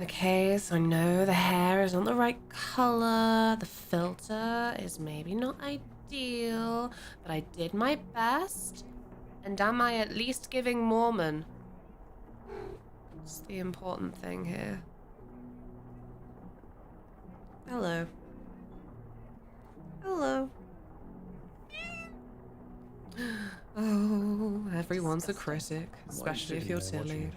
Okay, so I know the hair is not the right color. The filter is maybe not ideal, but I did my best. And am I at least giving Mormon? It's the important thing here. Hello. Hello. Oh, everyone's a critic, especially if you're Tilly.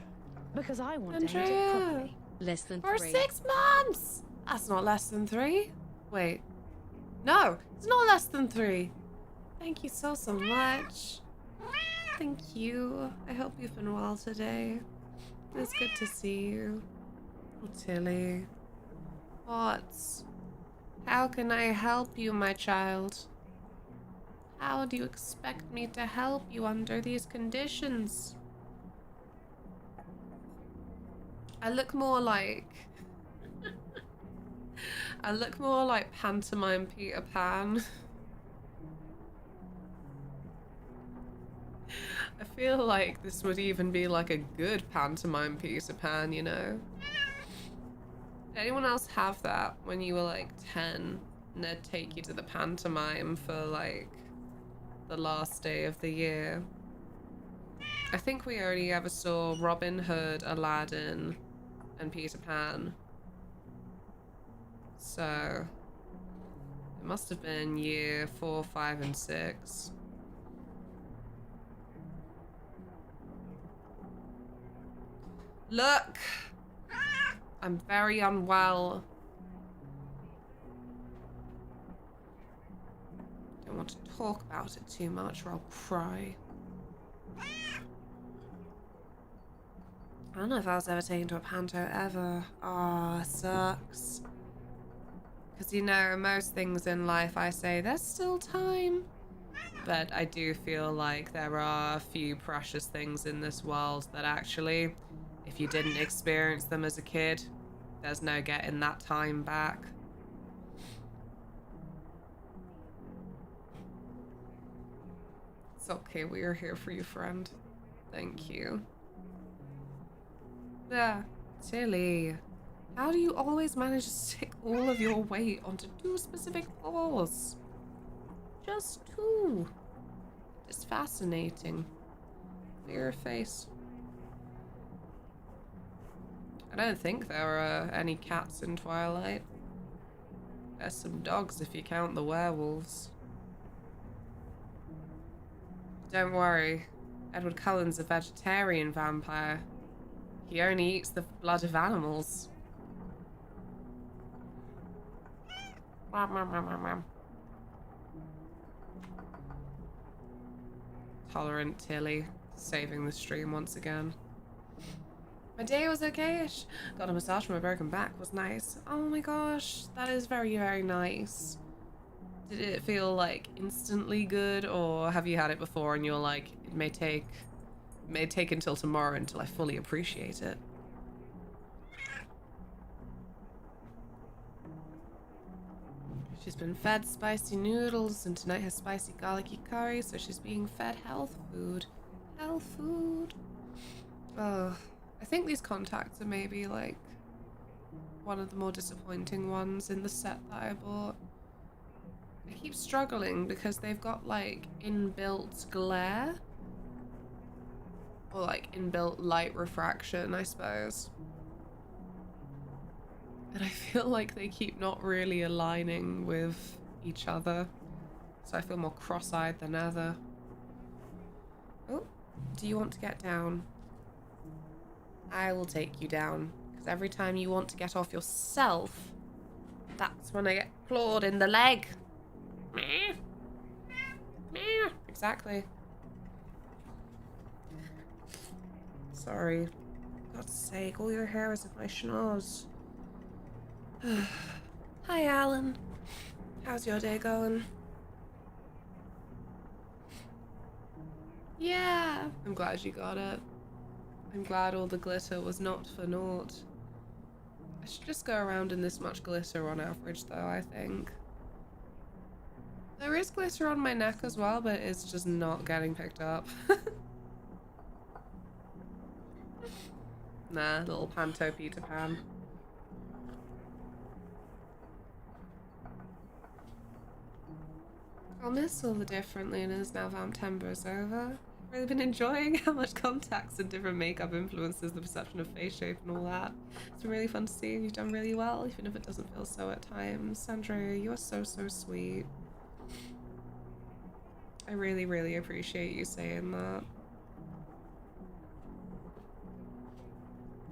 Because I want to hate it Andrea! properly. Less than For 3. 6 months! That's not less than 3. Wait. No, it's not less than 3. Thank you so much. Thank you. I hope you've been well today. It's good to see you. Oh, Tilly. What? How can I help you, my child? How do you expect me to help you under these conditions? I look more like... I look more like pantomime Peter Pan. I feel like this would even be like a good pantomime Peter Pan, you know? Did anyone else have that when you were like 10 and they'd take you to the pantomime for like the last day of the year? I think we only ever saw Robin Hood, Aladdin, and Peter Pan. So it must have been year 4, 5, and 6. Look! I'm very unwell. Don't want to talk about it too much or I'll cry. I don't know if I was ever taken to a panto ever. Ah, sucks. Because, you know, most things in life I say, there's still time. But I do feel like there are a few precious things in this world that actually, if you didn't experience them as a kid, there's no getting that time back. It's okay, we are here for you, friend. Thank you. Yeah, Tilly. How do you always manage to stick all of your weight onto 2 specific paws? Just 2. It's fascinating. Clear your face. I don't think there are any cats in Twilight. There's some dogs if you count the werewolves. Don't worry, Edward Cullen's a vegetarian vampire. He only eats the blood of animals. Tolerant Tilly, saving the stream once again. My day was okay-ish. Got a massage for my broken back, was nice. Oh my gosh, that is very, very nice. Did it feel like instantly good, or have you had it before and you're like, it may take until tomorrow until I fully appreciate it? She's been fed spicy noodles and tonight has spicy garlicky curry, so she's being fed health food. Health food. Oh, I think these contacts are maybe like one of the more disappointing ones in the set that I bought. I keep struggling because they've got like inbuilt glare. Or like inbuilt light refraction, I suppose. And I feel like they keep not really aligning with each other. So I feel more cross-eyed than ever. Oh, do you want to get down? I will take you down. Because every time you want to get off yourself, that's when I get clawed in the leg. Exactly. Sorry. God's sake, all your hair is in my schnoz. Hi, Alan. How's your day going? Yeah, I'm glad you got it. I'm glad all the glitter was not for naught. I should just go around in this much glitter on average, though, I think. There is glitter on my neck as well, but it's just not getting picked up. Nah, little panto Peter Pan. I'll miss all the different Lunas now Vamptember's over. I've really been enjoying how much contacts and different makeup influences the perception of face shape and all that. It's been really fun to see. You've done really well, even if it doesn't feel so at times. Sandra, you are so, so sweet. I really, really appreciate you saying that.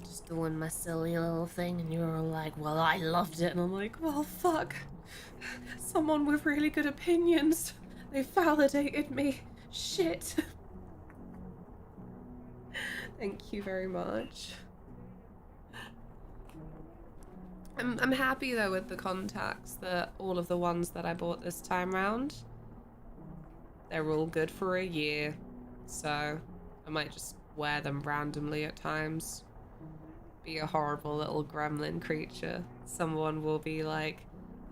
Just doing my silly little thing, and you were like, well, I loved it. And I'm like, well, fuck. Someone with really good opinions. They validated me. Shit. Thank you very much. I'm happy though with the contacts, that all of the ones that I bought this time round. They're all good for a year. So I might just wear them randomly at times. Be a horrible little gremlin creature. Someone will be like,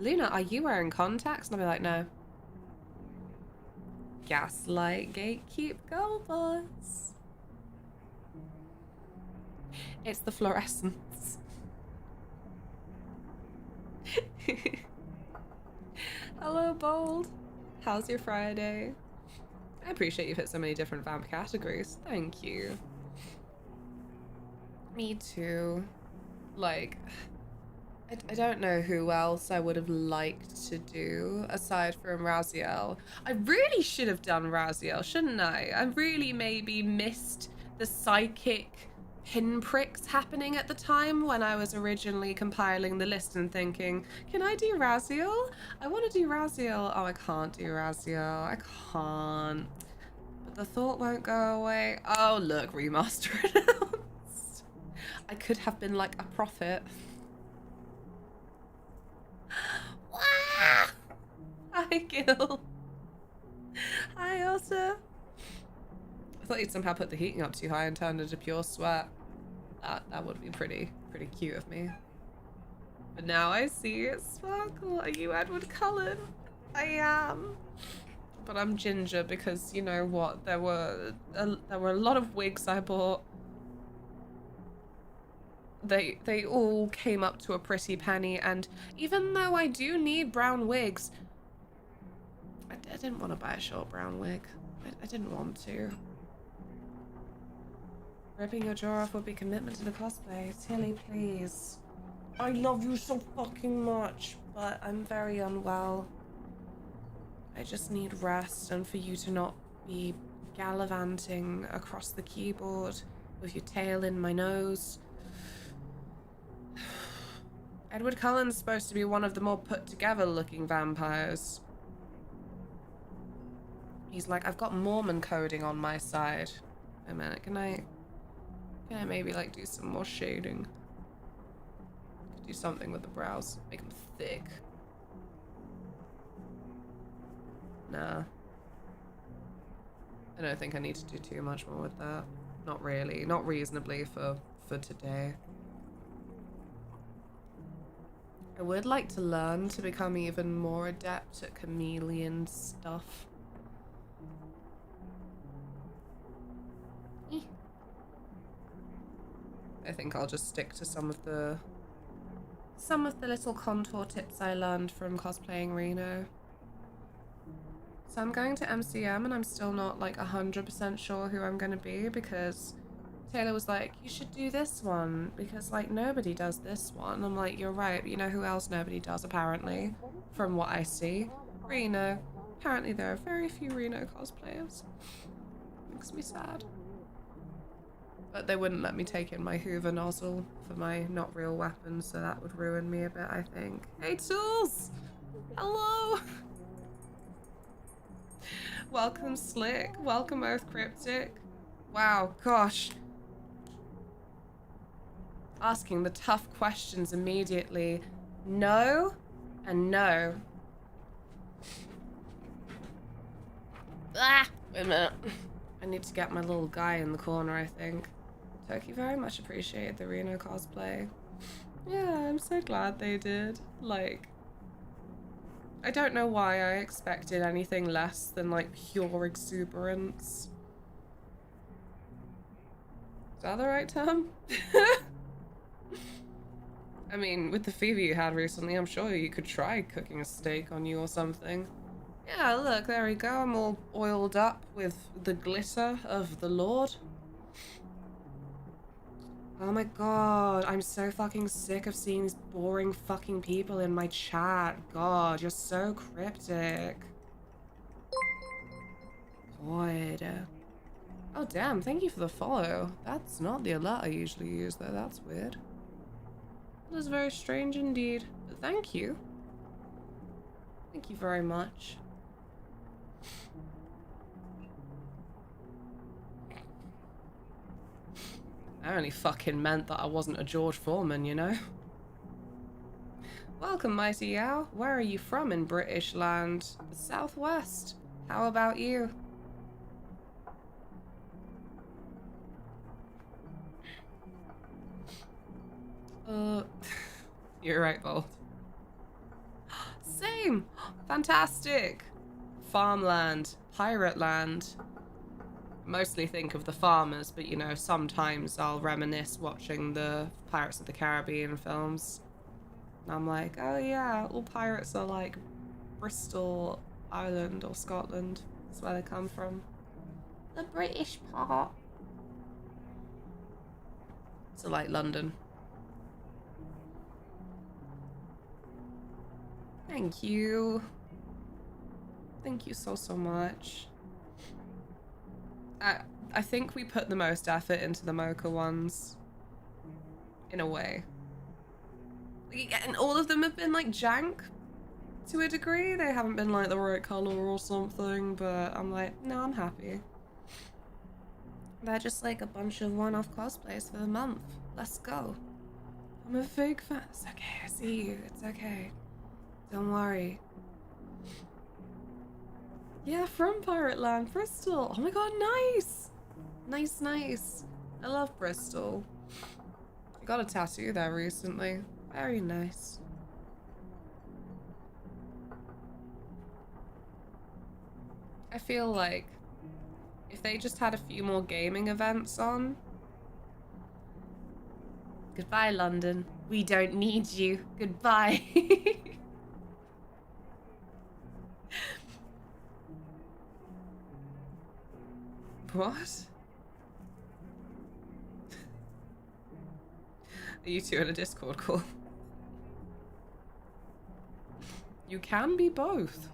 Luna, are you wearing contacts? And I'll be like, no. Gaslight, gatekeep, go boss. It's the fluorescence. Hello, Bold. How's your Friday? I appreciate you've hit so many different vamp categories. Thank you. Me too. Like, I don't know who else I would have liked to do aside from Raziel. I really should have done Raziel, shouldn't I? I really maybe missed the psychic pinpricks happening at the time when I was originally compiling the list and thinking, can I do Raziel? I want to do Raziel. Oh, I can't do Raziel. I can't. But the thought won't go away. Oh, look, remaster announced. I could have been like a prophet. Wow. Hi, Gil. Hi, Otter. I thought you'd somehow put the heating up too high and turned into pure sweat. That would be pretty cute of me. But now I see it sparkle. Are you Edward Cullen? I am. But I'm ginger because, you know what, there were a lot of wigs I bought. They all came up to a pretty penny, and even though I do need brown wigs, I didn't want to buy a short brown wig. I didn't want to. Ripping your jaw off would be commitment to the cosplay. Tilly, please. I love you so fucking much, but I'm very unwell. I just need rest and for you to not be gallivanting across the keyboard with your tail in my nose. Edward Cullen's supposed to be one of the more put together looking vampires. He's like, I've got Mormon coding on my side. Wait a minute, can I maybe like do some more shading? Do something with the brows, make them thick. Nah. I don't think I need to do too much more with that. Not really, not reasonably for today. I would like to learn to become even more adept at chameleon stuff. I think I'll just stick to some of the little contour tips I learned from cosplaying Reno. So I'm going to MCM and I'm still not like 100% sure who I'm going to be, because Taylor was like, you should do this one because like nobody does this one. I'm like, you're right, but you know who else nobody does apparently, from what I see? Reno. Apparently there are very few Reno cosplayers. Makes me sad. But they wouldn't let me take in my Hoover nozzle for my not real weapon, so that would ruin me a bit, I think. Hey, Tools! Hello! Welcome, Slick. Welcome, Earth Cryptic. Wow, gosh. Asking the tough questions immediately. No and no. Ah! Wait a minute. I need to get my little guy in the corner, I think. Toki very much appreciated the Reno cosplay. Yeah, I'm so glad they did. Like, I don't know why I expected anything less than like pure exuberance. Is that the right term? I mean, with the fever you had recently, I'm sure you could try cooking a steak on you or something. Yeah, look, there we go. I'm all oiled up with the glitter of the Lord. Oh my god, I'm so fucking sick of seeing these boring fucking people in my chat. God, you're so cryptic. God. Oh damn, thank you for the follow. That's not the alert I usually use though, that's weird. That is very strange indeed. But thank you. Thank you very much. I only fucking meant that I wasn't a George Foreman, you know? Welcome, Mighty Yao. Where are you from in British land? The Southwest. How about you? You're right, Bolt. Same! Fantastic! Farmland. Pirate land. Mostly think of the farmers, but you know, sometimes I'll reminisce watching the Pirates of the Caribbean films. And I'm like, oh yeah, all pirates are like Bristol, Ireland, or Scotland. That's where they come from. The British part. So like London. Thank you. Thank you so much. I think we put the most effort into the mocha ones. In a way. And all of them have been like jank to a degree. They haven't been like the right color or something, but I'm like, no, I'm happy. They're just like a bunch of one-off cosplays for the month. Let's go. I'm a fake fan. It's okay, I see you. It's okay. Don't worry. Yeah, from Pirate Land, Bristol. Oh my god, nice! Nice, nice. I love Bristol. I got a tattoo there recently. Very nice. I feel like if they just had a few more gaming events on. Goodbye, London. We don't need you. Goodbye. What? Are you two in a Discord call? You can be both.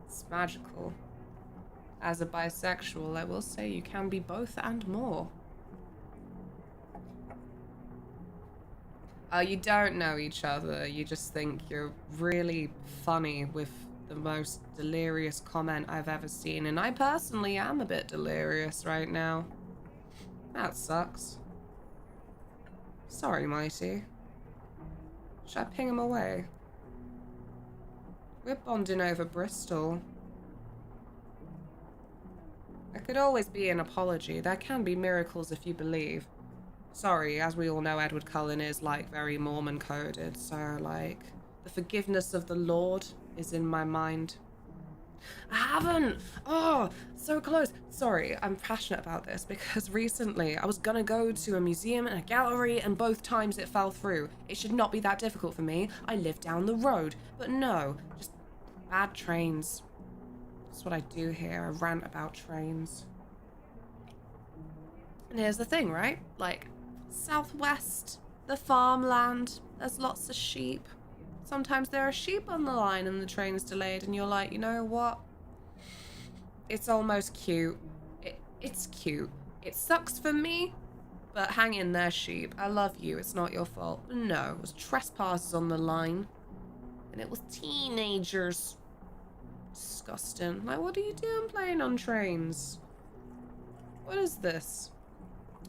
It's magical. As a bisexual, I will say you can be both and more. You don't know each other. You just think you're really funny with the most delirious comment I've ever seen. And I personally am a bit delirious right now. That sucks. Sorry, Mighty. Should I ping him away? We're bonding over Bristol. There could always be an apology. There can be miracles if you believe. Sorry, as we all know, Edward Cullen is, like, very Mormon-coded, so, like, the forgiveness of the Lord is in my mind. I haven't! Oh, so close. Sorry, I'm passionate about this because recently I was gonna go to a museum and a gallery and both times it fell through. It should not be that difficult for me. I live down the road. But no, just bad trains. That's what I do here. I rant about trains. And here's the thing, right? Like, Southwest, the farmland, there's lots of sheep. Sometimes there are sheep on the line and the train's delayed and you're like, you know what? It's almost cute. It's cute. It sucks for me, but hang in there, sheep. I love you. It's not your fault. No, it was trespassers on the line. And it was teenagers. Disgusting. Like, what are you doing playing on trains? What is this?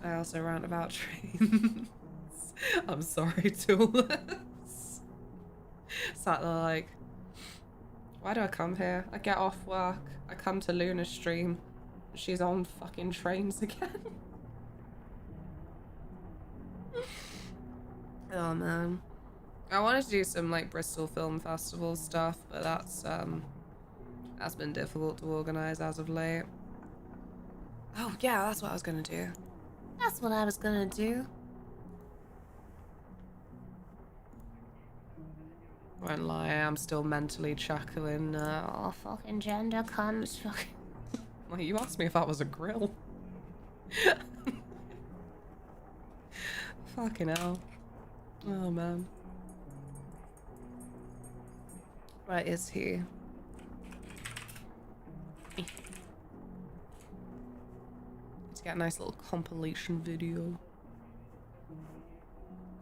I also rant about trains. I'm sorry, Tools. Sat there like, why do I come here? I get off work, I come to Luna's stream, she's on fucking trains again. Oh man. I wanted to do some like Bristol Film Festival stuff, but that's been difficult to organise as of late. Oh yeah, that's what I was gonna do. That's what I was gonna do. Won't lie, I'm still mentally chuckling. Oh, fucking gender cunts. Like, you asked me if that was a grill. Fucking hell. Oh, man. Where is he? To get a nice little compilation video.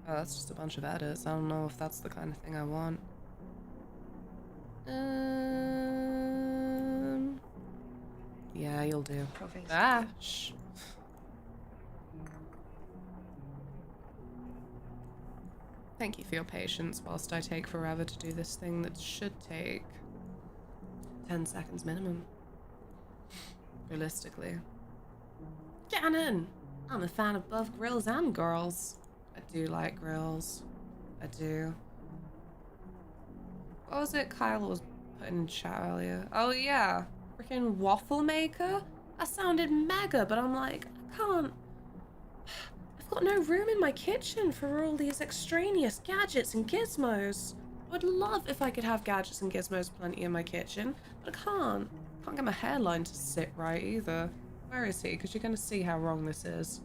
Oh, that's just a bunch of edits. I don't know if that's the kind of thing I want. Yeah, you'll do. Ah, shh. Thank you for your patience whilst I take forever to do this thing that should take 10 seconds minimum. Realistically. Ganon! I'm a fan of both grills and girls. I do like grills. I do. What was it Kyle was putting in chat earlier? Oh yeah, freaking waffle maker? That sounded mega, but I'm like, I can't. I've got no room in my kitchen for all these extraneous gadgets and gizmos. I would love if I could have gadgets and gizmos plenty in my kitchen, but I can't. I can't get my hairline to sit right either. Where is he? Because you're going to see how wrong this is.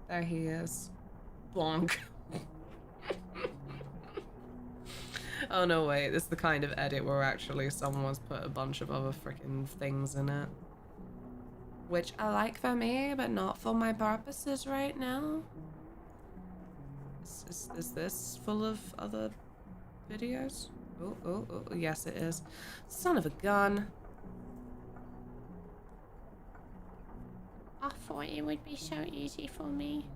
There he is. Bonk. Oh no, wait, this is the kind of edit where actually someone's put a bunch of other freaking things in it. Which I like for me, but not for my purposes right now. Is this full of other videos? Oh, yes it is. Son of a gun. I thought it would be so easy for me.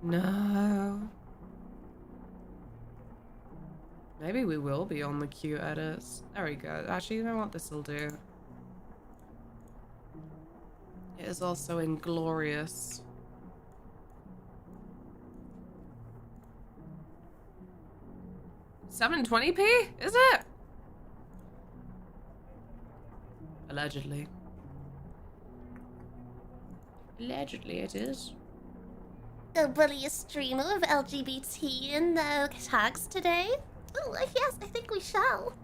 No. Maybe we will be on the cute edits. There we go. Actually, you know what? This'll do. It is also inglorious. $720p? Is it? Allegedly. Allegedly it is. The bulliest streamer of LGBT in the tags today? Oh, yes, I think we shall.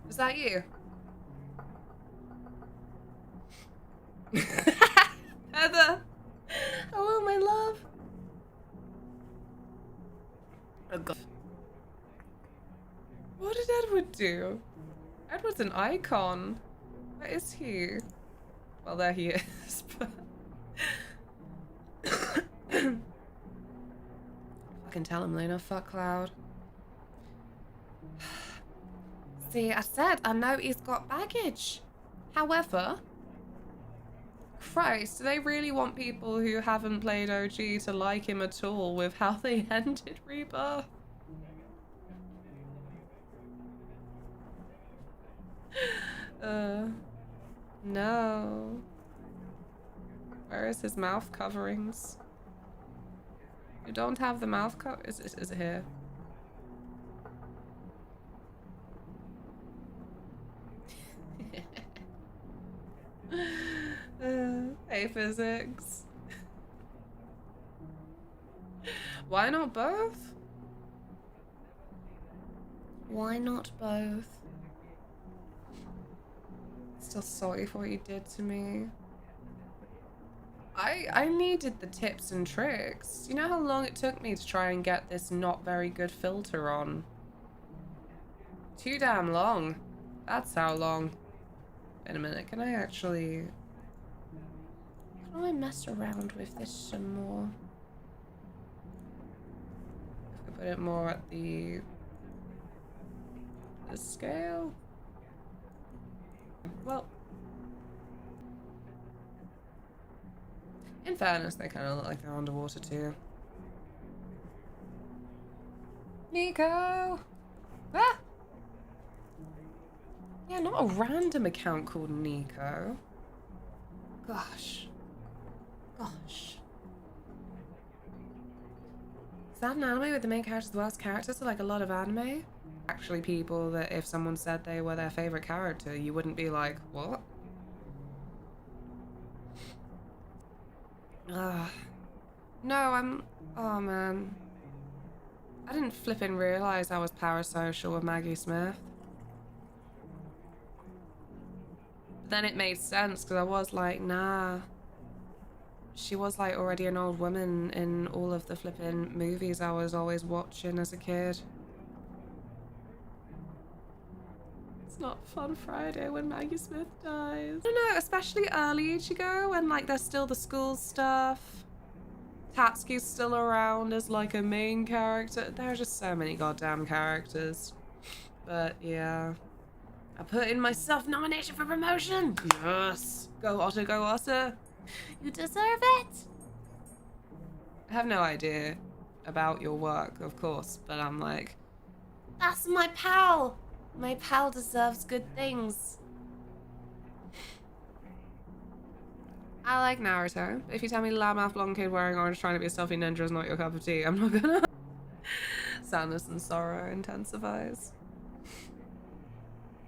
Is that you? Heather! Hello, my love. Oh, God. What did Edward do? Edward's an icon. Where is he? Well, there he is, but... Fucking tell him, Luna. Fuck Cloud. See, I said I know he's got baggage. However... Christ, do they really want people who haven't played OG to like him at all with how they ended Rebirth? No. Where is his mouth coverings? You don't have the mouth cover? Is it here? Hey, physics. Why not both? Why not both? Still sorry for what you did to me. I needed the tips and tricks. You know how long it took me to try and get this not very good filter on? Too damn long. That's how long. Wait a minute, can I actually... Can I mess around with this some more? If I put it more at the scale? Well... In fairness, they kind of look like they're underwater too. Nico! Ah! Yeah, not a random account called Nico. Gosh. Gosh. Is that an anime with the main characters the worst characters? So like a lot of anime? Actually people that if someone said they were their favorite character, you wouldn't be like, what? Ugh. No, I'm... Oh, man. I didn't flipping realize I was parasocial with Maggie Smith. But then it made sense because I was like, nah. She was like already an old woman in all of the flipping movies I was always watching as a kid. It's not Fun Friday when Maggie Smith dies. I don't know, especially early Ichigo when like there's still the school stuff. Tatsuki's still around as like a main character. There are just so many goddamn characters. But yeah. I put in my self-nomination for promotion. Yes. Go Otter, go Otter. You deserve it. I have no idea about your work, of course, but I'm like... That's my pal. My pal deserves good things. I like Naruto. If you tell me loudmouth blonde kid wearing orange trying to be a stealthy ninja is not your cup of tea, I'm not gonna... Sadness and sorrow intensifies.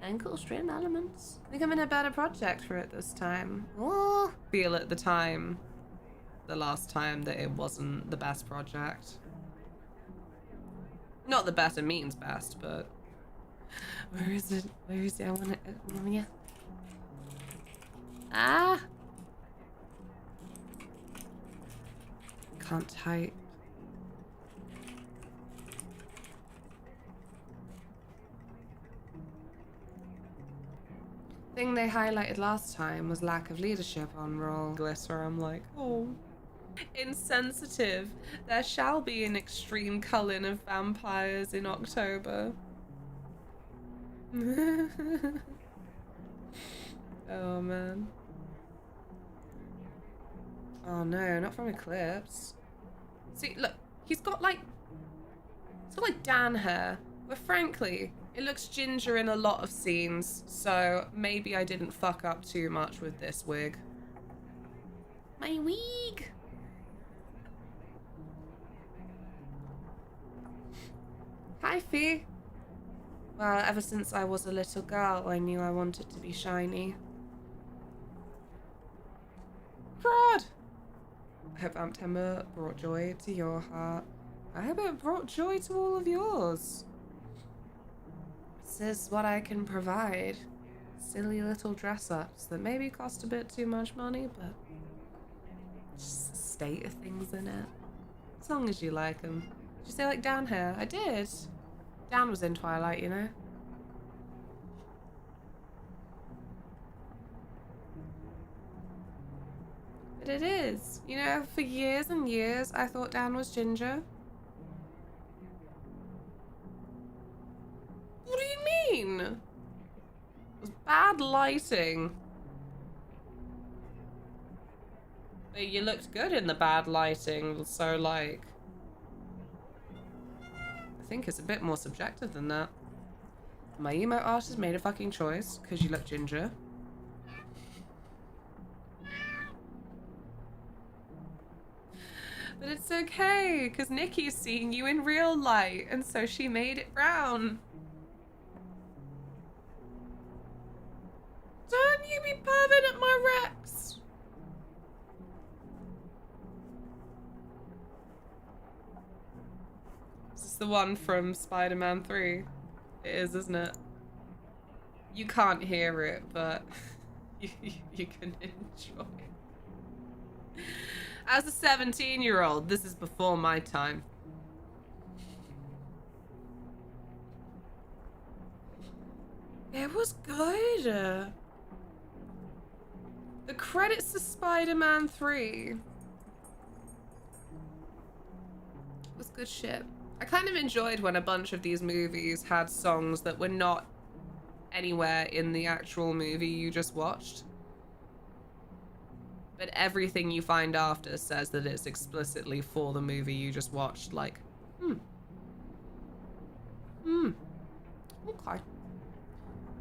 Ankle strain elements. I think I'm in a better project for it this time. Oh. Feel at the time, the last time, that it wasn't the best project. Not that better means best, but... Where is it? Where is it? I want it. Yeah. Ah. Can't type. Thing they highlighted last time was lack of leadership on roll. Glitter, I'm like, oh. Insensitive. There shall be an extreme culling of vampires in October. Oh man. Oh no, not from Eclipse. See, look, he's got like Dan hair, but frankly, it looks ginger in a lot of scenes, so maybe I didn't fuck up too much with this wig. My wig. Hi, Fee. Well, ever since I was a little girl, I knew I wanted to be shiny. Prod! I hope Vamptember brought joy to your heart. I hope it brought joy to all of yours. This is what I can provide. Silly little dress-ups that maybe cost a bit too much money, but just the state of things in it. As long as you like them. Did you say like Dan hair? I did. Dan was in Twilight, you know. But it is. You know, for years and years, I thought Dan was ginger. What do you mean? It was bad lighting. But you looked good in the bad lighting, so like... I think it's a bit more subjective than that. My emo artist made a fucking choice, because you look ginger. But it's okay, because Nikki's seeing you in real light, and so she made it brown. Don't you be perving at my Rex! Is this the one from Spider-Man 3? It is, isn't it? You can't hear it, but you can enjoy it. As a 17-year-old, this is before my time. It was good. The credits to Spider-Man 3 was good shit. I kind of enjoyed when a bunch of these movies had songs that were not anywhere in the actual movie you just watched. But everything you find after says that it's explicitly for the movie you just watched. Like, okay.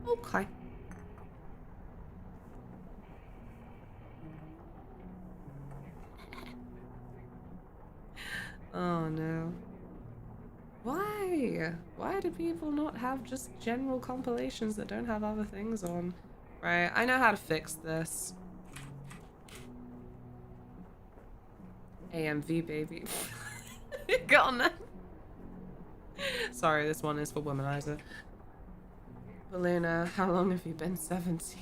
Okay. Oh no. Why? Why do people not have just general compilations that don't have other things on? Right, I know how to fix this. AMV baby. Get on that. Sorry, this one is for Womanizer. Baluna, how long have you been 17?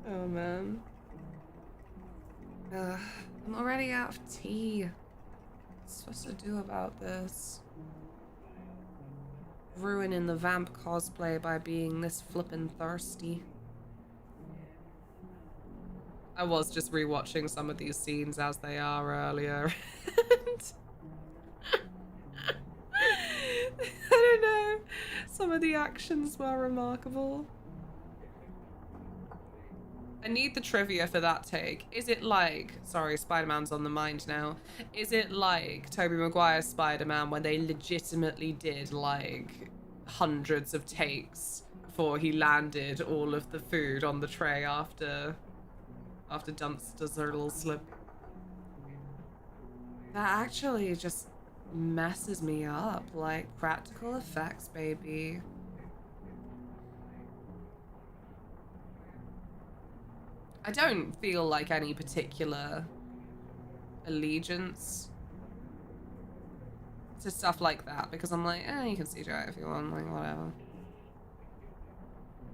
Oh man. I'm already out of tea. What's supposed to do about this? Ruining the vamp cosplay by being this flippin' thirsty. I was just rewatching some of these scenes as they are earlier. I don't know. Some of the actions were remarkable. I need the trivia for that take. Is it like, sorry, Spider-Man's on the mind now. Is it like Tobey Maguire's Spider-Man when they legitimately did like hundreds of takes before he landed all of the food on the tray after Dunster's little slip? That actually just messes me up. Like, practical effects, baby. I don't feel like any particular allegiance to stuff like that, because I'm like, you can CGI it if you want, like, whatever.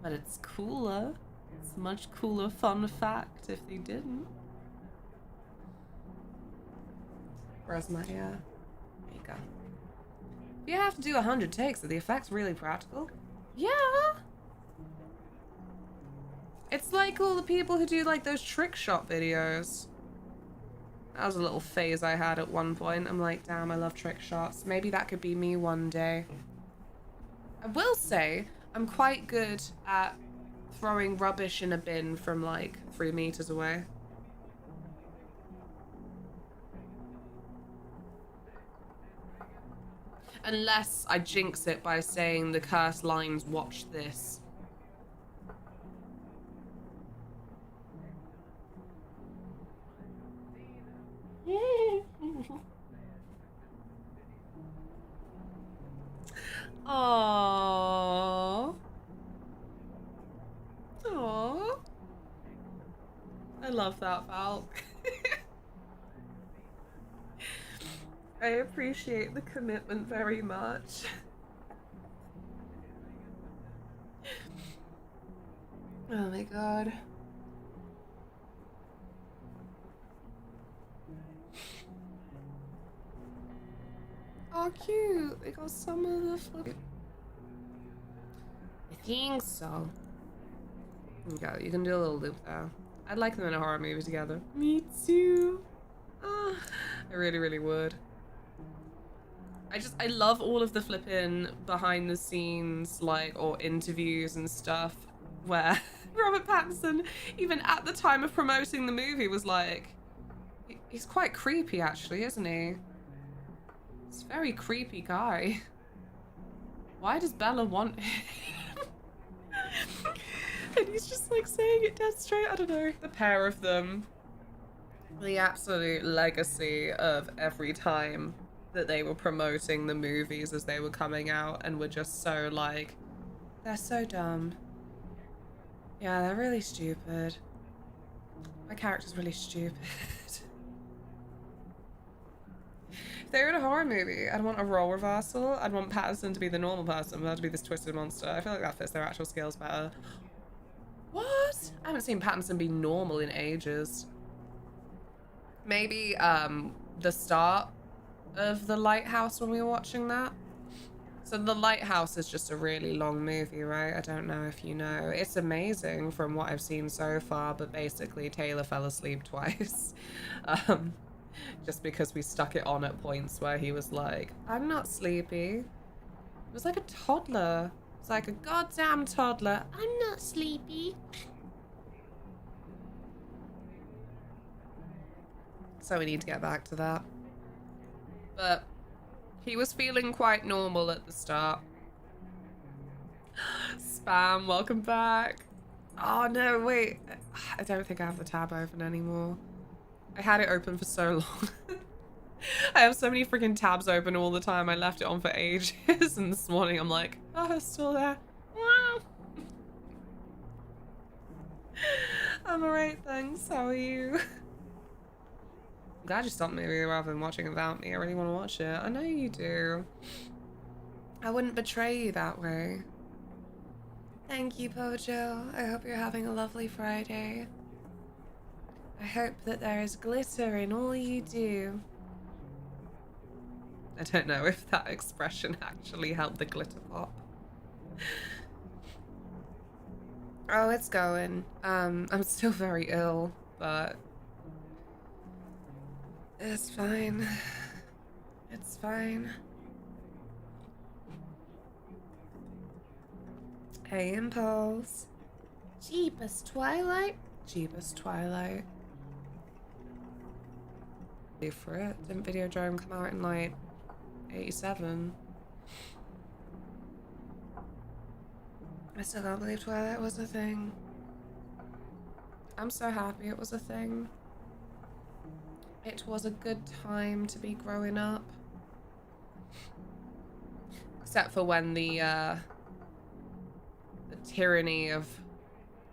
But it's cooler. It's a much cooler fun fact if they didn't. Where's my, there you go. If you have to do 100 takes, are the effects really practical? Yeah! It's like all the people who do like those trick shot videos. That was a little phase I had at one point. I'm like, damn, I love trick shots. Maybe that could be me one day. I will say, I'm quite good at throwing rubbish in a bin from like 3 meters away. Unless I jinx it by saying the cursed lines, watch this. Aww. Aww. I love that, Val. I appreciate the commitment very much. Oh my god. Oh, cute. They got some of the flip. I think so. Okay, you can do a little loop though. I'd like them in a horror movie together. Me too. Oh, I really, really would. I love all of the flippin' behind the scenes, like, or interviews and stuff where Robert Pattinson, even at the time of promoting the movie, was like, he's quite creepy actually, isn't he? He's a very creepy guy. Why does Bella want him? And he's just like saying it dead straight, I don't know. The pair of them, the absolute legacy of every time that they were promoting the movies as they were coming out and were just so like, they're so dumb. Yeah, they're really stupid. My character's really stupid. If they were in a horror movie, I'd want a role reversal. I'd want Patterson to be the normal person, but to be this twisted monster. I feel like that fits their actual skills better. What? I haven't seen Pattinson be normal in ages. Maybe the start of The Lighthouse when we were watching that. So The Lighthouse is just a really long movie, right? I don't know if you know. It's amazing from what I've seen so far, but basically Taylor fell asleep twice. Just because we stuck it on at points where he was like, I'm not sleepy. It was like a toddler. It's like a goddamn toddler. I'm not sleepy. So we need to get back to that. But he was feeling quite normal at the start. Spam, welcome back. Oh no, wait. I don't think I have the tab open anymore. I had it open for so long. I have so many freaking tabs open all the time. I left it on for ages, and this morning I'm like, oh, it's still there. I'm alright, thanks. How are you? I'm glad you stopped me rather than watching without me. I really want to watch it. I know you do. I wouldn't betray you that way. Thank you, Pojo. I hope you're having a lovely Friday. I hope that there is glitter in all you do. I don't know if that expression actually helped the glitter pop. Oh, it's going. I'm still very ill, but it's fine. It's fine. Hey, Impulse. Jeepers Twilight. Jeepers Twilight. For it. Didn't Videodrome come out in like 87? I still can't believe Twilight was a thing. I'm so happy it was a thing. It was a good time to be growing up. Except for when the tyranny of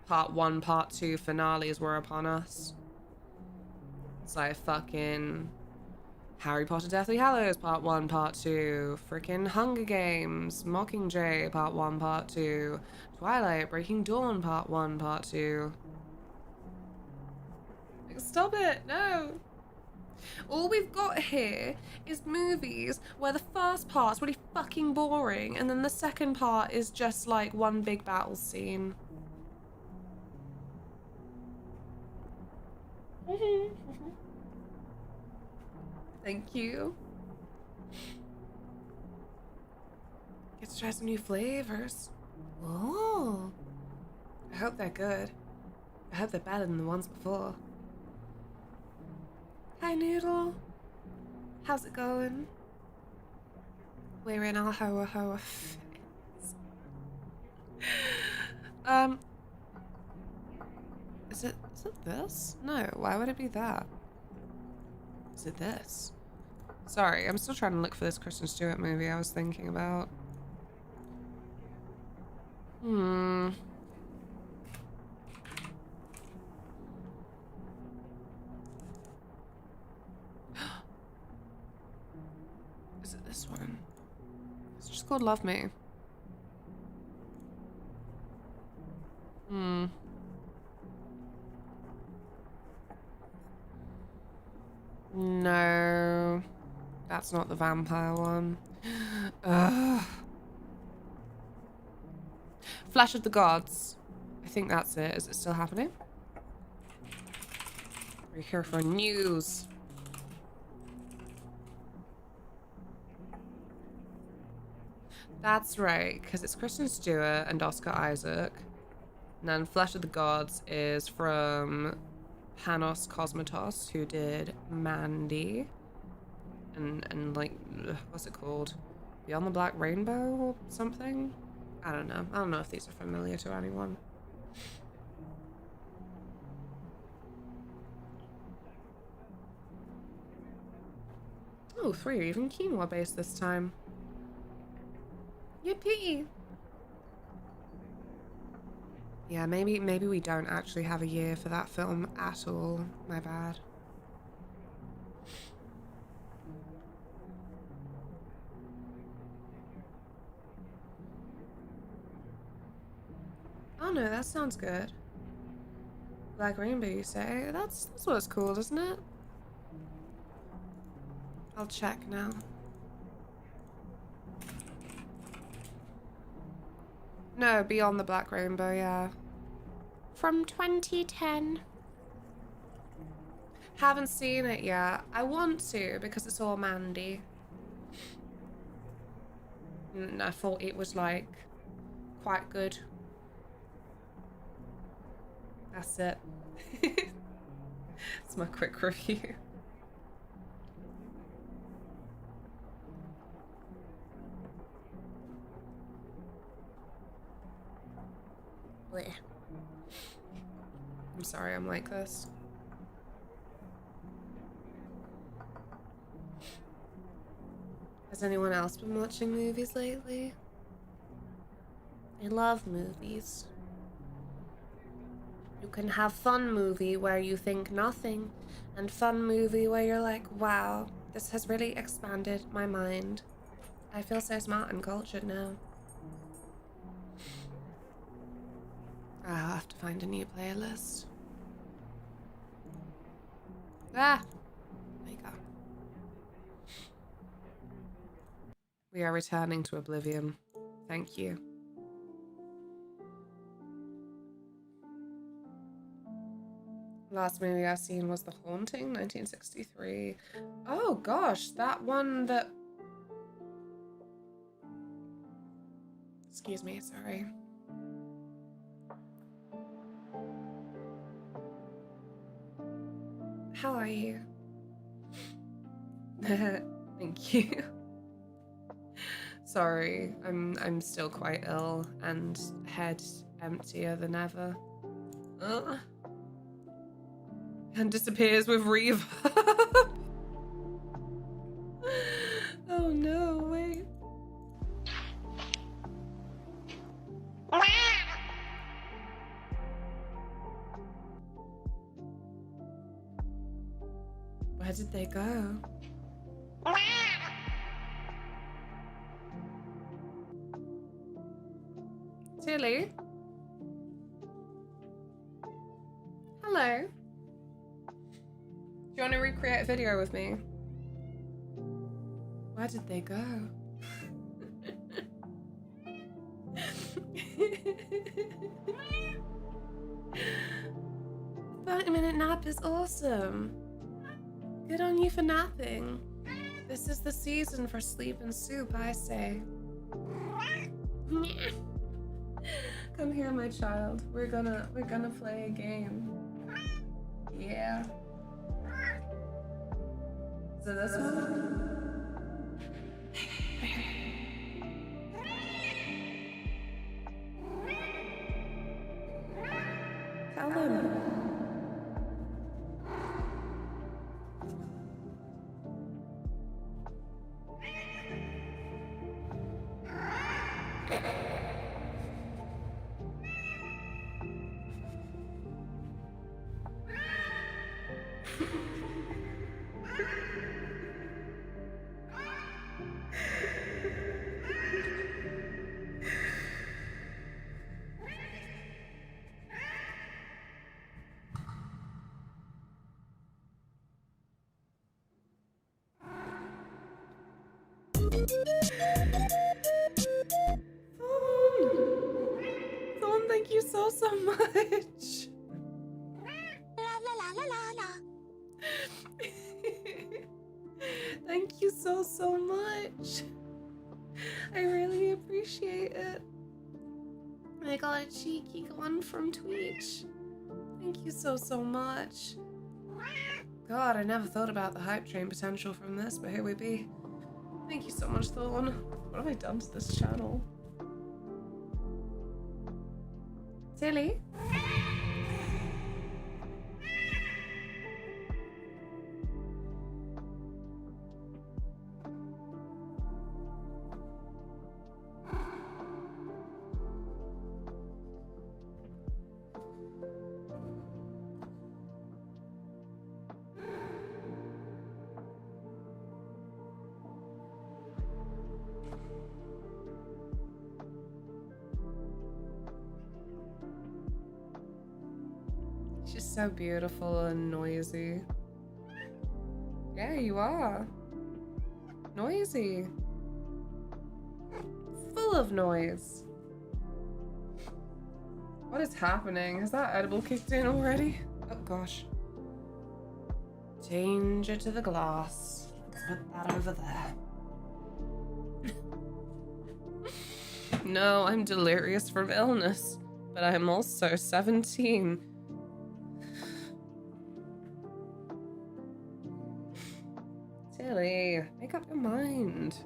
part 1, part 2 finales were upon us. It's like fucking Harry Potter Deathly Hallows part 1, part 2, freaking Hunger Games, Mockingjay part 1, part 2, Twilight Breaking Dawn part 1, part 2. Like, stop it, no. All we've got here is movies where the first part's really fucking boring and then the second part is just like one big battle scene. Thank you. Get to try some new flavors. Whoa. I hope they're good. I hope they're better than the ones before. Hi, Noodle. How's it going? We're in our hoa hoa phase. Is it this? No, why would it be that? Is it this? Sorry, I'm still trying to look for this Kristen Stewart movie I was thinking about. Is it this one? It's just called Love Me. No. That's not the vampire one. Ugh. Flash of the Gods. I think that's it. Is it still happening? We're here for news. That's right, because it's Kristen Stewart and Oscar Isaac. And then Flash of the Gods is from Panos Cosmatos, who did Mandy. And like, what's it called? Beyond the Black Rainbow or something? I don't know. I don't know if these are familiar to anyone. Oh, 3 are even quinoa based this time. Yippee! Yeah, maybe we don't actually have a year for that film at all. My bad. Oh no, that sounds good. Black Rainbow, you say? That's what it's called, isn't it? I'll check now. No, Beyond the Black Rainbow, yeah. From 2010. Haven't seen it yet. I want to because it's all Mandy. And I thought it was like quite good. That's it. It's my quick review. Blech. I'm sorry I'm like this. Has anyone else been watching movies lately? I love movies. You can have fun movie where you think nothing, and fun movie where you're like, wow, this has really expanded my mind. I feel so smart and cultured now. I'll have to find a new playlist. Ah! There you go. We are returning to oblivion. Thank you. Last movie I've seen was The Haunting, 1963. Oh gosh, that one that... Excuse me, sorry. How are you? Thank you. Sorry, I'm still quite ill and head emptier than ever. And disappears with reverb. Oh no, wait. Where did they go? Tilly? Hello? Do you want to recreate a video with me? Where did they go? 30-minute nap is awesome. Good on you for napping. This is the season for sleep and soup, I say. Come here, my child. We're gonna play a game. Yeah. So this one? Tell them. Thorn, thank you so much. La la la la la la. Thank you so much. I really appreciate it. I got a cheeky one from Twitch. Thank you so much. God, I never thought about the hype train potential from this, but here we be. Thank you so much, Thorn. What have I done to this channel? Tilly? She's so beautiful and noisy. Yeah, you are. Noisy. Full of noise. What is happening? Has that edible kicked in already? Oh gosh. Change it to the glass. Put that over there. No, I'm delirious from illness, but I'm also 17. Tilly, make up your mind.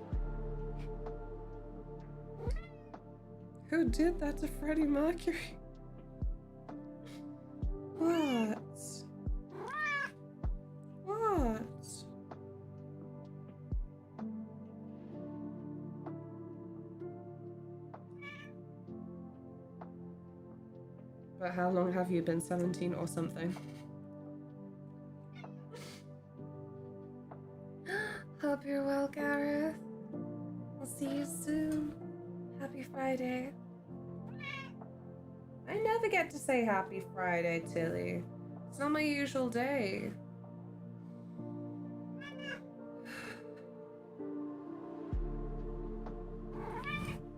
Who did that to Freddie Mercury? What? What? But how long have you been 17 or something? Hope you're well, Gareth. I'll see you soon. Happy Friday. I never get to say happy Friday, Tilly. It's not my usual day.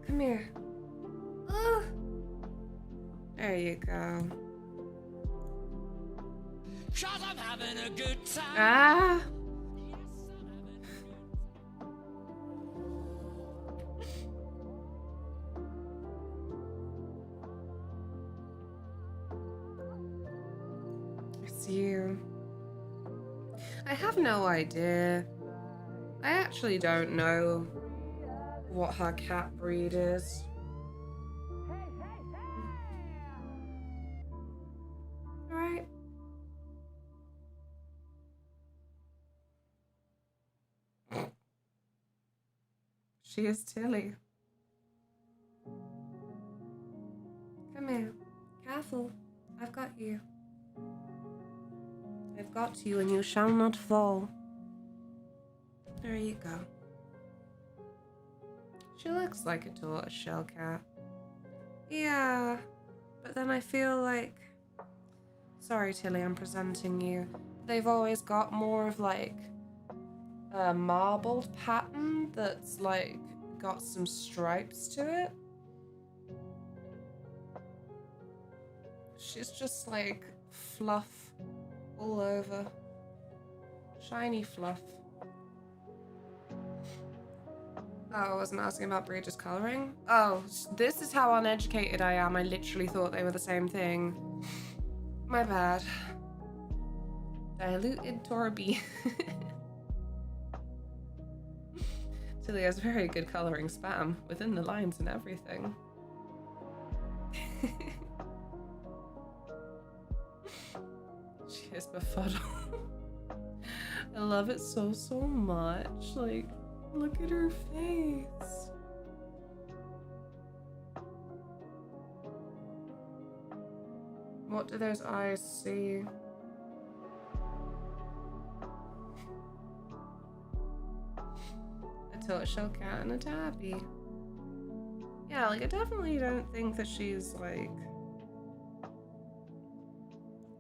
Come here. Ugh. There you go. I'm having a good time. Ah! It's you. I have no idea. I actually don't know what her cat breed is. Alright. She is Tilly. Come here. Careful. I've got you. I've got you and you shall not fall. There you go. She looks like a tortoiseshell cat. Yeah, but then I feel like... Sorry, Tilly, I'm presenting you. They've always got more of like a marbled pattern that's like got some stripes to it. She's just like fluff all over. Shiny fluff. Oh, I wasn't asking about breeders coloring. Oh, this is how uneducated I am. I literally thought they were the same thing. My bad. Diluted Torby. Tilly has very good coloring spam within the lines and everything. She is befuddled. I love it so much. Like, look at her face. What do those eyes see? A tortoiseshell cat and a tabby. Yeah, like I definitely don't think that she's like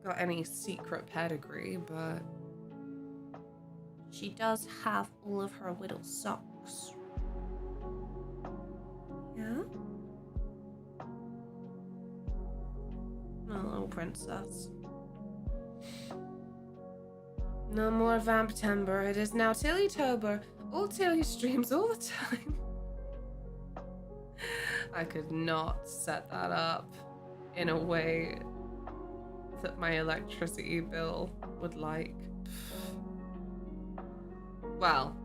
got any secret pedigree, but she does have all of her little socks. Yeah? A little princess. No more Vamptember. It is now Tilly-tober. All Tilly streams all the time. I could not set that up in a way that my electricity bill would like. Well,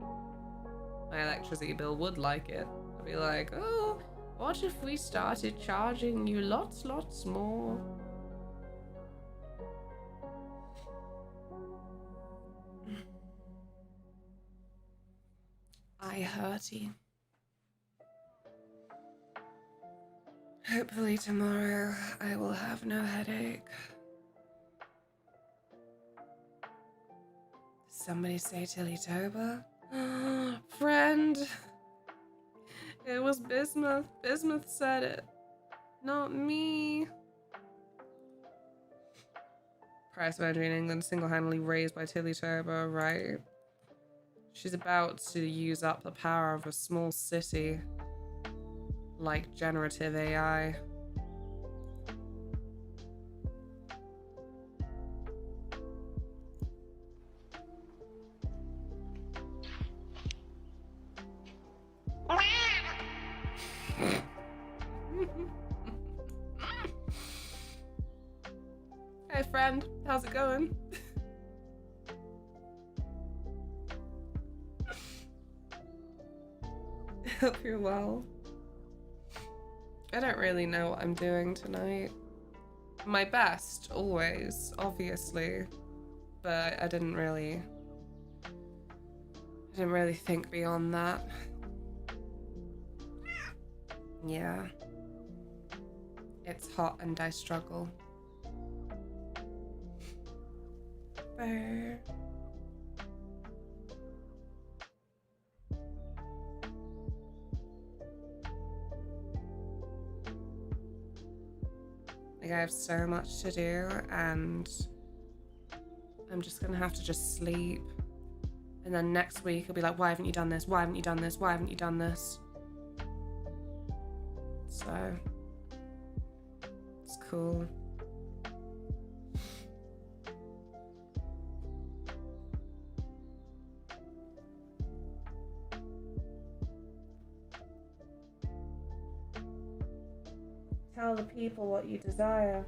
my electricity bill would like it. I'd be like, oh, what if we started charging you lots more? I hurty. Hopefully tomorrow I will have no headache. Somebody say Tilly-tober? Friend! It was Bismuth. Bismuth said it. Not me. Price of energy in England single-handedly raised by Tilly-tober, right? She's about to use up the power of a small city. Like generative AI. Hey friend, how's it going? Hope you're well. I don't really know what I'm doing tonight. My best, always, obviously. But I didn't really think beyond that. Yeah. It's hot and I struggle. Bear. Like, I have so much to do, and I'm just gonna have to just sleep. And then next week I'll be like, why haven't you done this? Why haven't you done this? Why haven't you done this? So it's cool. Tell the people what you desire.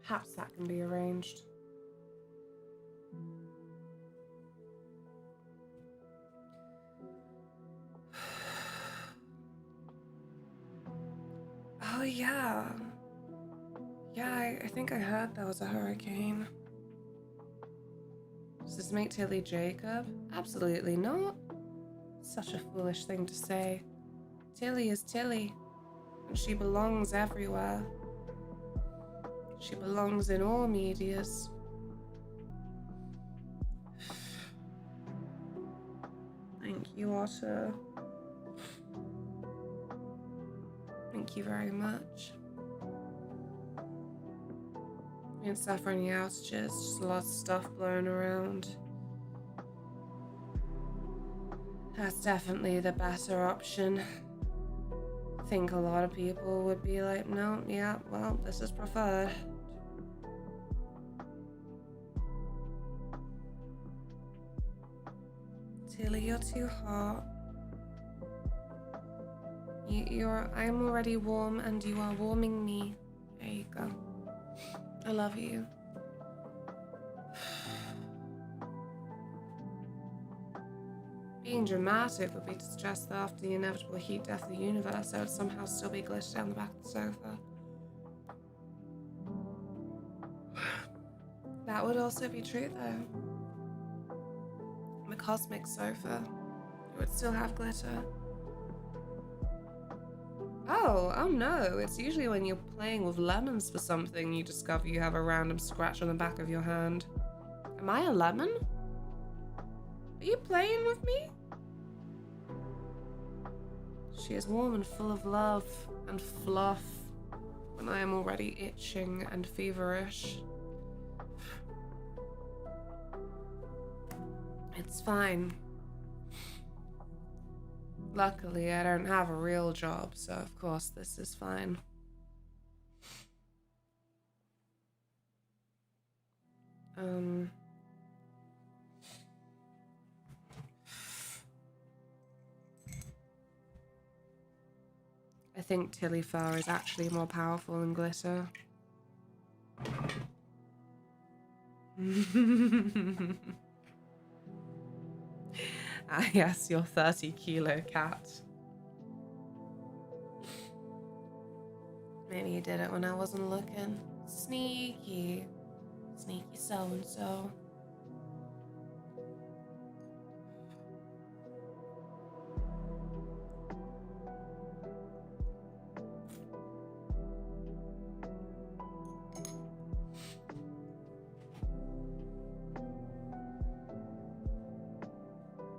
Perhaps that can be arranged. Oh yeah. Yeah, I think I heard there was a hurricane. Does this make Tilly Jacob? Absolutely not. Such a foolish thing to say. Tilly is Tilly, and she belongs everywhere. She belongs in all medias. Thank you, Otter. Thank you very much. We didn't suffer any outages, just a lot of stuff blowing around. That's definitely the better option. I think a lot of people would be like, no, yeah, well, this is preferred. Tilly, you're too hot. I'm already warm and you are warming me. There you go. I love you. Being dramatic would be to suggest that after the inevitable heat death of the universe, there would somehow still be glitter down the back of the sofa. That would also be true, though. The cosmic sofa, it would still have glitter. Oh no, it's usually when you're playing with lemons for something you discover you have a random scratch on the back of your hand. Am I a lemon? Are you playing with me? She is warm and full of love and fluff when I am already itching and feverish. It's fine. Luckily, I don't have a real job, so of course this is fine. I think Tilly fur is actually more powerful than glitter. Ah yes, your 30-kilo cat. Maybe you did it when I wasn't looking. Sneaky. Sneaky so-and-so.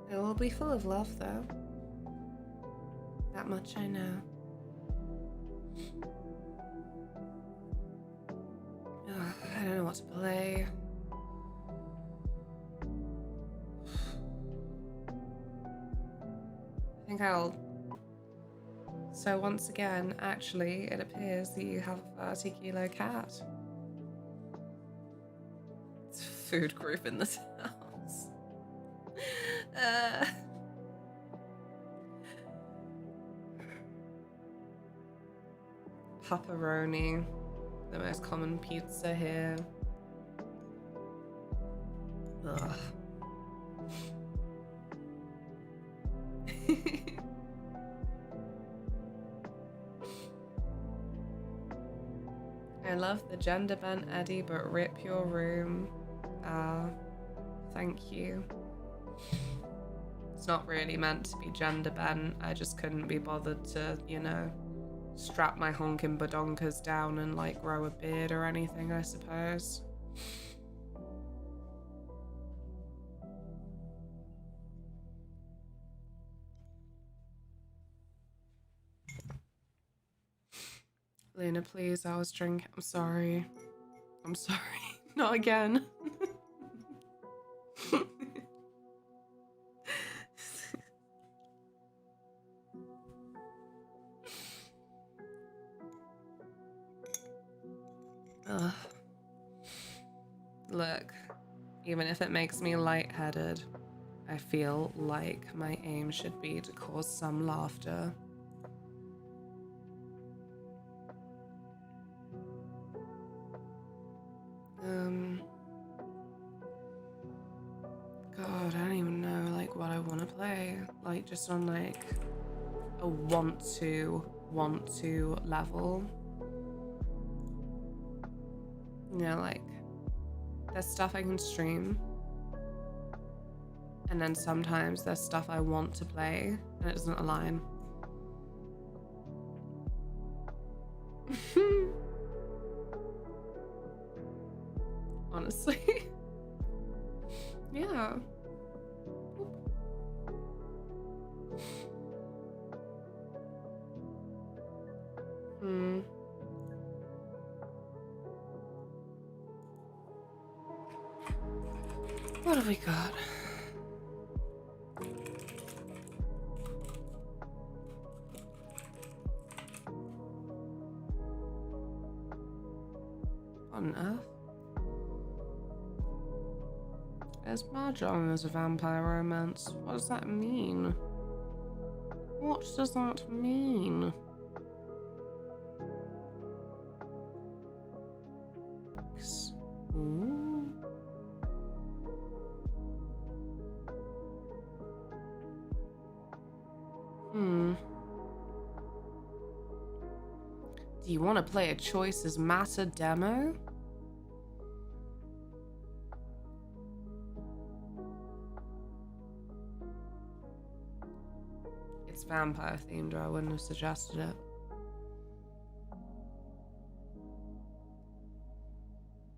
It will be full of love, though. That much I know. Ugh, I don't know what to play. I think I'll... So once again, actually, it appears that you have a 30-kilo cat. It's a food group in this house. Pepperoni, the most common pizza here. Ugh. I love the gender bent Eddie, but rip your room. Thank you. It's not really meant to be gender bent. I just couldn't be bothered to, you know, strap my honking badonkers down and like grow a beard or anything, I suppose. Lena, please, I was drinking. I'm sorry. I'm sorry. Not again. Ugh. Look, even if it makes me lightheaded, I feel like my aim should be to cause some laughter. God, I don't even know, like, what I want to play. Like, just on, like, a want to level. You know, like, there's stuff I can stream. And then sometimes there's stuff I want to play, and it doesn't align. Honestly. Yeah. What have we got? On Earth? There's mahjong as a vampire romance. What does that mean? What does that mean? Ooh. Do you want to play a Choices Matter demo? It's vampire themed, or I wouldn't have suggested it.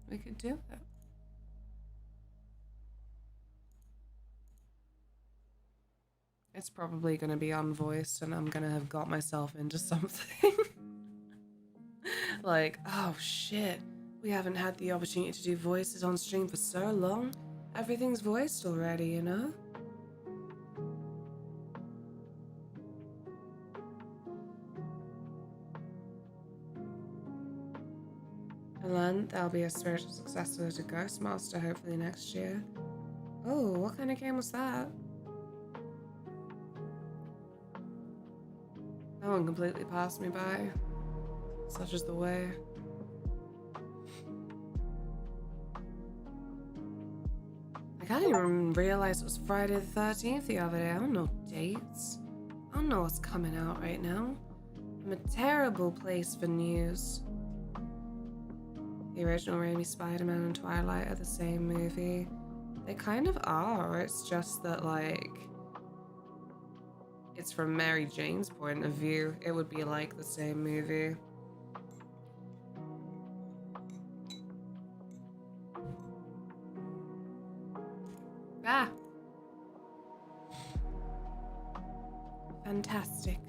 We could do it. It's probably going to be unvoiced, and I'm going to have got myself into something. Like, oh shit, we haven't had the opportunity to do voices on stream for so long. Everything's voiced already, you know? And then there'll be a spiritual successor to Ghostmaster hopefully next year. Oh, what kind of game was that? That one completely passed me by. Such is the way. I can't even realize it was Friday the 13th the other day. I don't know dates. I don't know what's coming out right now. I'm a terrible place for news. The original Raimi Spider-Man and Twilight are the same movie. They kind of are. It's just that, like, it's from Mary Jane's point of view. It would be like the same movie. Ah. Fantastic.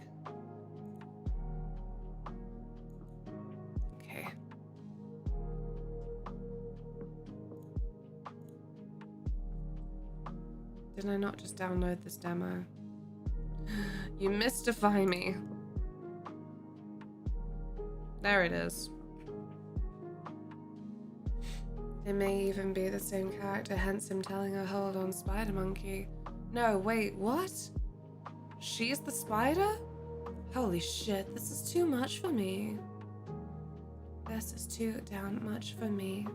Okay. Did I not just download this demo? You mystify me. There it is. It may even be the same character, hence him telling her, hold on, Spider Monkey. No, wait, what? She's the spider? Holy shit, this is too much for me. This is too damn much for me.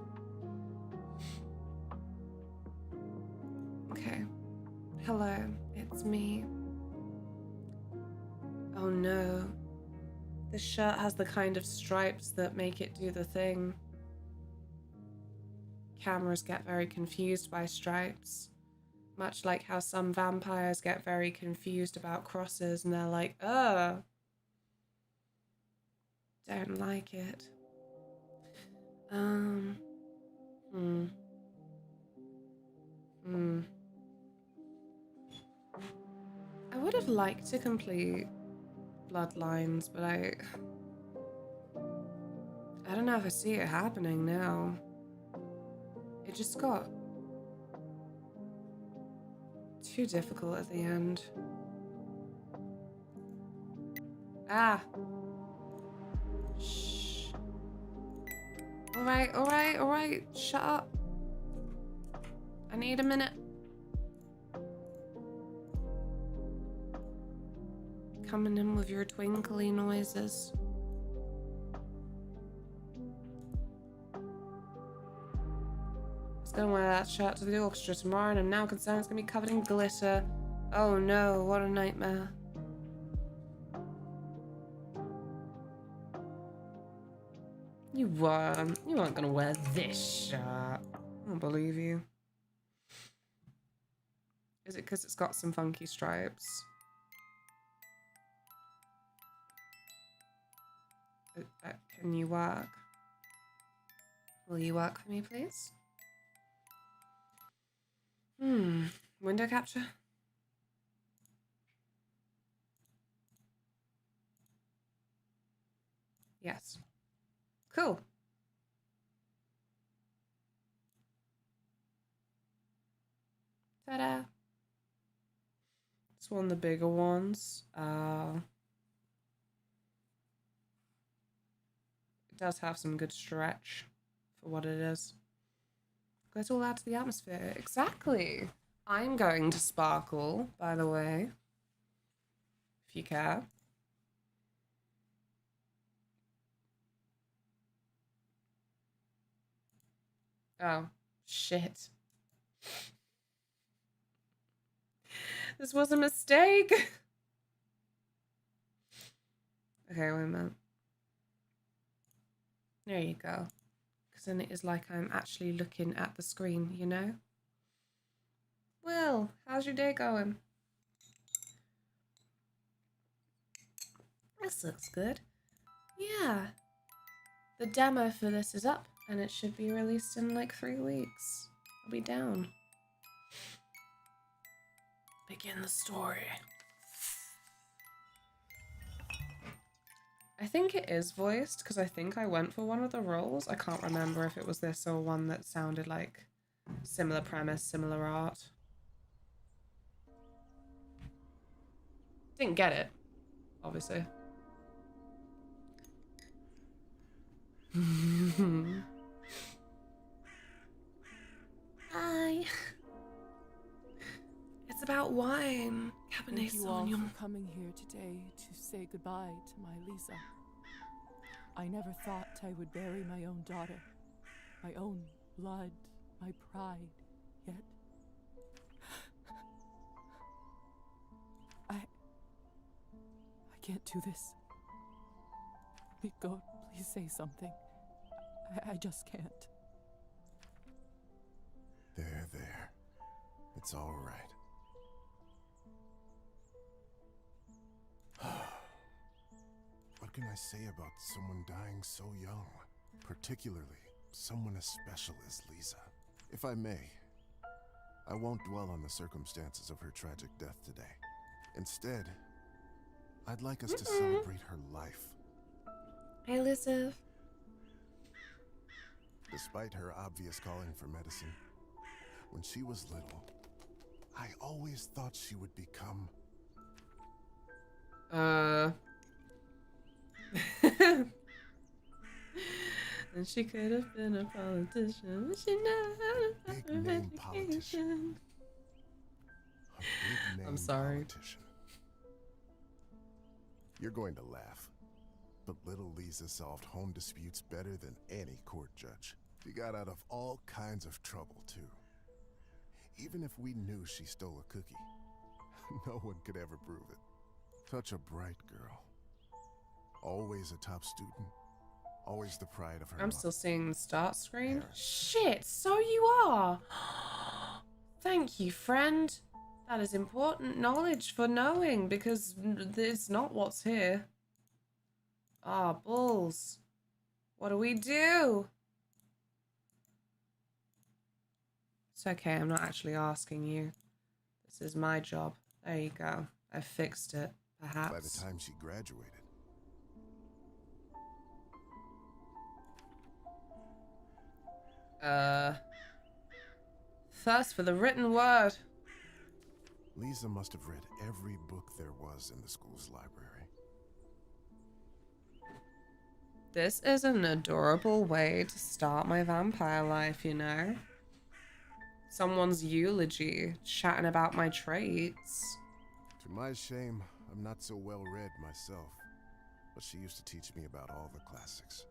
Okay. Hello, it's me. Oh no. This shirt has the kind of stripes that make it do the thing. Cameras get very confused by stripes. Much like how some vampires get very confused about crosses and they're like, don't like it. I would have liked to complete Bloodlines, but I don't know if I see it happening now. It just got too difficult at the end. Ah. Shh. Alright. Shut up. I need a minute. Coming in with your twinkly noises. I was gonna wear that shirt to the orchestra tomorrow, and I'm now concerned it's gonna be covered in glitter. Oh no, what a nightmare. You weren't gonna wear this shirt. I don't believe you. Is it because it's got some funky stripes? Can you work? Will you work for me, please? Window capture? Yes. Cool. Ta-da. It's one of the bigger ones. It does have some good stretch for what it is. Goes all out to the atmosphere. Exactly. I'm going to sparkle, by the way. If you care. Oh, shit. This was a mistake. Okay, wait a minute. There you go. Because then it is like I'm actually looking at the screen, you know? Will, how's your day going? This looks good. Yeah. The demo for this is up, and it should be released in like 3 weeks. I'll be down. Begin the story. I think it is voiced, because I think I went for one of the roles. I can't remember if it was this or one that sounded like similar premise, similar art. Didn't get it, obviously. Hi. It's about wine. Cabernet Thank you all Sauvignon. for coming here today to say goodbye to my Lisa. I never thought I would bury my own daughter, my own blood, my pride, yet I can't do this. God, please say something. I just can't. There. It's all right. What can I say about someone dying so young? Particularly someone as special as Lisa. If I may, I won't dwell on the circumstances of her tragic death today. Instead, I'd like us to celebrate her life. Hey, Lisa. Despite her obvious calling for medicine, when she was little, I always thought she would become... And she could have been a politician, but she never Big name politician. A big name I'm sorry. politician. You're going to laugh, but little Lisa solved home disputes better than any court judge. She got out of all kinds of trouble, too. Even if we knew she stole a cookie, no one could ever prove it. Such a bright girl. Always a top student. Always the pride of her I'm mother. still seeing the start screen. Parents. Shit, so you are. Thank you, friend. That is important knowledge for knowing, because it's not what's here. Ah, balls. What do we do? It's okay, I'm not actually asking you. This is my job. There you go. I fixed it, perhaps. By the time she graduated. First for the written word. Lisa must have read every book there was in the school's library. This is an adorable way to start my vampire life, you know? Someone's eulogy, chatting about my traits. To my shame, I'm not so well read myself, but she used to teach me about all the classics.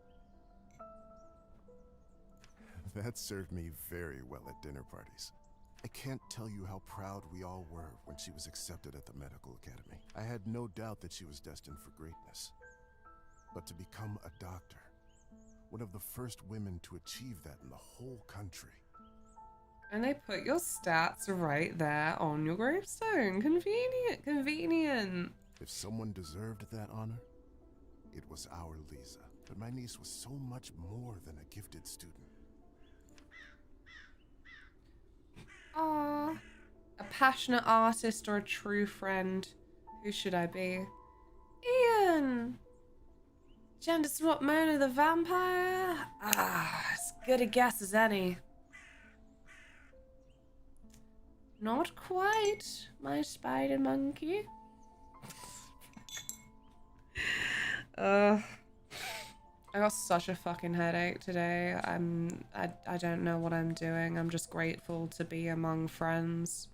That served me very well at dinner parties. I can't tell you how proud we all were when she was accepted at the medical academy. I had no doubt that she was destined for greatness. But to become a doctor, one of the first women to achieve that in the whole country. And they put your stats right there on your gravestone. Convenient, convenient. If someone deserved that honor, it was our Lisa. But my niece was so much more than a gifted student. Aww. A passionate artist or a true friend? Who should I be? Ian! Gender swap Mona the vampire? Ah, as good a guess as any. Not quite, my spider monkey. I got such a fucking headache today. I don't know what I'm doing. I'm just grateful to be among friends.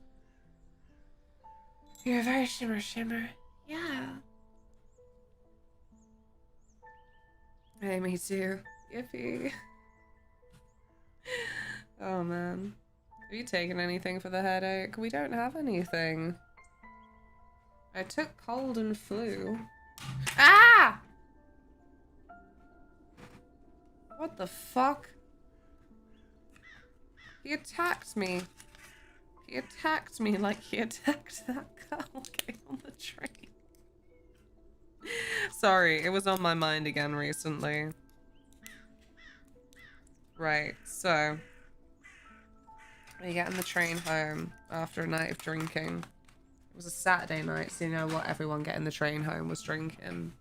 You're very shimmer. Yeah. Hey, me too. Yippee. Oh man. Have you taken anything for the headache? We don't have anything. I took cold and flu. Ah! What the fuck? He attacked me. He attacked me like he attacked that girl getting on the train. Sorry, it was on my mind again recently. Right, so we get on the train home after a night of drinking. It was a Saturday night, so you know what? Everyone getting the train home was drinking. And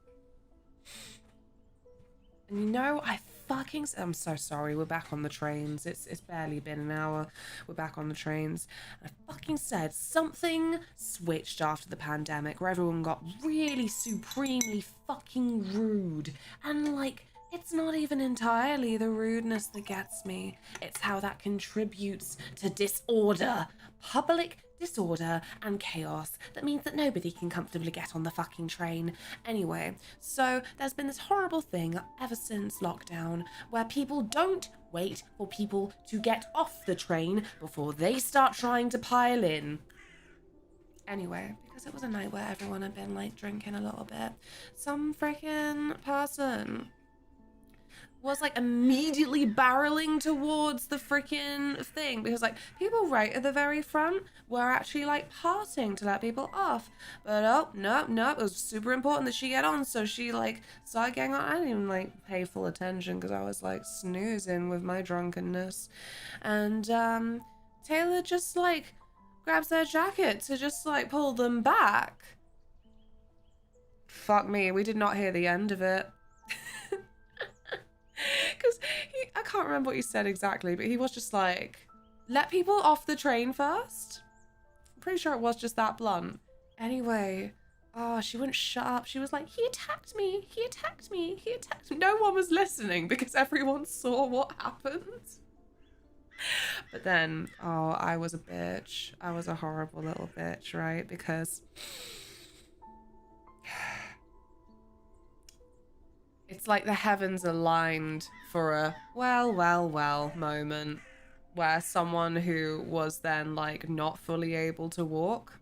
you know, I'm so sorry. We're back on the trains. It's barely been an hour. We're back on the trains. I fucking said something switched after the pandemic where everyone got really supremely fucking rude. And like, it's not even entirely the rudeness that gets me. It's how that contributes to disorder. Public disorder and chaos that means that nobody can comfortably get on the fucking train. Anyway, so there's been this horrible thing ever since lockdown where people don't wait for people to get off the train before they start trying to pile in. Anyway, because it was a night where everyone had been like drinking a little bit, some freaking person was like immediately barreling towards the freaking thing because like people right at the very front were actually like parting to let people off, but oh no, it was super important that she get on, so she like started getting on. I didn't even like pay full attention because I was like snoozing with my drunkenness, and Taylor just like grabs their jacket to just like pull them back. Fuck me, we did not hear the end of it. Because I can't remember what he said exactly, but he was just like, let people off the train first. I'm pretty sure it was just that blunt. Anyway, oh, she wouldn't shut up. She was like, he attacked me. No one was listening because everyone saw what happened. But then, oh, I was a bitch. I was a horrible little bitch, right? Because it's like the heavens aligned for a well moment where someone who was then like not fully able to walk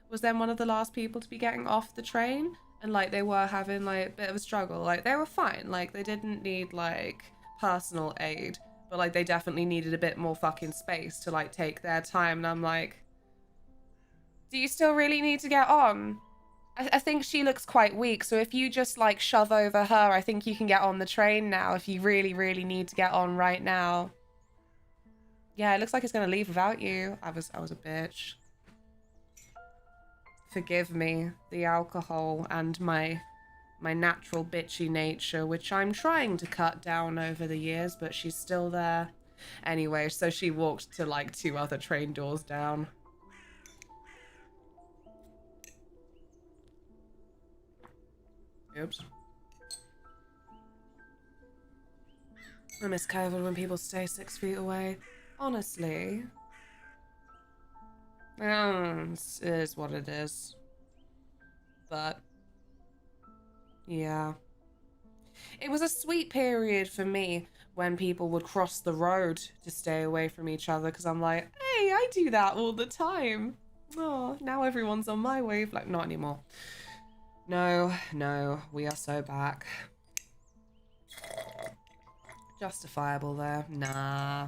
was then one of the last people to be getting off the train, and like they were having like a bit of a struggle. Like they were fine, like they didn't need like personal aid, but like they definitely needed a bit more fucking space to like take their time. And I'm like, do you still really need to get on? I think she looks quite weak, so if you just like shove over her, I think you can get on the train now if you really, really need to get on right now. Yeah, it looks like it's gonna leave without you. I was a bitch. Forgive me, the alcohol and my natural bitchy nature, which I'm trying to cut down over the years, but she's still there. Anyway, so she walked to like 2 other train doors down. Oops. I miss COVID when people stay 6 feet away. Honestly. It is what it is. But, yeah. It was a sweet period for me when people would cross the road to stay away from each other, because I'm like, hey, I do that all the time. Oh, now everyone's on my wave. Like, not anymore. No, we are so back. Justifiable there. Nah.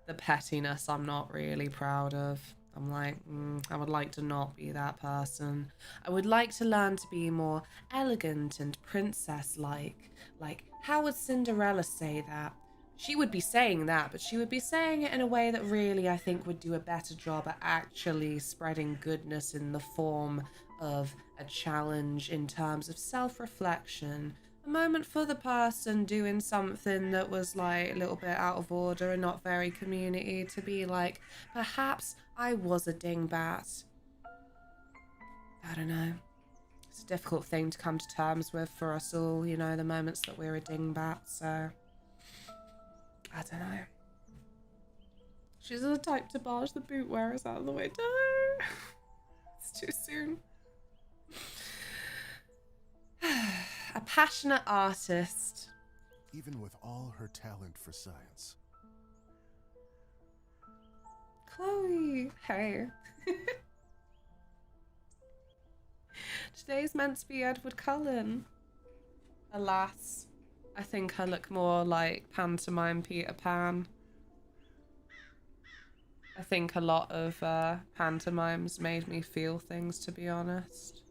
The pettiness I'm not really proud of. I'm like, I would like to not be that person. I would like to learn to be more elegant and princess-like. Like, how would Cinderella say that? She would be saying that, but she would be saying it in a way that really, I think, would do a better job at actually spreading goodness in the form of a challenge in terms of self-reflection. A moment for the person doing something that was like a little bit out of order and not very community, to be like, perhaps I was a dingbat. I don't know. It's a difficult thing to come to terms with for us all, you know, the moments that we're a dingbat, so I don't know. She's the type to barge the boot wearers out of the window. It's too soon. A passionate artist. Even with all her talent for science. Chloe, hey. Today's meant to be Edward Cullen. Alas, I think I look more like pantomime Peter Pan. I think a lot of pantomimes made me feel things, to be honest.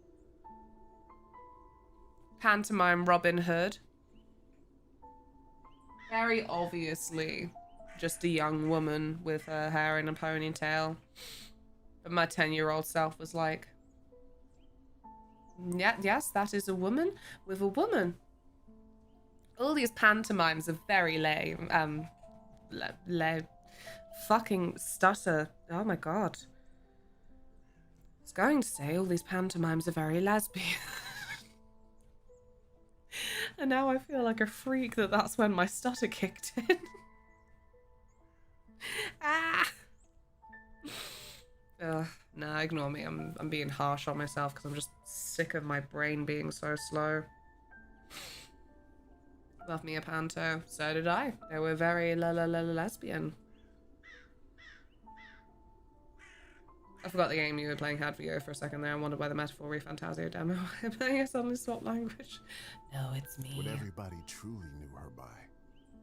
Pantomime Robin Hood. Very obviously just a young woman with her hair in a ponytail. But my 10-year-old self was like, yeah, yes, that is a woman with a woman. All these pantomimes are very lame. Fucking stutter. Oh my god. I was going to say all these pantomimes are very lesbian. And now I feel like a freak that that's when my stutter kicked in. Ah! Ugh, nah, ignore me. I'm being harsh on myself because I'm just sick of my brain being so slow. Love me a panto. So did I. They were very lesbian. I forgot the game you were playing had VO for a second there. I wondered why the metaphor Fantasio demo. I suddenly swapped language. No, it's me. What everybody truly knew her by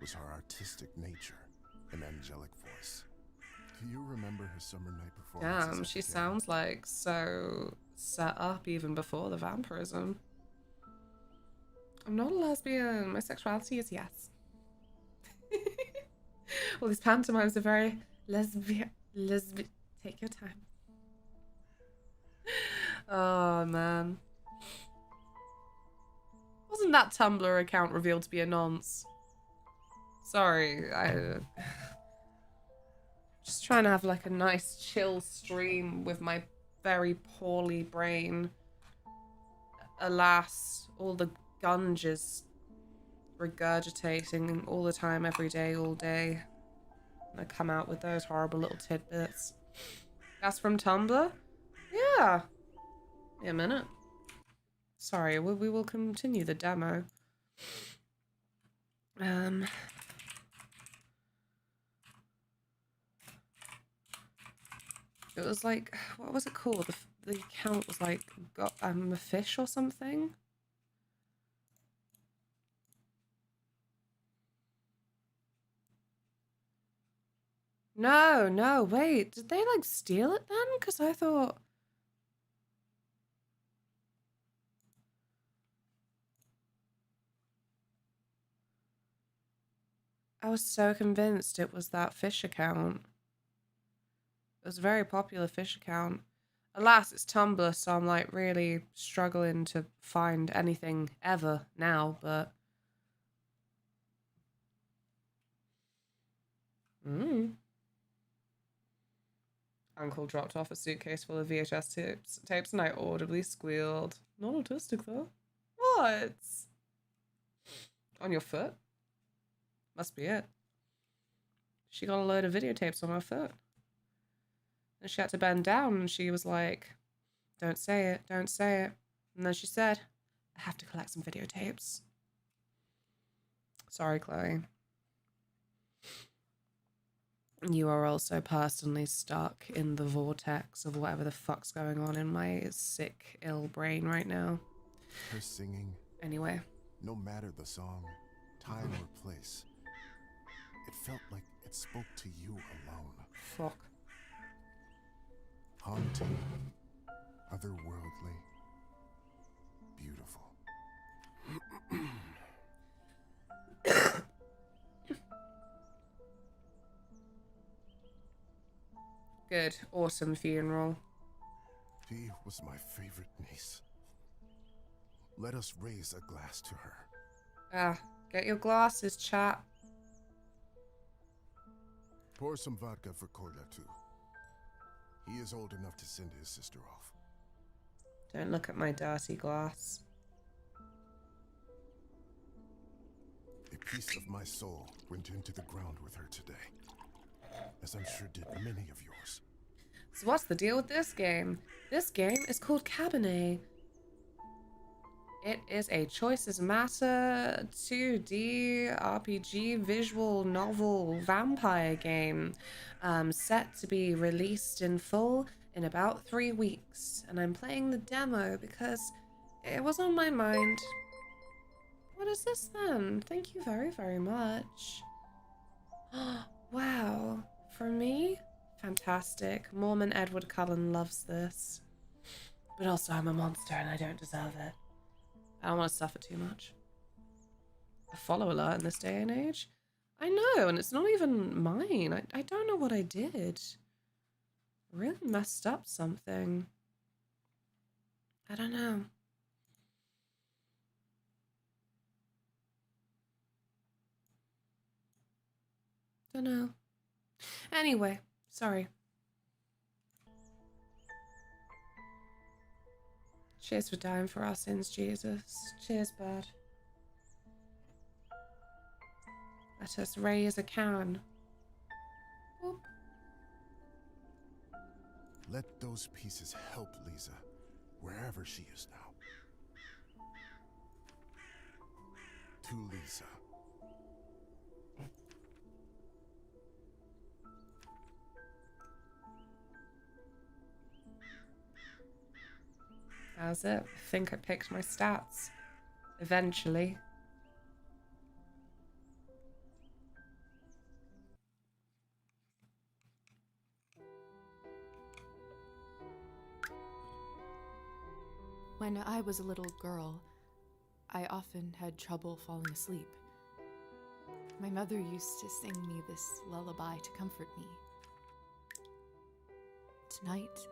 was her artistic nature and angelic voice. Do you remember her summer night performance? Damn, she sounds like so set up even before the vampirism. I'm not a lesbian. My sexuality is yes. Well, these pantomimes are very lesbian. Take your time. Oh, man. Wasn't that Tumblr account revealed to be a nonce? Sorry, just trying to have like a nice chill stream with my very poorly brain. Alas, all the gunge is regurgitating all the time, every day, all day. And I come out with those horrible little tidbits. That's from Tumblr? Yeah. Wait a minute. Sorry, we will continue the demo. It was like, what was it called? The account was like, a fish or something? No, no, wait. Did they, like, steal it then? Because I thought... I was so convinced it was that fish account. It was a very popular fish account. Alas, it's Tumblr, so I'm, like, really struggling to find anything ever now, but... Uncle dropped off a suitcase full of VHS tapes and I audibly squealed. Not autistic, though. What? On your foot? Must be it. She got a load of videotapes on her foot. And she had to bend down and she was like, don't say it, don't say it. And then she said, I have to collect some videotapes. Sorry, Chloe. You are also personally stuck in the vortex of whatever the fuck's going on in my sick, ill brain right now. Her singing. Anyway. No matter the song, time or place, it felt like it spoke to you alone. Fuck. Haunting, otherworldly, beautiful. Good, awesome funeral. She was my favorite niece. Let us raise a glass to her. Ah, get your glasses, chat. Pour some vodka for Kolya too. He is old enough to send his sister off. Don't look at my dirty glass. A piece of my soul went into the ground with her today, as I'm sure did many of yours. So what's the deal with this game? This game is called Cabernet. It is a Choices Matter 2D RPG visual novel vampire game set to be released in full in about 3 weeks. And I'm playing the demo because it was on my mind. What is this then? Thank you very, very much. Wow. For me? Fantastic. Mormon Edward Cullen loves this. But also I'm a monster and I don't deserve it. I don't want to suffer too much. A follow alert in this day and age? I know, and it's not even mine. I don't know what I did. Really messed up something. I don't know. Don't know. Anyway, sorry. Cheers for dying for our sins, Jesus. Cheers, bud. Let us raise a can. Oop. Let those pieces help Lisa, wherever she is now. To Lisa. How's it? I think I picked my stats. Eventually. When I was a little girl, I often had trouble falling asleep. My mother used to sing me this lullaby to comfort me. Tonight,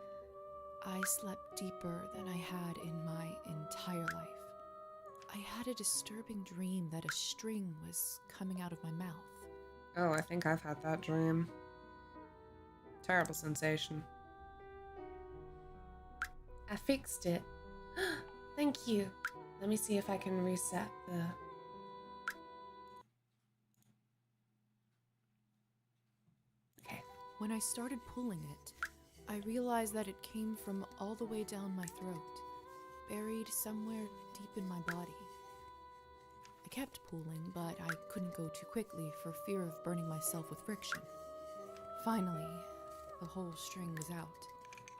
I slept deeper than I had in my entire life. I had a disturbing dream that a string was coming out of my mouth. Oh, I think I've had that dream. Terrible sensation. I fixed it. Thank you. Let me see if I can reset the... Okay. When I started pulling it, I realized that it came from all the way down my throat, buried somewhere deep in my body. I kept pulling, but I couldn't go too quickly for fear of burning myself with friction. Finally, the whole string was out.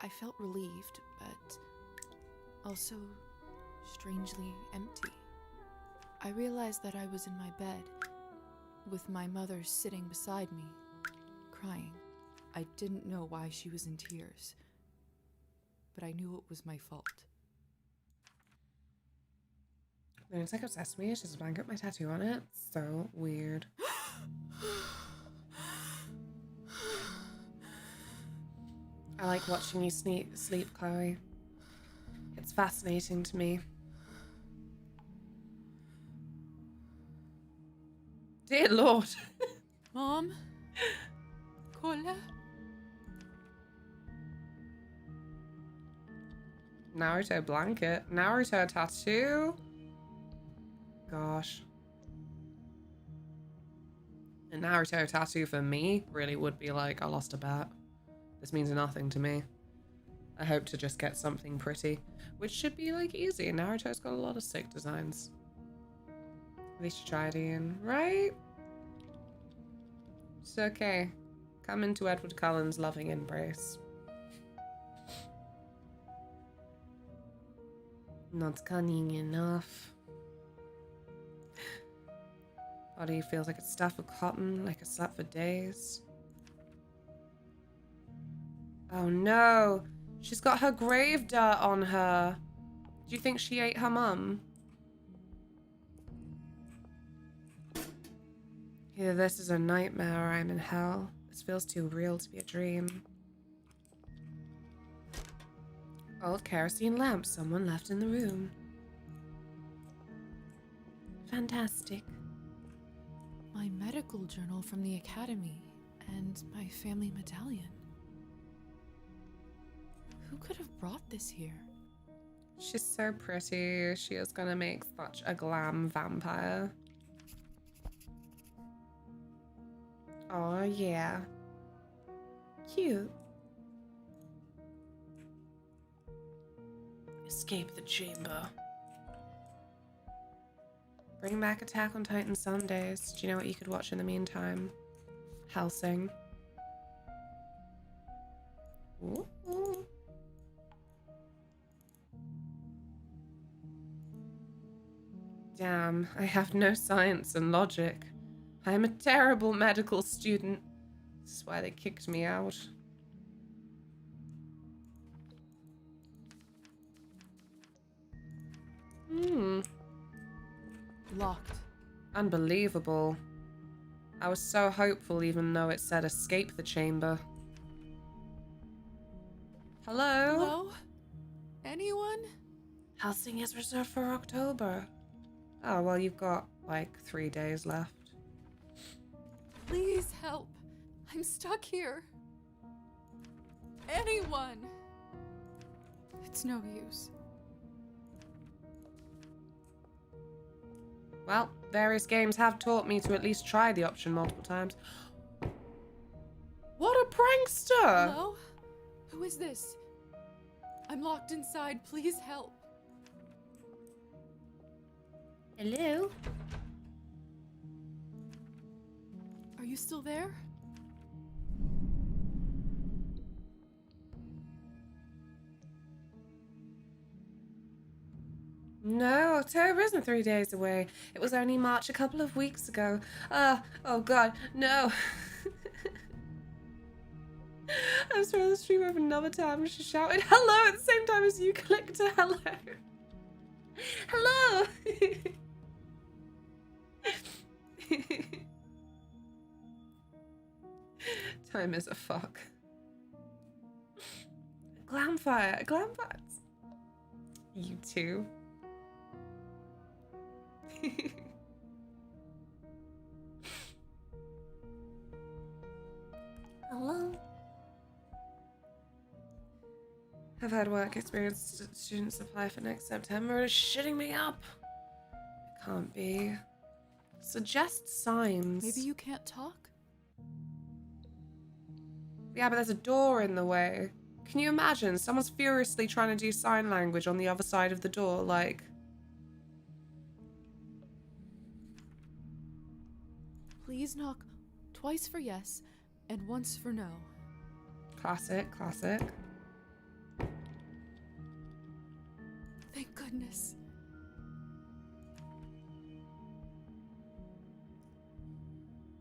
I felt relieved, but also strangely empty. I realized that I was in my bed, with my mother sitting beside me, crying. I didn't know why she was in tears, but I knew it was my fault. It's like obsessed with me. She has a blanket with my tattoo on it. So weird. I like watching you sleep, Chloe. It's fascinating to me. Dear Lord. Mom? Cola? Naruto blanket. Naruto tattoo. Gosh. A Naruto tattoo for me really would be like, I lost a bet. This means nothing to me. I hope to just get something pretty, which should be like easy. Naruto's got a lot of sick designs. At least you tried, Ian, right? It's okay. Come into Edward Cullen's loving embrace. Not cunning enough. Body feels like it's stuffed with cotton, like it slept for days. Oh no! She's got her grave dirt on her. Do you think she ate her mum? Either this is a nightmare or I'm in hell. This feels too real to be a dream. Old kerosene lamp someone left in the room. Fantastic. My medical journal from the academy and my family medallion. Who could have brought this here? She's so pretty. She is gonna make such a glam vampire. Oh yeah. Cute. Escape the chamber. Bring back Attack on Titan Sundays. Do you know what you could watch in the meantime? Hellsing. Ooh. Damn, I have no science and logic. I am a terrible medical student. This is why they kicked me out. Locked. Unbelievable. I was so hopeful even though it said escape the chamber. Hello? Hello? Anyone? Helsing is reserved for October. Oh, well, you've got like 3 days left. Please help. I'm stuck here. Anyone? It's no use. Well, various games have taught me to at least try the option multiple times. What a prankster! Hello? Who is this? I'm locked inside. Please help. Hello? Are you still there? No, October isn't 3 days away. It was only March a couple of weeks ago. Oh god, no. I was trying to stream over another tab and she shouted hello at the same time as you clicked a hello. Hello! Time is a fuck. Glamfire. Glamfires. You too. Hello? I've had work experience students apply for next September. It's shitting me up. It can't be. Suggest signs. Maybe you can't talk? Yeah, but there's a door in the way. Can you imagine? Someone's furiously trying to do sign language on the other side of the door, like... Please knock twice for yes and once for no. Classic, classic. Thank goodness.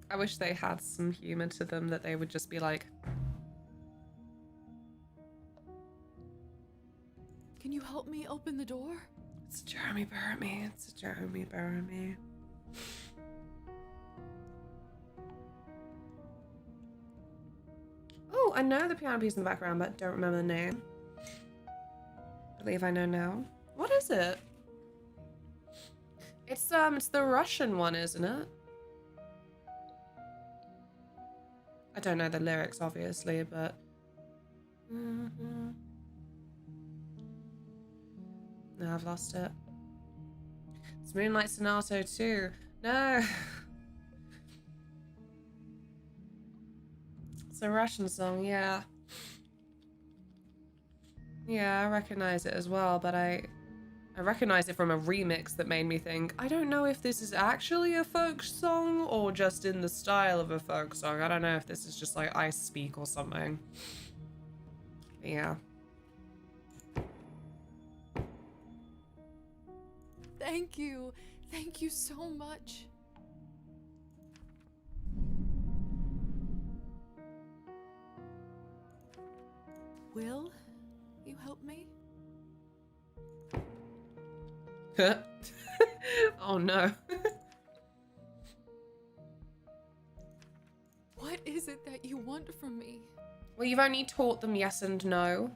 I wish they had some humor to them, that they would just be like, Can you help me open the door? It's Jeremy Burmy. It's Jeremy Burmy. Oh, I know the piano piece in the background, but don't remember the name. I believe I know now. What is it? It's the Russian one, isn't it? I don't know the lyrics, obviously, but... No, I've lost it. It's Moonlight Sonata too. No! It's a Russian song, yeah. Yeah, I recognize it as well, but I recognize it from a remix that made me think, I don't know if this is actually a folk song or just in the style of a folk song. I don't know if this is just like I Speak or something. Yeah. Thank you. Thank you so much. Will you help me? Oh no. What is it that you want from me? Well, you've only taught them yes and no.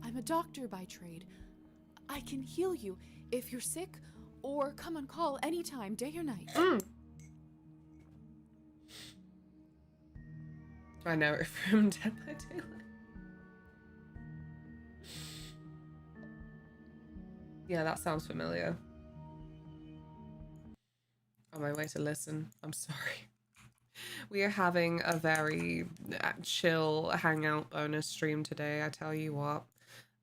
I'm a doctor by trade. I can heal you if you're sick, or come on call anytime, day or night. I know it from Dead by Daylight. Yeah, that sounds familiar. On my way to listen. I'm sorry. We are having a very chill hangout bonus stream today, I tell you what.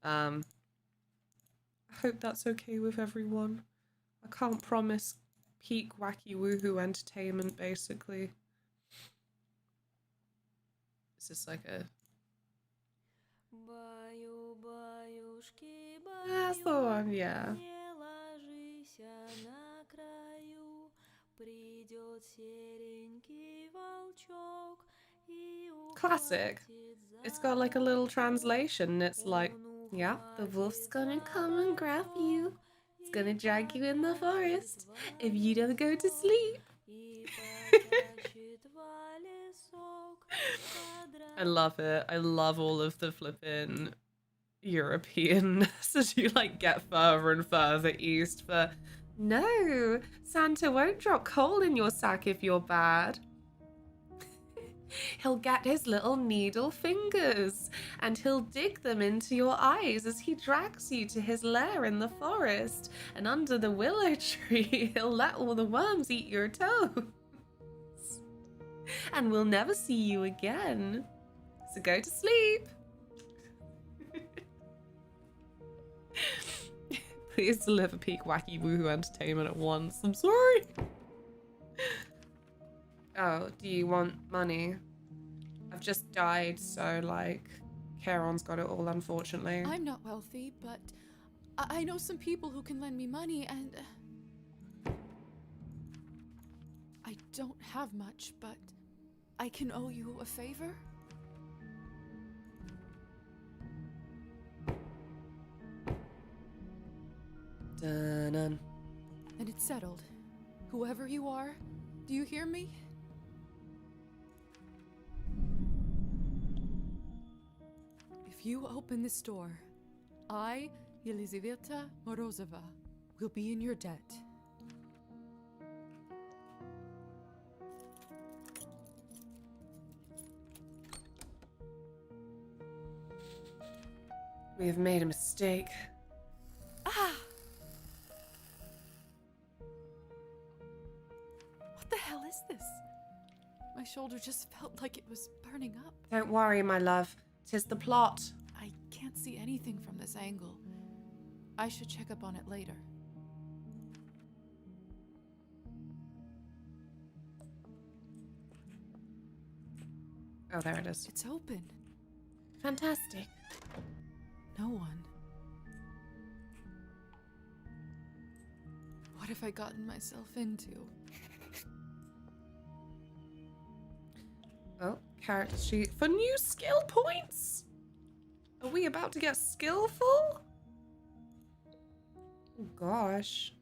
I hope that's okay with everyone. I can't promise peak wacky woohoo entertainment, basically. Is this like a... That's the one, yeah. Classic. It's got like a little translation. It's like, yeah, the wolf's gonna come and grab you. It's gonna drag you in the forest if you don't go to sleep. I love it. I love all of the flippin' European as you like get further and further east. But no, Santa won't drop coal in your sack if you're bad. He'll get his little needle fingers and he'll dig them into your eyes as he drags you to his lair in the forest. And under the willow tree, he'll let all the worms eat your toes. And we'll never see you again. So go to sleep. Please deliver peak wacky woohoo entertainment at once. I'm sorry. Oh, do you want money? I've just died, so like, Charon's got it all, unfortunately. I'm not wealthy, but I know some people who can lend me money, and I don't have much, but I can owe you a favor. Dun-dun. And it's settled. Whoever you are, do you hear me? If you open this door, I, Elizaveta Morozova, will be in your debt. We have made a mistake. Ah! What the hell is this? My shoulder just felt like it was burning up. Don't worry, my love. 'Tis the plot. I can't see anything from this angle. I should check up on it later. Oh, there it is. It's open. Fantastic. No one. What have I gotten myself into? character sheet for new skill points. Are we about to get skillful? Oh gosh.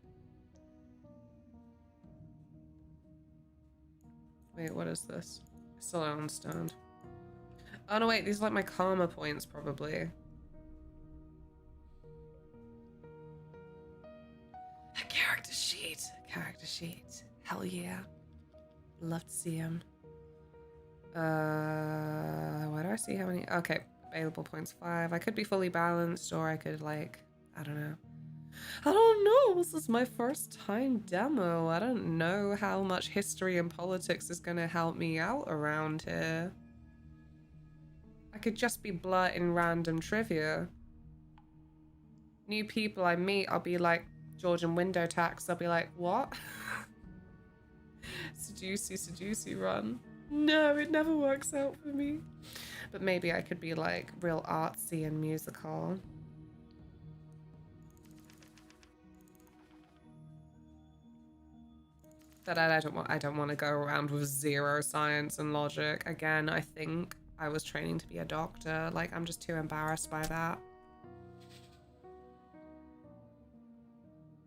Wait, what is this? I still don't understand. Oh no, wait, these are like my karma points, probably. A character sheet. Character sheet. Hell yeah. Love to see him. Where do I see how many? Okay, available points 5. I could be fully balanced, or I could like, I don't know. I don't know. This is my first time demo. I don't know how much history and politics is gonna help me out around here. I could just be blurting random trivia. New people I meet, I'll be like, Georgian window tax. I'll be like, what? Seducey run. No, it never works out for me. But maybe I could be like real artsy and musical. But I don't want to go around with zero science and logic. Again, I think I was training to be a doctor. Like, I'm just too embarrassed by that.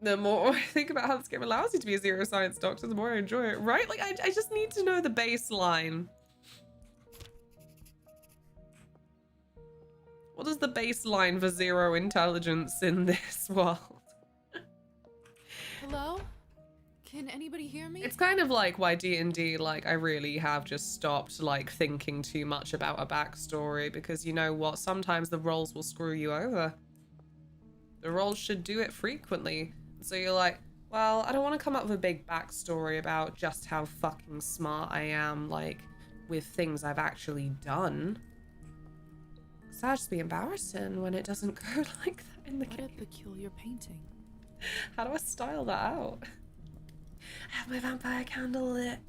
The more I think about how this game allows you to be a zero science doctor, the more I enjoy it, right? Like, I just need to know the baseline. What is the baseline for zero intelligence in this world? Hello? Can anybody hear me? It's kind of like why D&D, like, I really have just stopped, like, thinking too much about a backstory, because you know what? Sometimes the roles will screw you over. The roles should do it frequently. So you're like, well, I don't want to come up with a big backstory about just how fucking smart I am, like, with things I've actually done. Because that'd just be embarrassing when it doesn't go like that in the game. What a peculiar painting. How do I style that out? I have my vampire candle lit.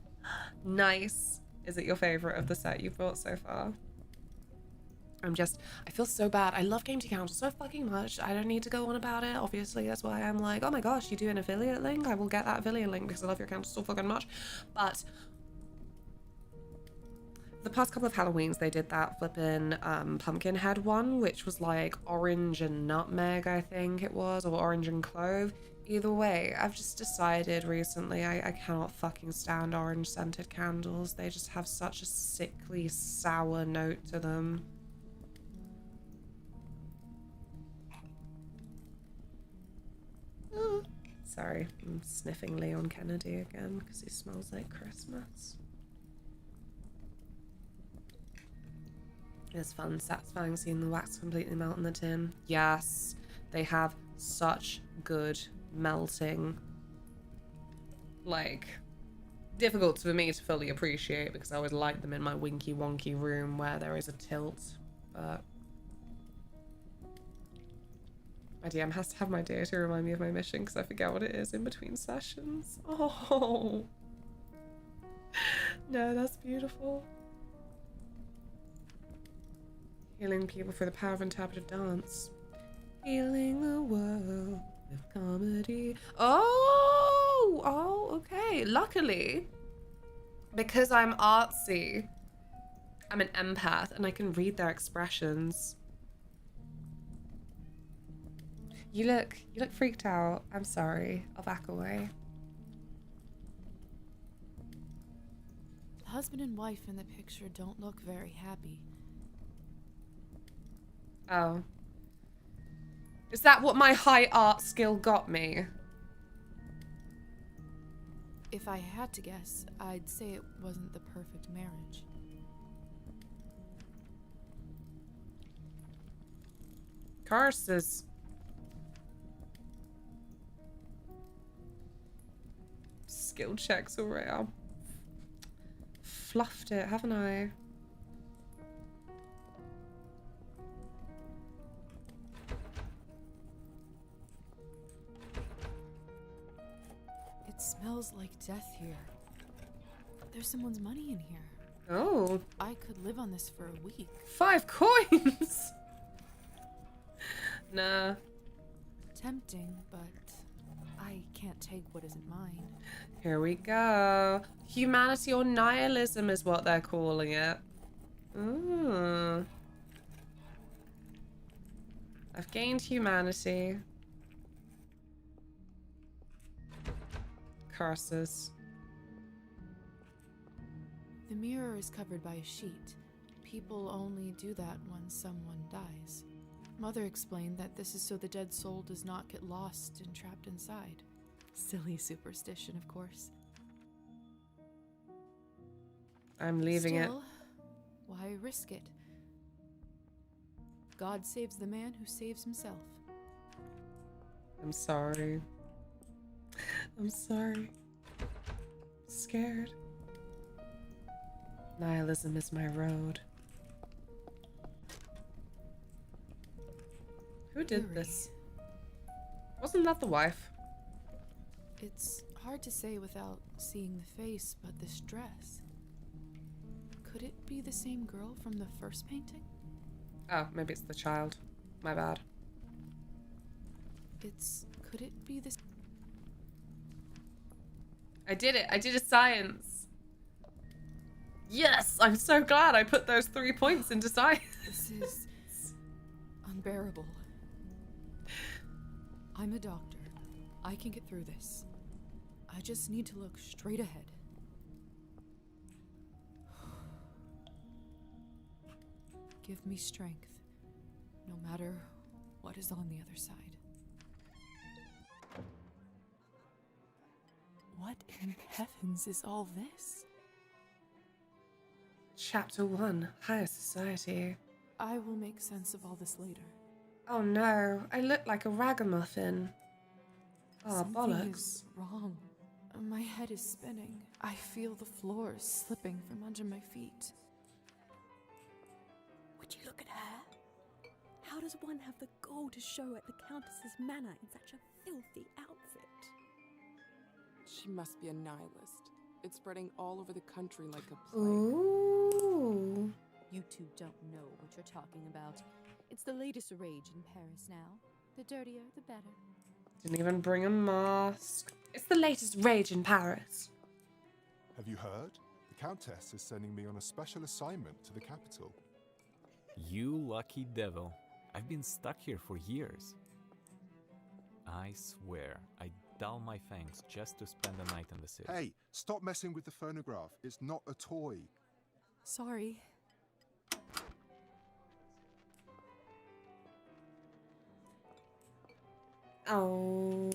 Nice. Is it your favorite of the set you've bought so far? I feel so bad. I love Game to Council so fucking much. I don't need to go on about it. Obviously, that's why I'm like, oh my gosh, you do an affiliate link? I will get that affiliate link because I love your account so fucking much. But the past couple of Halloweens, they did that flippin' Pumpkinhead one, which was like orange and nutmeg, I think it was, or orange and clove. Either way, I've just decided recently I cannot fucking stand orange scented candles. They just have such a sickly, sour note to them. Sorry, I'm sniffing Leon Kennedy again because he smells like Christmas. It's fun, satisfying seeing the wax completely melt in the tin. Yes, they have such good melting. Like, difficult for me to fully appreciate because I always like them in my winky wonky room where there is a tilt, but my DM has to have my data remind me of my mission because I forget what it is in between sessions. Oh. No, that's beautiful. Healing people through the power of interpretive dance. Healing the world with comedy. Oh, okay. Luckily, because I'm artsy, I'm an empath and I can read their expressions. You look freaked out. I'm sorry. I'll back away. The husband and wife in the picture don't look very happy. Oh. Is that what my high art skill got me? If I had to guess, I'd say it wasn't the perfect marriage. Curses. Skill checks already. I've fluffed it, haven't I? It smells like death here. There's someone's money in here. Oh. I could live on this for a week. 5 coins! Nah. Tempting, but I can't take what isn't mine. Here we go. Humanity or nihilism is what they're calling it. Ooh. I've gained humanity. Curses. The mirror is covered by a sheet. People only do that when someone dies. Mother explained that this is so the dead soul does not get lost and trapped inside. Silly superstition, of course. I'm leaving Still, why risk it? God saves the man who saves himself. I'm sorry. I'm sorry. Scared. Nihilism is my road. Who did Eerie. this? Wasn't that the wife? It's hard to say without seeing the face, but this dress. Could it be the same girl from the first painting? Oh, maybe it's the child. My bad. Could it be this? I did it. I did a science. Yes! I'm so glad I put those 3 points into science. This is unbearable. I'm a doctor. I can get through this. I just need to look straight ahead. Give me strength, no matter what is on the other side. What in heavens is all this? Chapter 1. Higher Society. I will make sense of all this later. Oh no, I look like a ragamuffin. Oh, Something bollocks. is wrong. My head is spinning. I feel the floor slipping from under my feet. Would you look at her? How does one have the gall to show at the Countess's manor in such a filthy outfit? She must be a nihilist. It's spreading all over the country like a plague. Ooh. You two don't know what you're talking about. It's the latest rage in Paris now. The dirtier, the better. Didn't even bring a mask. It's the latest rage in Paris. Have you heard? The Countess is sending me on a special assignment to the capital. You lucky devil. I've been stuck here for years. I swear, I dull my fangs just to spend the night in the city. Hey, stop messing with the phonograph. It's not a toy. Sorry. Oh.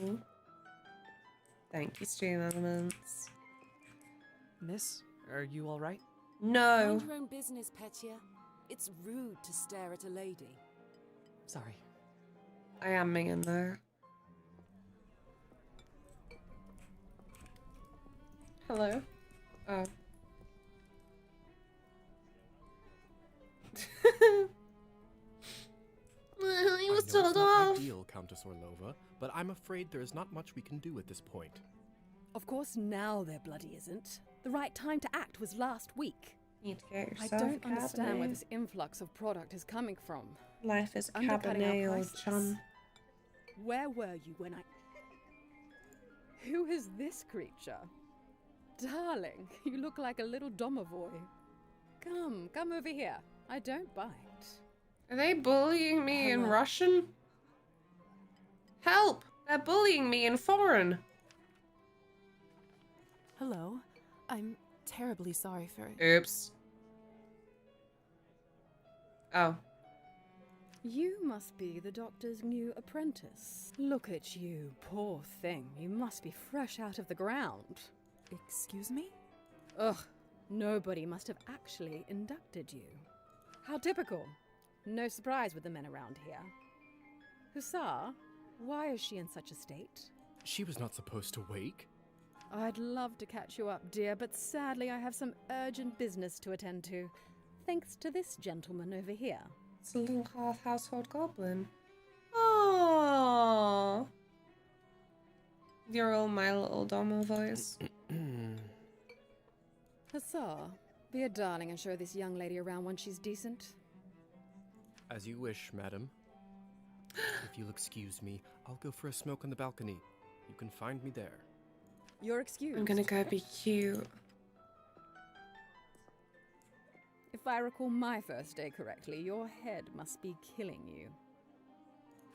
Thank you, Stream Elements. Miss, are you all right? No. Mind your own business, Petya. It's rude to stare at a lady. Sorry. I am minging though. Hello? Oh. He was I know told it's not off. ideal, Countess Orlova, but I'm afraid there is not much we can do at this point. Of course, now there bloody isn't. The right time to act was last week. Need to get I yourself don't a understand where Cabernet. this influx of product is coming from. Life is a Undercutting our Cabernet, old prices. chum. Where were you when I... Who is this creature? Darling, you look like a little domovoy. Come over here. I don't bite. Are they bullying me in Hello? Russian? Help! They're bullying me in foreign. Hello. I'm terribly sorry for it. Oops. Oh. You must be the doctor's new apprentice. Look at you, poor thing. You must be fresh out of the ground. Excuse me? Ugh, nobody must have actually inducted you. How typical. No surprise with the men around here. Hussar, why is she in such a state? She was not supposed to wake. I'd love to catch you up, dear, but sadly I have some urgent business to attend to. Thanks to this gentleman over here. It's a little half household goblin. Oh. You're all my little domo voice. Hussar, be a darling and show this young lady around when she's decent. As you wish, madam. If you'll excuse me, I'll go for a smoke on the balcony. You can find me there. You're excused. I'm gonna go be cute. If If I recall my first day correctly, your head must be killing you.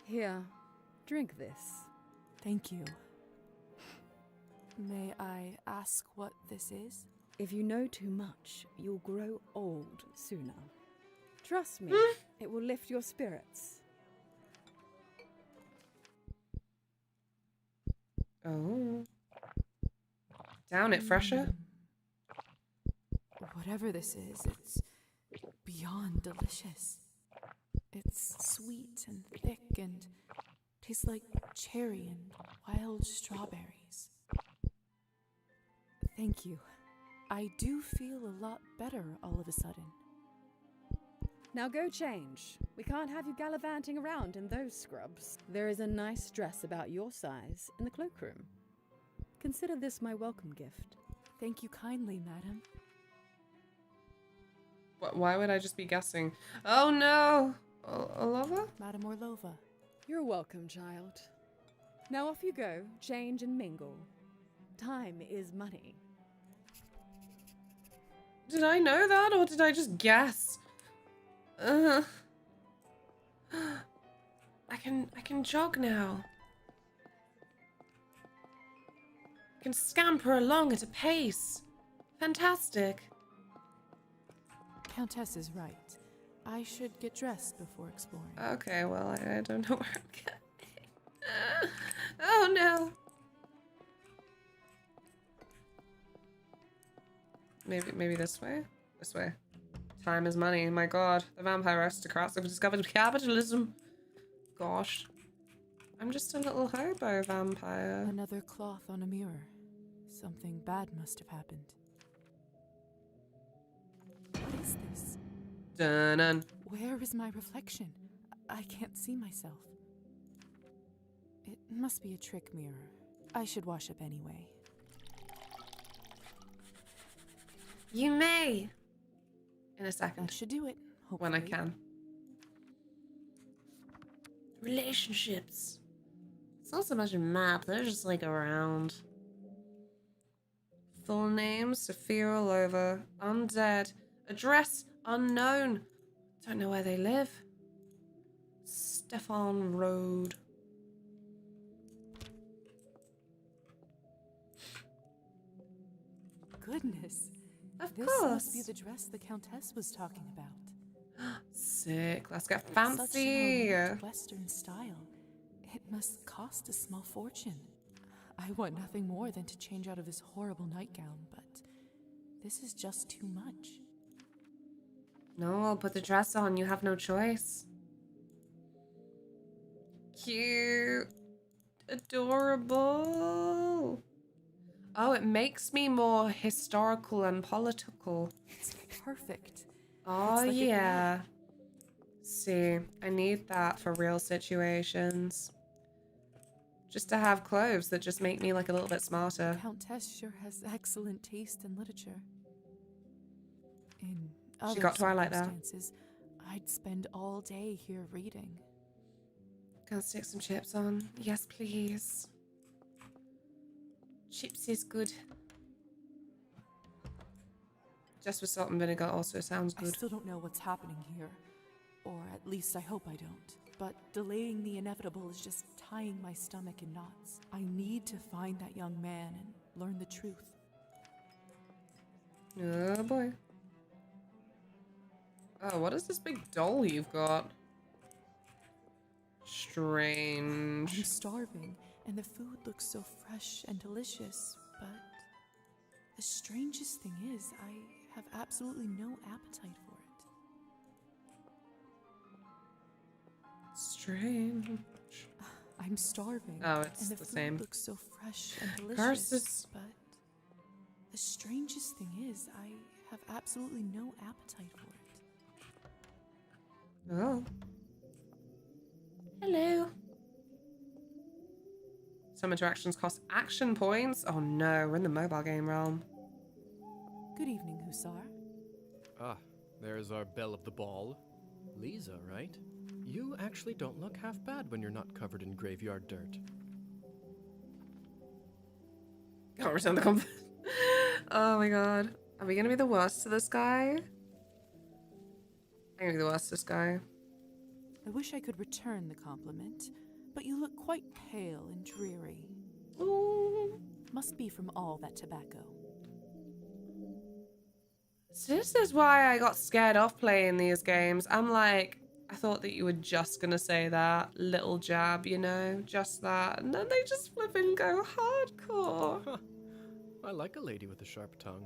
Here, drink this. Thank you. May I ask what this is? If you know too much, you'll grow old sooner. Trust me, it will lift your spirits. Oh. Down it, fresher. Whatever this is, it's beyond delicious. It's sweet and thick and tastes like cherry and wild strawberries. Thank you. I do feel a lot better all of a sudden. Now go change. We can't have you gallivanting around in those scrubs. There is a nice dress about your size in the cloakroom. Consider this my welcome gift. Thank you kindly, madam. Why would I just be guessing? Oh no! Olova? Madam Orlova. You're welcome, child. Now off you go, change and mingle. Time is money. Did I know that, or did I just guess? I can jog now. I can scamper along at a pace. Fantastic. Countess is right. I should get dressed before exploring. Okay, well, I don't know where I'm going. Oh no. Maybe this way? This way. Time is money. My god. The vampire aristocrats have discovered capitalism. Gosh. I'm just a little hobo vampire. Another cloth on a mirror. Something bad must have happened. What is this? Dun-dun. Where is my reflection? I can't see myself. It must be a trick mirror. I should wash up anyway. You may. In a second. That should do it, hopefully. When I can. Relationships. It's not so much a map, they're just like around. Full name, Sophia Orlova. Undead. Address, unknown. Don't know where they live. Stefan Road. Goodness. Of this course. must be the dress the Countess was talking about. Sick. Let's get Such fancy. an ornate Western style. It must cost a small fortune. I want nothing more than to change out of this horrible nightgown, but this is just too much. No, I'll put the dress on. You have no choice. Cute. Adorable. Oh, it makes me more historical and political. It's perfect. Oh, It's like yeah. See, I need that for real situations. Just to have clothes that just make me like a little bit smarter. The Countess sure has excellent taste in literature. In other got Twilight there. circumstances, I'd spend all day here reading. Gonna stick some chips on. Yes, please. Chips is good. Just with salt and vinegar also sounds I good. still don't know what's happening here. Or at least I hope I don't. But delaying the inevitable is just tying my stomach in knots. I need to find that young man and learn the truth. Oh boy. Oh, what is this big doll you've got? Strange. I'm starving, and the food looks so fresh and delicious, but the strangest thing is I have absolutely no appetite for it. Strange. I'm starving. Oh, it's and the the food same. looks so fresh and delicious, Curses. but the strangest thing is I have absolutely no appetite for it. Oh. Hello. Some interactions cost action points. Oh no, we're in the mobile game realm. Good evening, Hussar. Ah, there's our belle of the ball. Lisa, right? You actually don't look half bad when you're not covered in graveyard dirt. Can't return the compliment. Oh my god. Are we gonna be the worst to this guy? Ain't the worst, this guy. I wish I could return the compliment, but you look quite pale and dreary. Ooh. Must be from all that tobacco. So this is why I got scared off playing these games. I'm like, I thought that you were just gonna say that little jab, you know, just that, and then they just flip and go hardcore. Huh. I like a lady with a sharp tongue.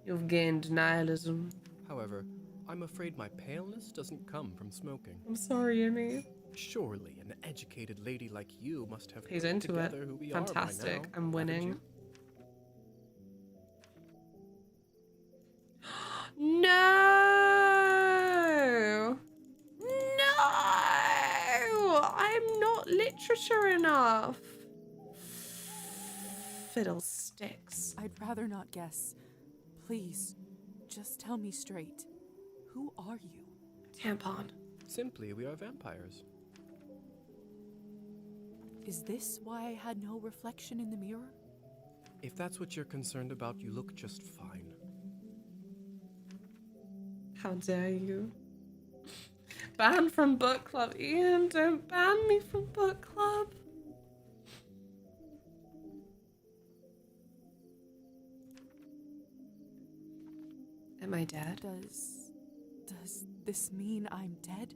You've gained nihilism. However, I'm afraid my paleness doesn't come from smoking. I'm sorry, Amy. Surely an educated lady like you must have He's put into it. together who we Fantastic. are by now, I'm winning. No! No! I'm not literature enough. Fiddlesticks. I'd rather not guess. Please, just tell me straight. Who are you? Tampon. Simply, we are vampires. Is this why I had no reflection in the mirror? If that's what you're concerned about, you look just fine. How dare you? Banned from book club. Ian, don't ban me from book club. Am I dead? Does this mean I'm dead?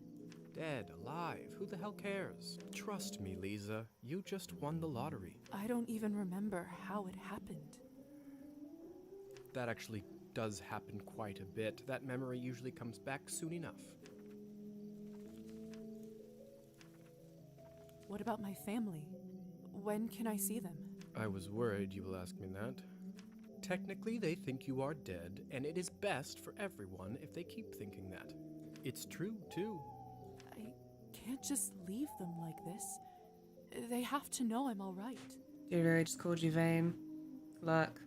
Dead, alive, who the hell cares? Trust me, Lisa, you just won the lottery. I don't even remember how it happened. That actually does happen quite a bit. That memory usually comes back soon enough. What about my family? When can I see them? I was worried you will ask me that. Technically, they think you are dead, and it is best for everyone if they keep thinking that. It's true, too. I can't just leave them like this. They have to know I'm alright. Dude really just called you vain. Look.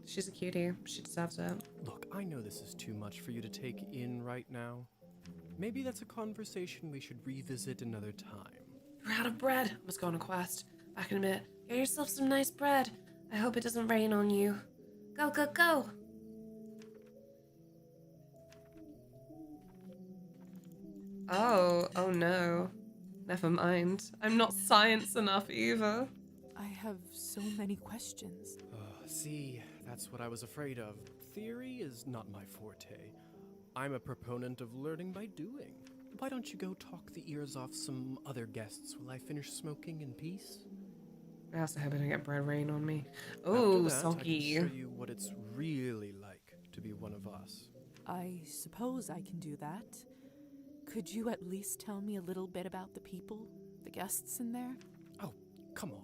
She's a cutie. She deserves it. Look, I know this is too much for you to take in right now. Maybe that's a conversation we should revisit another time. We're out of bread. Let's go on a quest. Back in a minute. Get yourself some nice bread. I hope it doesn't rain on you. Go, go, go! Oh no. Never mind. I'm not science enough either. I have so many questions. See, that's what I was afraid of. Theory is not my forte. I'm a proponent of learning by doing. Why don't you go talk the ears off some other guests while I finish smoking in peace? I also hope I don't get bread rain on me. After Oh, that, soggy. I can show you what it's really like to be one of us. I suppose I can do that. Could you at least tell me a little bit about the people, the guests in there? Oh, come on.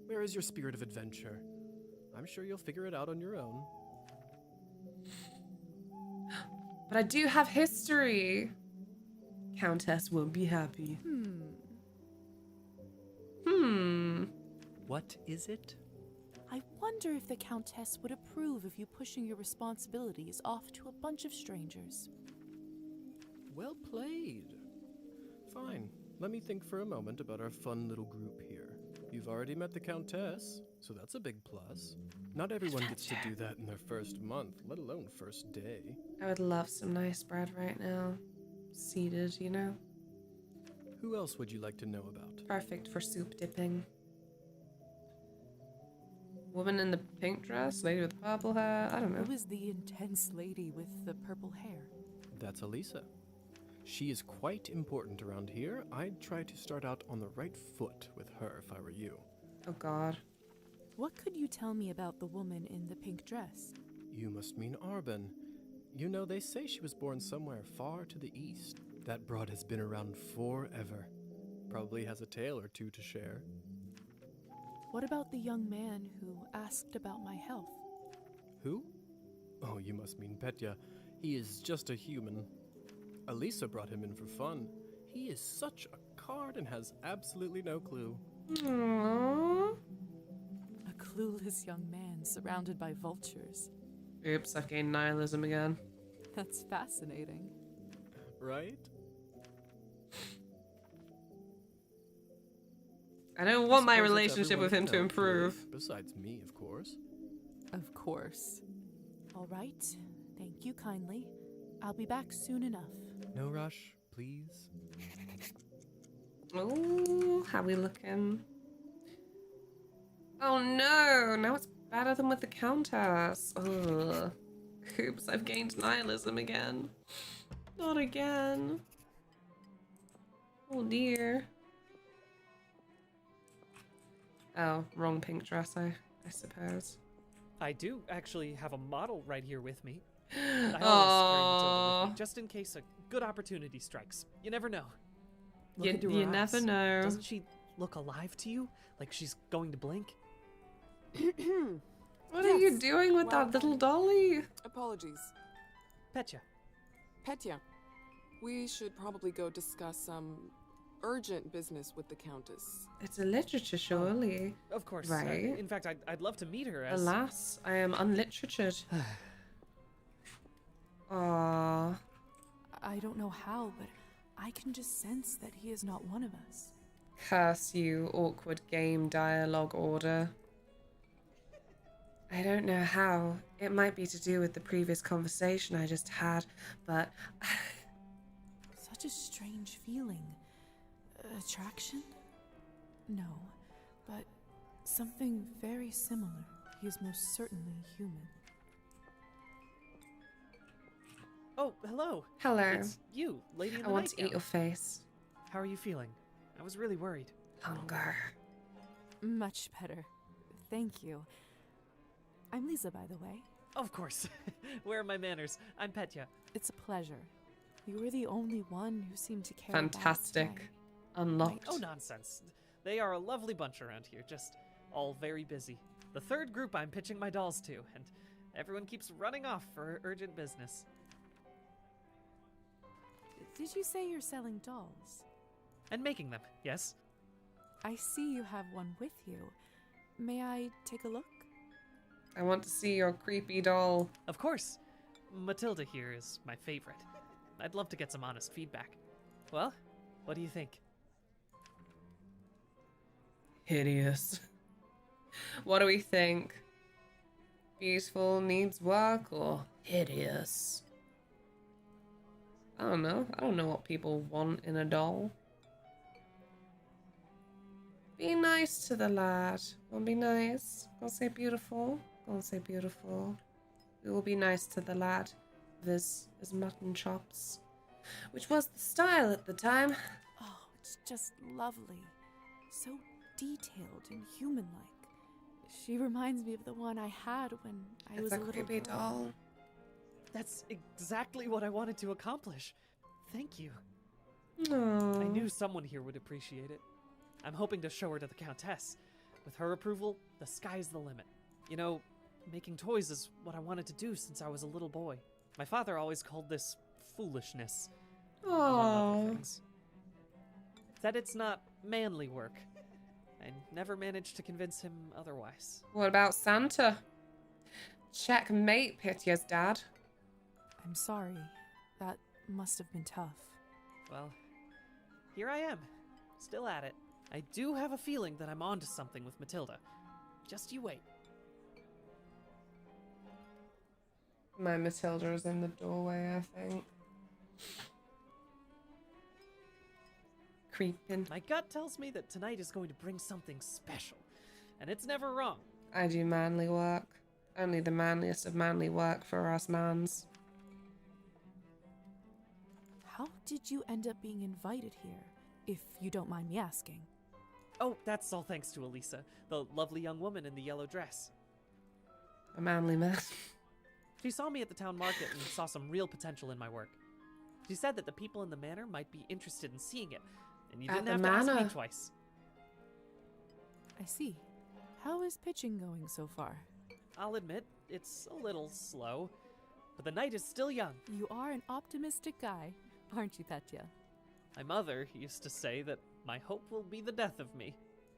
Where is your spirit of adventure? I'm sure you'll figure it out on your own. But I do have history. Countess won't be happy. What is it? I wonder if the Countess would approve of you pushing your responsibilities off to a bunch of strangers. Well played. Fine. Let me think for a moment about our fun little group here. You've already met the Countess, so that's a big plus. Not everyone gets to do that in their first month, let alone first day. I would love some nice bread right now. Seeded, you know? Who else would you like to know about? Perfect for soup dipping. Woman in the pink dress, lady with the purple hair, I don't know. Who is the intense lady with the purple hair? That's Elisa. She is quite important around here. I'd try to start out on the right foot with her if I were you. Oh god. What could you tell me about the woman in the pink dress? You must mean Arbin. You know, they say she was born somewhere far to the east. That broad has been around forever. Probably has a tale or two to share. What about the young man who asked about my health? Who? Oh, you must mean Petya. He is just a human. Elisa brought him in for fun. He is such a card and has absolutely no clue. Aww. A clueless young man surrounded by vultures. Oops, I've gained nihilism again. That's fascinating. Right? I don't want my Suppose it's relationship with him everyone's to note, improve. really. Besides me, of course. Of course. All right. Thank you kindly. I'll be back soon enough. No rush, please. Oh, how we looking? Oh no, now it's better than with the Countess. Ugh. Oops, I've gained nihilism again. Not again. Oh dear. Oh, wrong pink dress, I suppose. I do actually have a model right here with me. I always carry Matilda with me, just in case a good opportunity strikes. You never know. Look into her You never eyes. know. Doesn't she look alive to you? Like she's going to blink? What are you doing with that little dolly? Apologies. Petya. Petya, we should probably go discuss some urgent business with the Countess. It's a literature, surely. Of course. Right. In fact, I'd love to meet her as... Alas, I am unliteratured. Aww. I don't know how, but I can just sense that he is not one of us. Curse you, awkward game dialogue order. I don't know how. It might be to do with the previous conversation I just had, but... Such a strange feeling. Attraction? No, but something very similar. He is most certainly human. Oh, hello. Hello. It's you, lady in the I want to eat nightgown. your face. How are you feeling? I was really worried. Hunger. Much better. Thank you. I'm Lisa, by the way. Of course. Where are my manners? I'm Petya. It's a pleasure. You were the only one who seemed to care Fantastic. about today. Unlocked. Oh, nonsense. They are a lovely bunch around here, just all very busy. The third group I'm pitching my dolls to, and everyone keeps running off for urgent business. Did you say you're selling dolls? And making them, yes? I see you have one with you. May I take a look? I want to see your creepy doll. Of course. Matilda here is my favorite. I'd love to get some honest feedback. Well, what do you think? Hideous. What do we think? Beautiful, needs work, or hideous? I don't know. I don't know what people want in a doll. Be nice to the lad. Gonna be nice. Gonna say beautiful. Gonna say beautiful. We will be nice to the lad. This is mutton chops, which was the style at the time. Oh, it's just lovely. So detailed and human-like. She reminds me of the one I had when I was a little creepy girl. doll. That's exactly what I wanted to accomplish. Thank you. Aww. I knew someone here would appreciate it. I'm hoping to show her to the Countess. With her approval, the sky's the limit. You know, making toys is what I wanted to do since I was a little boy. My father always called this foolishness, among other things. Said it's not manly work. I never managed to convince him otherwise. What about Santa? Checkmate, Petya's dad. I'm sorry. That must have been tough. Well, here I am, still at it. I do have a feeling that I'm onto something with Matilda. Just you wait. My Matilda is in the doorway, I think. Creeping. My gut tells me that tonight is going to bring something special, and it's never wrong. I do manly work. Only the manliest of manly work for us mans. How did you end up being invited here, if you don't mind me asking? Oh, that's all thanks to Elisa, the lovely young woman in the yellow dress. A manly man. She saw me at the town market and saw some real potential in my work. She said that the people in the manor might be interested in seeing it, and you At didn't the have to ask manor? me twice. I see. How is pitching going so far? I'll admit, it's a little slow, but the night is still young. You are an optimistic guy, aren't you, Petya? My mother used to say that my hope will be the death of me.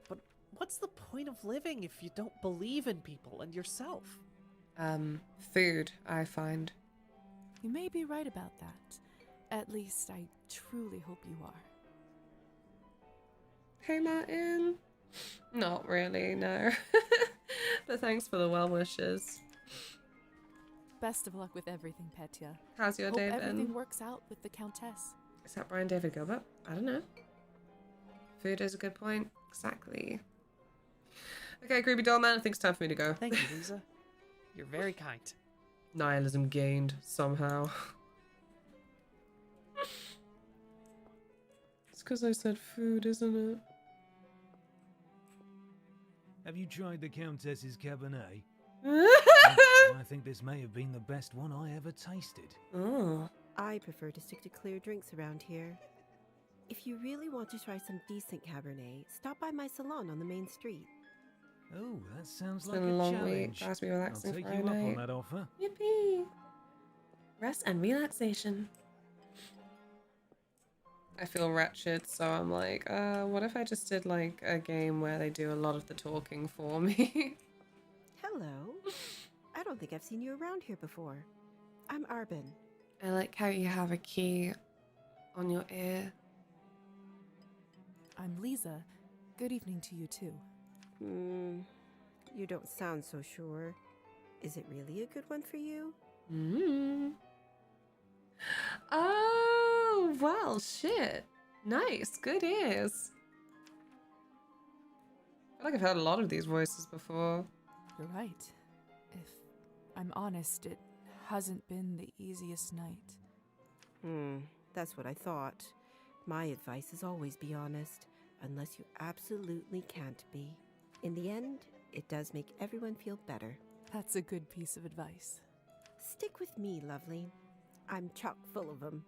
But what's the point of living if you don't believe in people and yourself? Food, I find. You may be right about that. At least I truly hope you are. Hey, Martin. Not really, no. But thanks for the well wishes. Best of luck with everything, Petya. How's your Hope day everything been? works out with the Countess. Is that Brian David Gilbert? I don't know. Food is a good point. Exactly. Okay, creepy doll man, I think it's time for me to go. Thank you, Lisa. You're very kind. Nihilism gained somehow. It's because I said food, isn't it? Have you tried the Countess's Cabernet? I think this may have been the best one I ever tasted. Oh. I prefer to stick to clear drinks around here. If you really want to try some decent Cabernet, stop by my salon on the main street. Oh, that sounds It's like been a a long challenge. week. Tries to be relaxing I'll take for you a up on night. that offer. Yippee! Rest and relaxation. I feel wretched, so I'm like, what if I just did like a game where they do a lot of the talking for me? Hello. I don't think I've seen you around here before. I'm Arbin. I like how you have a key on your ear. I'm Lisa. Good evening to you too. You don't sound so sure. Is it really a good one for you? Oh, well, shit. Nice, good ears. I feel like I've heard a lot of these voices before. You're right. If I'm honest, it hasn't been the easiest night. That's what I thought. My advice is always be honest, unless you absolutely can't be. In the end, it does make everyone feel better. That's a good piece of advice. Stick with me, lovely. I'm chock full of them.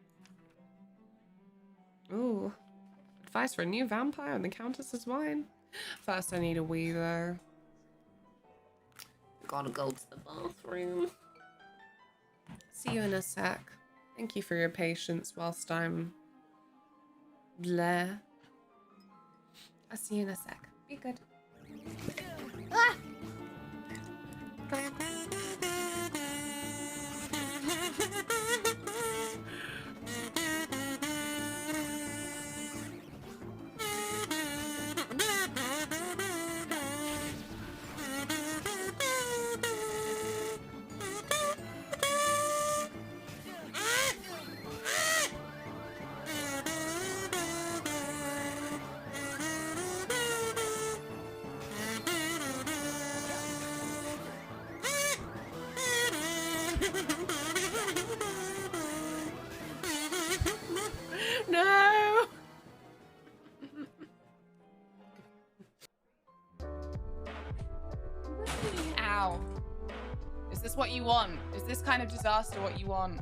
Ooh. Advice for a new vampire and the Countess's wine. First, I need a wee, though. Gotta go to the bathroom. See you in a sec. Thank you for your patience whilst I'm... bleh. I'll see you in a sec. Be good. Ah! No! Ow. Is this what you want? Is this kind of disaster what you want?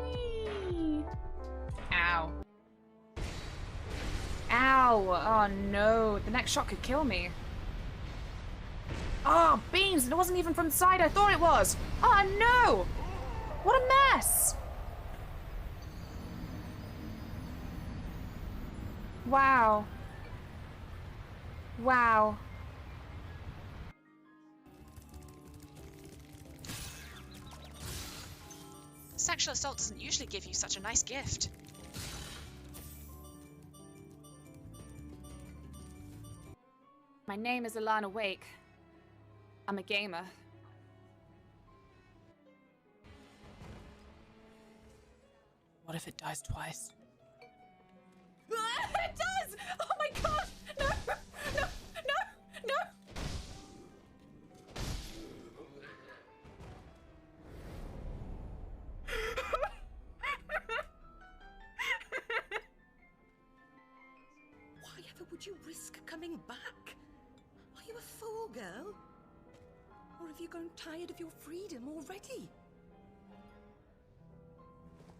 Whee! Ow. Ow. Oh no. The next shot could kill me. Oh, beans! It wasn't even from the side I thought it was! Oh no! What a mess! Wow. Wow. Sexual assault doesn't usually give you such a nice gift. My name is Alana Wake. I'm a gamer. What if it dies twice? It does! Oh my god! No! No! No! No! Why ever would you risk coming back? Are you a fool, girl? Or have you grown tired of your freedom already?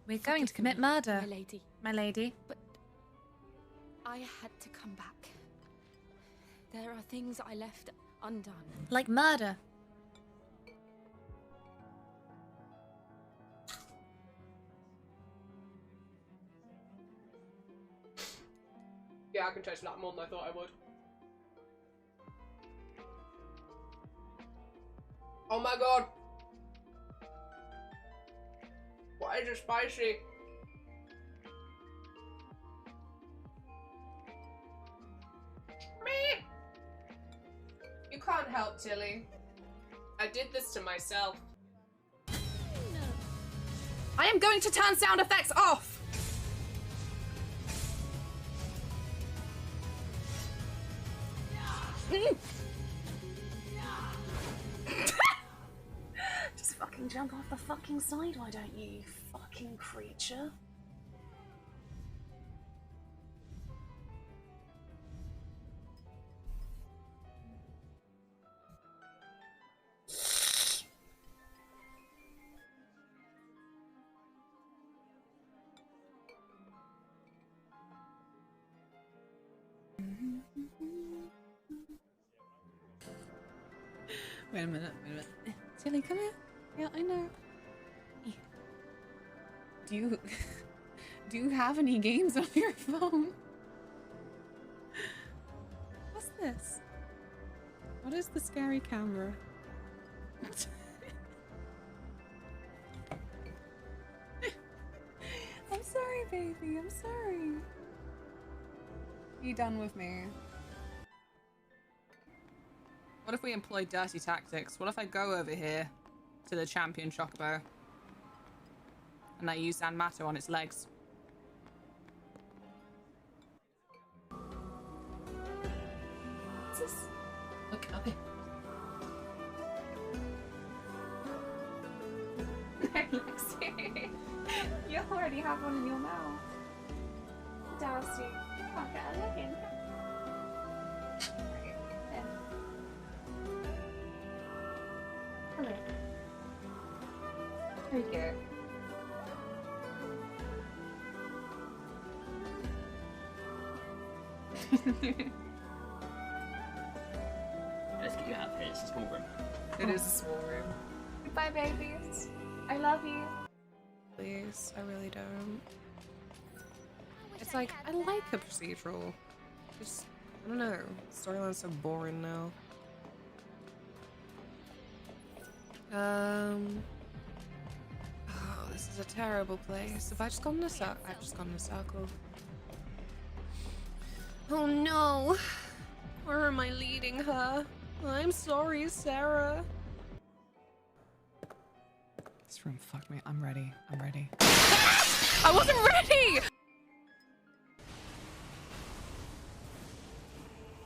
We're going to commit murder. My lady. My lady. But I had to come back. There are things I left undone. Like murder. Yeah, I can taste a lot more than I thought I would. Oh my god! Why is it spicy? Me! You can't help, Tilly. I did this to myself. I am going to turn sound effects off! Just fucking jump off the fucking side, why don't you fucking creature? Wait a minute. Tilly, come here. Yeah, I know. Do you have any games on your phone? What's this? What is the scary camera? I'm sorry, baby. I'm sorry. You done with me? What if we employ dirty tactics? What if I go over here to the champion chocobo and I use Zanmato on its legs? What's this? Okay. Lexi, you already have one in your mouth. Darcy, okay, look in. Hello. There you go. Let's get you out of here. It's a small room. It is a small room. Goodbye, babies. I love you. Please, I really don't. It's like, I like a procedural. Just, I don't know. Storyline's so boring now. Oh, this is a terrible place. Have I just gone in a circle? I've just gone in a circle. Oh no! Where am I leading her? I'm sorry, Sarah. This room fucked me. I'm ready. I'm ready. I wasn't ready!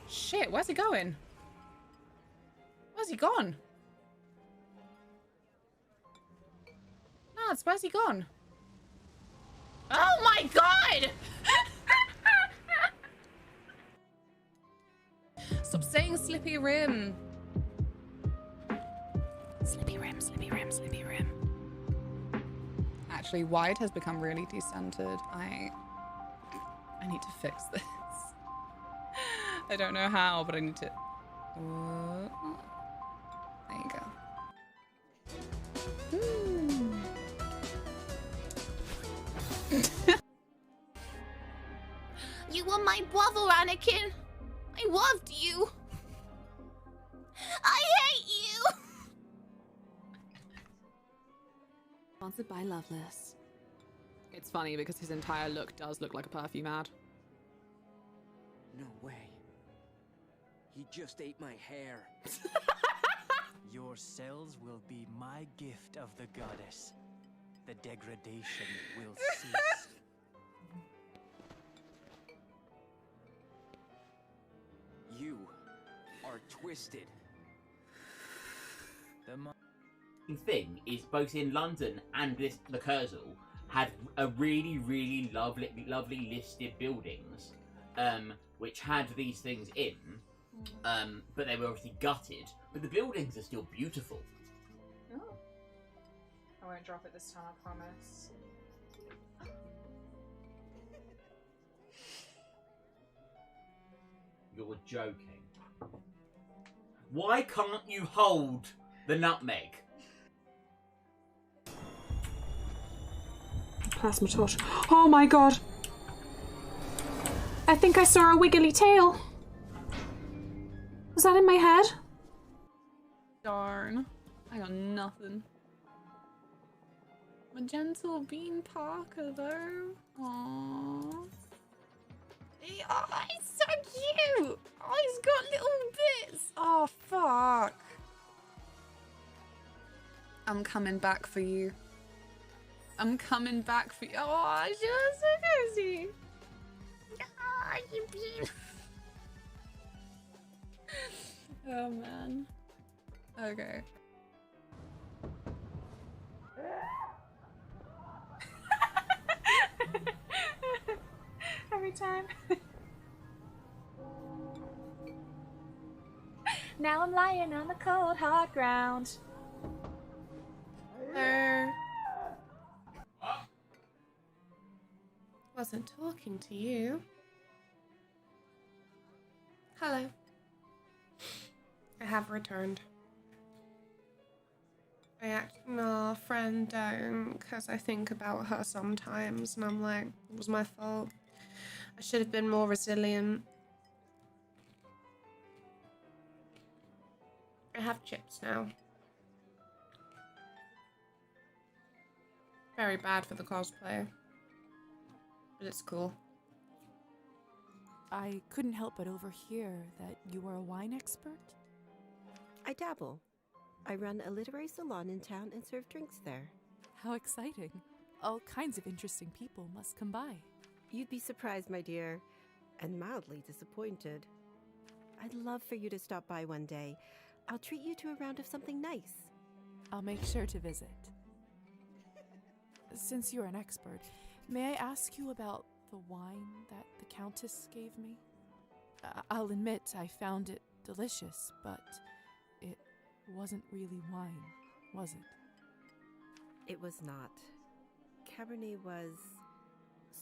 Shit, where's he going? Where's he gone? Lads, where's he gone? Oh my god! Stop saying Slippy Rim. Slippy Rim, Slippy Rim, Slippy Rim. Actually, wide has become really decentered. I need to fix this. I don't know how, but I need to... There you go. You were my brother, Anakin. I loved you. I hate you. Sponsored by Loveless. It's funny because his entire look does look like a perfume ad. No way. He just ate my hair. Your cells will be my gift of the goddess. The degradation will cease. You are twisted. The thing is, both in London and the Kurzel had a really lovely listed buildings, which had these things in, but they were obviously gutted. But the buildings are still beautiful. Oh. I won't drop it this time, I promise. You're joking. Why can't you hold the nutmeg? Plasma torch. Oh my god! I think I saw a wiggly tail. Was that in my head? Darn. I got nothing. My gentle bean Parker though. Aww. Oh, he's so cute! Oh, he's got little bits! Oh, fuck. I'm coming back for you. I'm coming back for you. Oh, she was so cozy. Ah, you bean. Oh man. Okay. Every time. Now I'm lying on the cold, hard ground. Wasn't talking to you. Hello. I have returned. I act, no, friend, don't, because I think about her sometimes, and I'm like, it was my fault. I should have been more resilient. I have chips now. Very bad for the cosplay. But it's cool. I couldn't help but overhear that you are a wine expert? I dabble. I run a literary salon in town and serve drinks there. How exciting. All kinds of interesting people must come by. You'd be surprised, my dear, and mildly disappointed. I'd love for you to stop by one day. I'll treat you to a round of something nice. I'll make sure to visit. Since you're an expert, may I ask you about the wine that the Countess gave me? I'll admit I found it delicious, but it wasn't really wine, was it? It was not. Cabernet was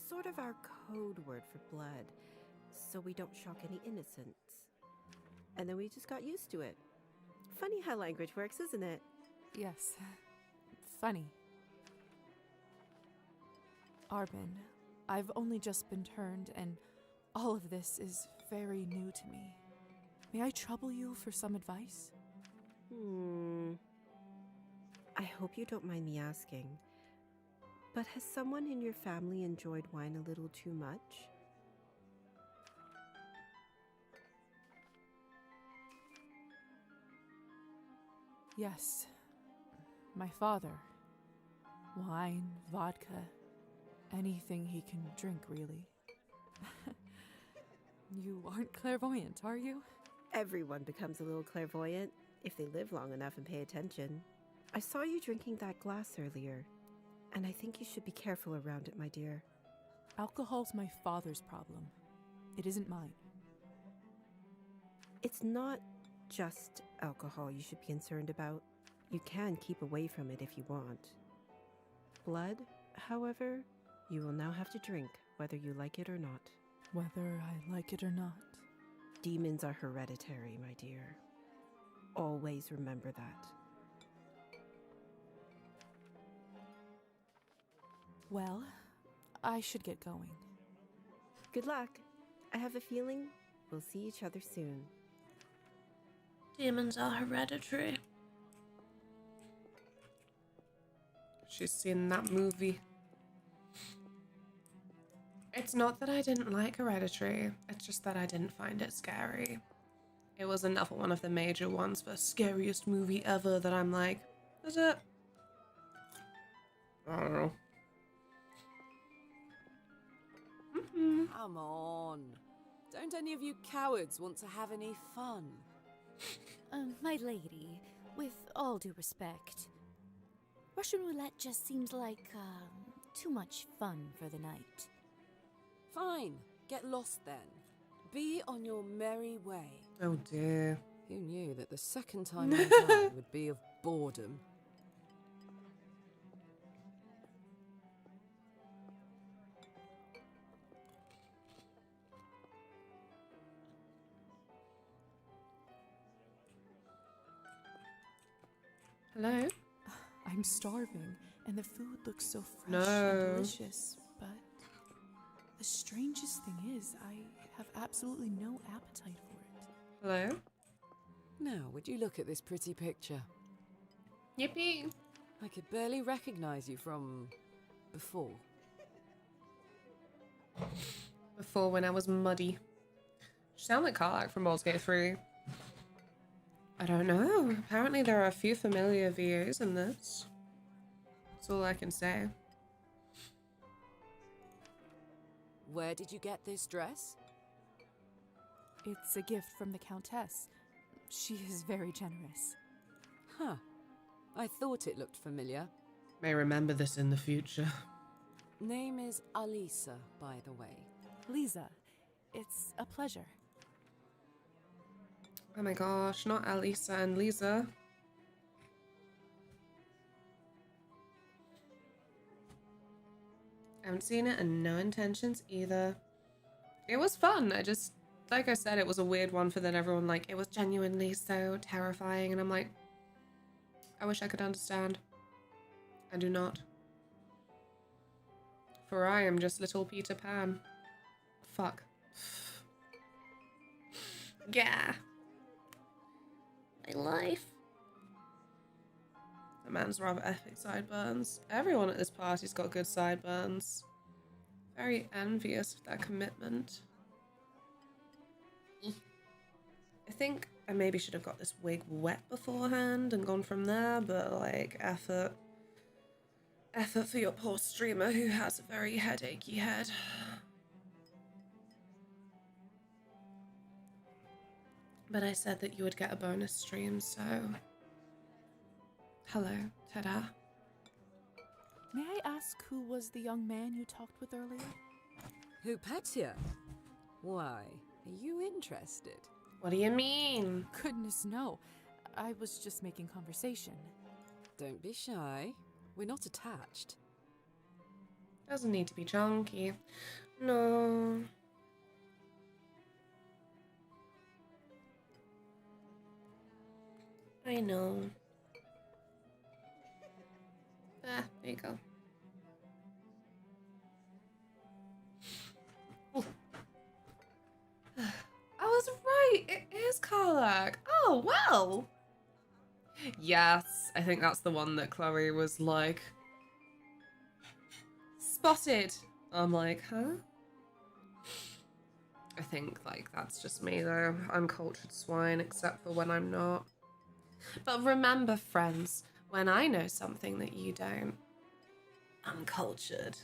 sort of our code word for blood, so we don't shock any innocents. And then we just got used to it. Funny how language works, isn't it? Yes. Funny. Arbin, I've only just been turned, and all of this is very new to me. May I trouble you for some advice? I hope you don't mind me asking, but has someone in your family enjoyed wine a little too much? Yes. My father. Wine, vodka, anything he can drink, really. You aren't clairvoyant, are you? Everyone becomes a little clairvoyant if they live long enough and pay attention. I saw you drinking that glass earlier, and I think you should be careful around it, my dear. Alcohol's my father's problem. It isn't mine. It's not just alcohol you should be concerned about. You can keep away from it if you want. Blood, however, you will now have to drink, whether you like it or not. Whether I like it or not. Demons are hereditary, my dear. Always remember that. Well, I should get going. Good luck. I have a feeling we'll see each other soon. Demons are hereditary. She's seen that movie. It's not that I didn't like Hereditary, it's just that I didn't find it scary. It was another one of the major ones for scariest movie ever that I'm like, is it? I don't know. Come on. Don't any of you cowards want to have any fun? My lady, with all due respect, Russian roulette just seems like, too much fun for the night. Fine. Get lost then. Be on your merry way. Oh dear. Who knew that the second time you die would be of boredom? Hello? I'm starving, and the food looks so fresh No. and delicious, but the strangest thing is, I have absolutely no appetite for it. Hello? Now, would you look at this pretty picture? Yippee! I could barely recognize you from before. Before, when I was muddy. She sounded like Karlak from Baldur's Gate 3. I don't know. Apparently there are a few familiar VAs in this. That's all I can say. Where did you get this dress? It's a gift from the Countess. She is very generous. Huh. I thought it looked familiar. May remember this in the future. Name is Alisa, by the way. Lisa, it's a pleasure. Oh my gosh, not Alisa and Lisa. I haven't seen it and no intentions either. It was fun. I just, like I said, it was a weird one for then everyone, like, it was genuinely so terrifying. And I'm like, I wish I could understand. I do not. For I am just little Peter Pan. Fuck. Yeah. My life. The man's rather epic sideburns. Everyone at this party's got good sideburns. Very envious of their commitment. I think I maybe should have got this wig wet beforehand and gone from there, but like, effort. Effort for your poor streamer who has a very headachy head. But I said that you would get a bonus stream, so... Hello, ta-da. May I ask who was the young man you talked with earlier? Who, Petya? Why, are you interested? What do you mean? Goodness, no. I was just making conversation. Don't be shy. We're not attached. Doesn't need to be chunky. No. I know. Ah, there you go. I was right. It is Karlak. Oh, well. Yes, I think that's the one that Chloe was like, spotted. I'm like, huh? I think, like, that's just me, though. I'm cultured swine, except for when I'm not. But remember, friends, when I know something that you don't, I'm cultured.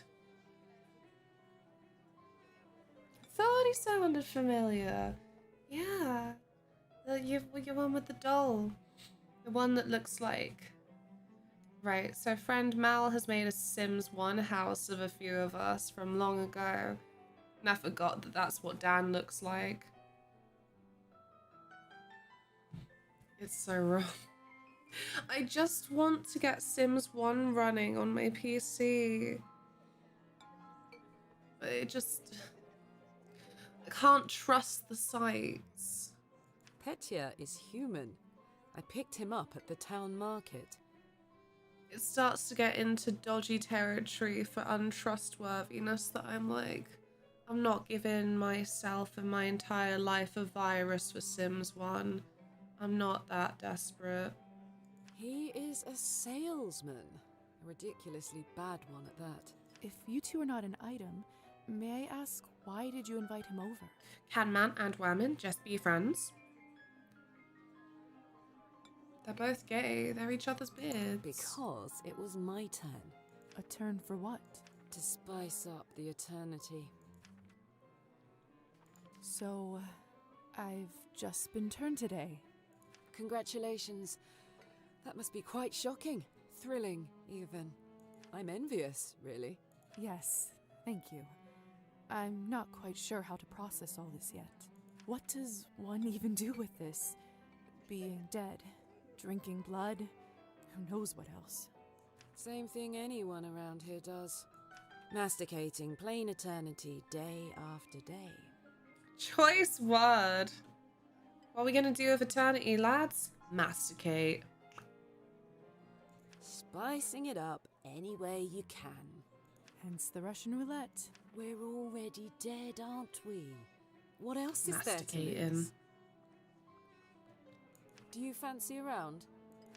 Thought he sounded familiar. Yeah. You're one with the doll. The one that looks like... Right, so friend Mal has made a Sims 1 house of a few of us from long ago. And I forgot that that's what Dan looks like. It's so wrong. I just want to get Sims 1 running on my PC. But it just... I can't trust the sites. Petya is human. I picked him up at the town market. It starts to get into dodgy territory for untrustworthiness that I'm like, I'm not giving myself and my entire life a virus for Sims 1. I'm not that desperate. He is a salesman. A ridiculously bad one at that. If you two are not an item, may I ask why did you invite him over? Can man and woman just be friends? They're both gay. They're each other's beards. Because it was my turn. A turn for what? To spice up the eternity. So, I've just been turned today. Congratulations. That must be quite shocking. Thrilling, even. I'm envious, really. Yes, thank you. I'm not quite sure how to process all this yet. What does one even do with this? Being dead, drinking blood, who knows what else? Same thing anyone around here does. Masticating plain eternity day after day. Choice word. What are we gonna do with eternity, lads? Masticate. Spicing it up any way you can. Hence the Russian roulette. We're already dead, aren't we? What else is there to Masticating. lose? Do you fancy a round?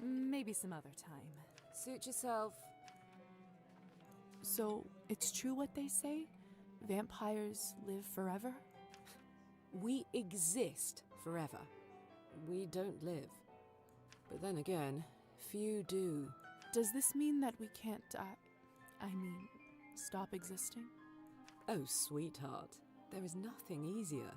Maybe some other time. Suit yourself. So, it's true what they say? Vampires live forever? We exist forever. We don't live. But then again, few do. Does this mean that we can't, stop existing? Oh, sweetheart, there is nothing easier.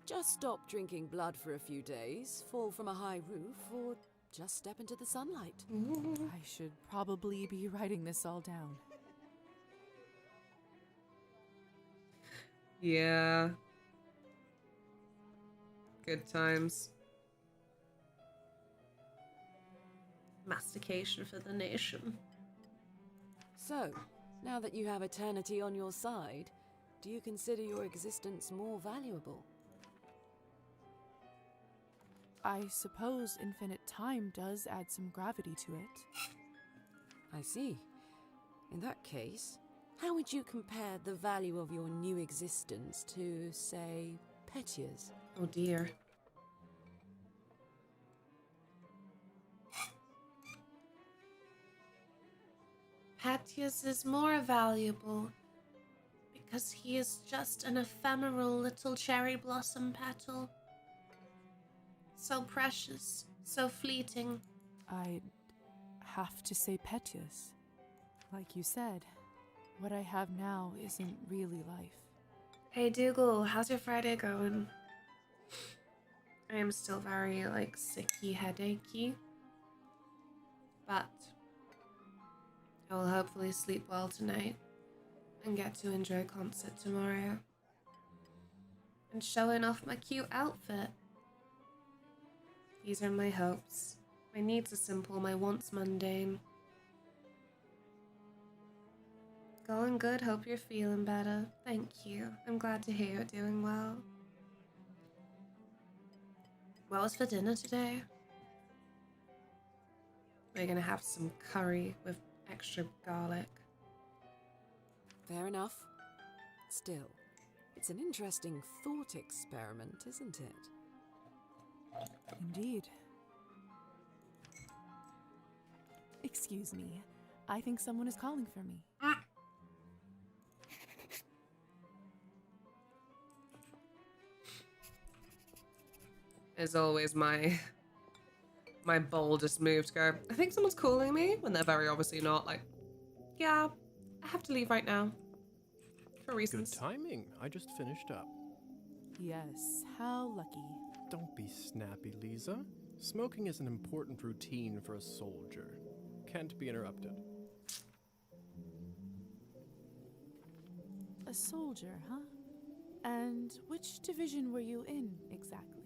Just stop drinking blood for a few days, fall from a high roof, or just step into the sunlight. I should probably be writing this all down. Yeah. Good times. Mastication for the nation. So, now that you have eternity on your side, do you consider your existence more valuable? I suppose infinite time does add some gravity to it. I see. In that case, how would you compare the value of your new existence to, say, Petya's? Oh dear. Petya's is more valuable because he is just an ephemeral little cherry blossom petal. So precious, so fleeting. I'd have to say Petya's. Like you said, what I have now isn't really life. Hey Dougal, how's your Friday going? I am still very, sicky, headachy. But I will hopefully sleep well tonight and get to enjoy concert tomorrow. And showing off my cute outfit. These are my hopes. My needs are simple, my wants mundane. Going good, hope you're feeling better. Thank you. I'm glad to hear you're doing well. What was for dinner today? We're gonna have some curry with extra garlic. Fair enough. Still, it's an interesting thought experiment, isn't it? Indeed. Excuse me. I think someone is calling for me. As always, my boldest move to go, I think someone's calling me, when they're very obviously not. Yeah, I have to leave right now. For reasons. Good timing. I just finished up. Yes, how lucky. Don't be snappy, Lisa. Smoking is an important routine for a soldier. Can't be interrupted. A soldier, huh? And which division were you in, exactly?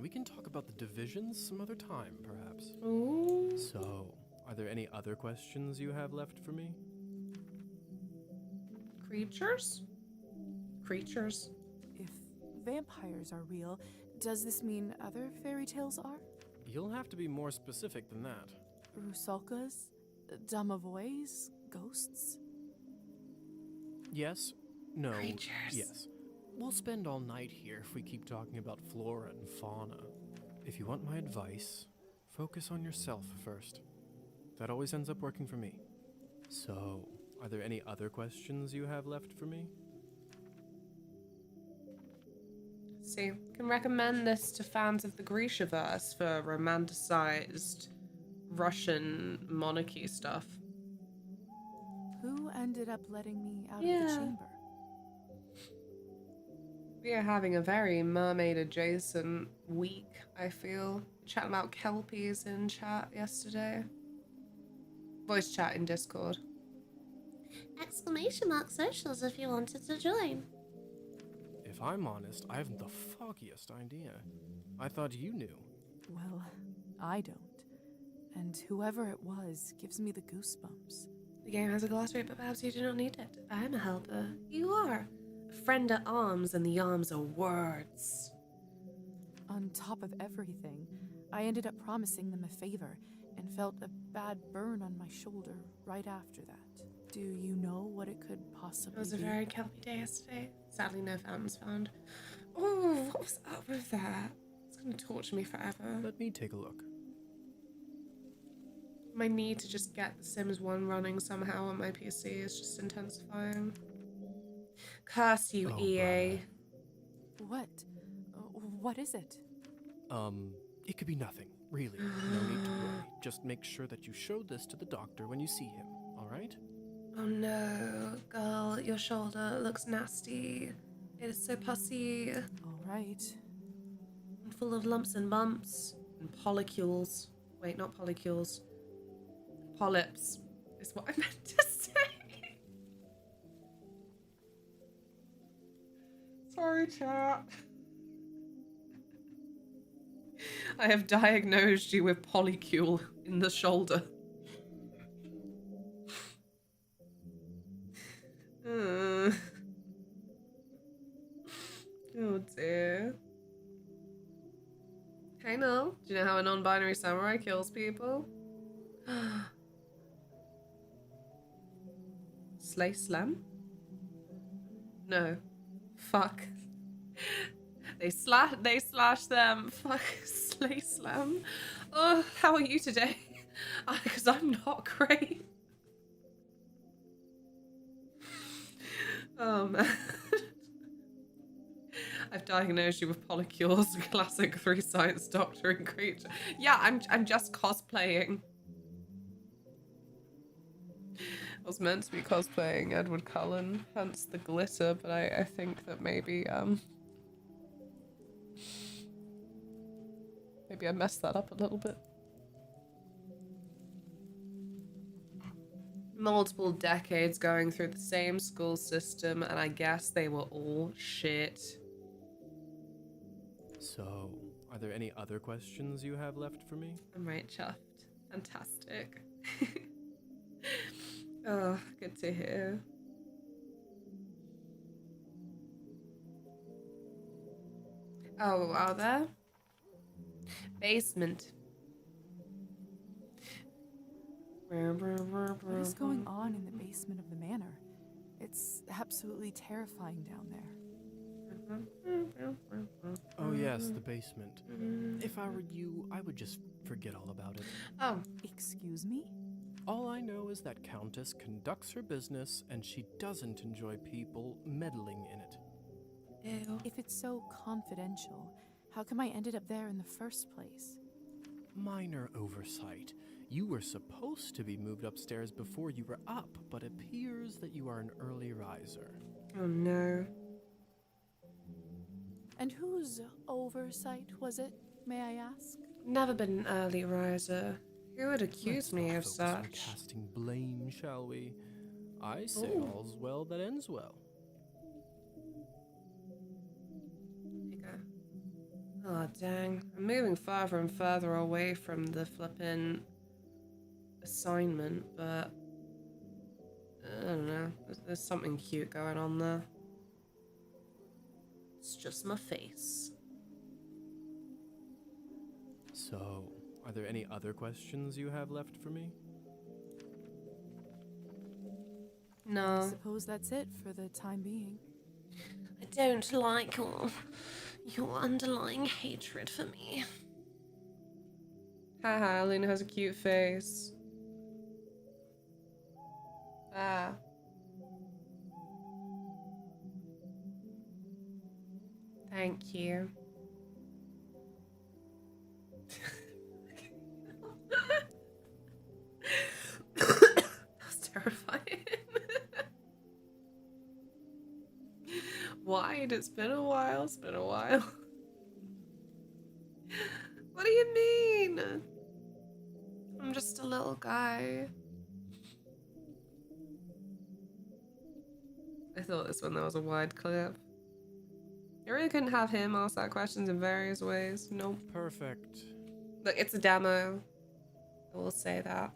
We can talk about the divisions some other time, perhaps. Ooh. So, are there any other questions you have left for me? Creatures? Creatures. If vampires are real, does this mean other fairy tales are? You'll have to be more specific than that. Rusalkas? Domovoys? Ghosts? Yes. No. Creatures. Yes. We'll spend all night here if we keep talking about flora and fauna. If you want my advice, focus on yourself first. That always ends up working for me. So, are there any other questions you have left for me? See, can recommend this to fans of the Grishaverse for romanticized Russian monarchy stuff. Who ended up letting me out of Yeah. the chamber? We are having a very mermaid-adjacent week, I feel. Chatting about kelpies in chat yesterday. Voice chat in Discord. ! Socials if you wanted to join. If I'm honest, I haven't the foggiest idea. I thought you knew. Well, I don't. And whoever it was gives me the goosebumps. The game has a glossary, but perhaps you do not need it. I'm a helper. You are. A friend at arms, and the arms are words. On top of everything, I ended up promising them a favor and felt a bad burn on my shoulder right after that. Do you know what it could possibly be? It was a very kelpy day yesterday. Sadly, no fountains found. Oh, what was up with that? It's gonna torture me forever. Let me take a look. My need to just get The Sims 1 running somehow on my PC is just intensifying. Curse you, EA. What? What is it? It could be nothing, really. No need to worry. Just make sure that you show this to the doctor when you see him, alright? Oh no, girl, your shoulder looks nasty. It is so pussy. All right. And full of lumps and bumps. And polycules. Wait, not polycules. Polyps is what I meant to say. Sorry, chat. I have diagnosed you with polycule in the shoulder. Oh dear. Hey Mel, do you know how a non-binary samurai kills people? Slay slam? No. Fuck. They slash them. Fuck. Slay slam. Oh, how are you today? Because I'm not great. Oh man. I've diagnosed you with polycules, classic 3 science doctoring creature. Yeah, I'm just cosplaying. I was meant to be cosplaying Edward Cullen, hence the glitter, but I think that maybe I messed that up a little bit. Multiple decades going through the same school system, and I guess they were all shit. So, are there any other questions you have left for me? I'm right chuffed. Fantastic. Oh, good to hear. Oh, are there? Basement. What is going on in the basement of the manor? It's absolutely terrifying down there. Oh yes, the basement. If I were you, I would just forget all about it. Oh. Excuse me? All I know is that Countess conducts her business and she doesn't enjoy people meddling in it. Ew. If it's so confidential, how come I ended up there in the first place? Minor oversight. You were supposed to be moved upstairs before you were up, but appears that you are an early riser. Oh no. And whose oversight was it, may I ask? Never been an early riser. Who would accuse me of Focus on such? casting blame, shall we? I say Ooh. all's well that ends well. Oh dang. I'm moving further and further away from the flippin' assignment, but I don't know. There's something cute going on there. It's just my face. So, are there any other questions you have left for me? No. I suppose that's it for the time being. I don't like your underlying hatred for me. Haha, Luna has a cute face. Ah. Thank you. That's terrifying. Wide, it's been a while, it's been a while. What do you mean? I'm just a little guy. I thought this one that was a wide clip. You really couldn't have him ask that questions in various ways. Nope. Perfect. Look, it's a demo. I will say that.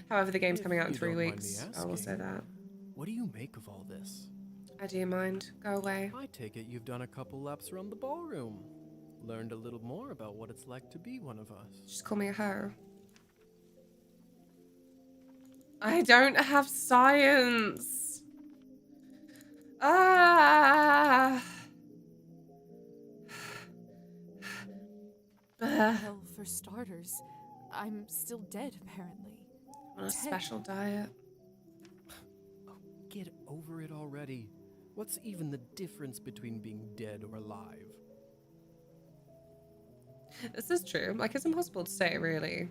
However, the game's coming out in 3 weeks. I will say that. What do you make of all this? I do mind. Go away. I take it you've done a couple laps around the ballroom. Learned a little more about what it's like to be one of us. Just call me a hoe. I don't have science. Ah. Well, for starters, I'm still dead, apparently. On a special diet. Oh, get over it already. What's even the difference between being dead or alive? This is true. Like, it's impossible to say, really.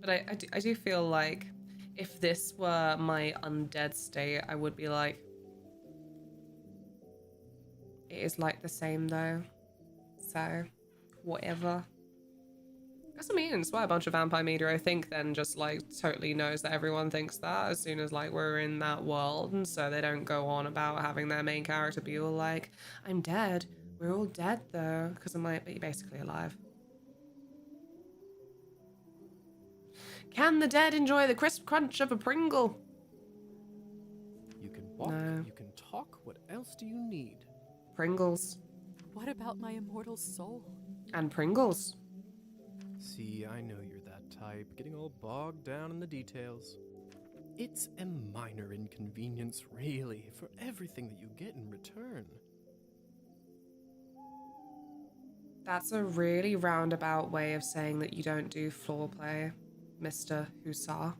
But I do feel like if this were my undead state, I would be like, it is like the same though. So, whatever. That's what I mean. It's why a bunch of vampire media, I think, then just like totally knows that everyone thinks that as soon as like we're in that world, and so they don't go on about having their main character be all like, I'm dead. We're all dead though, because I'm like, but you're basically alive. Can the dead enjoy the crisp crunch of a Pringle? You can walk, No. you can talk, what else do you need? Pringles. What about my immortal soul? And Pringles. See, I know you're that type, getting all bogged down in the details. It's a minor inconvenience, really, for everything that you get in return. That's a really roundabout way of saying that you don't do floor play, Mr. Hussar.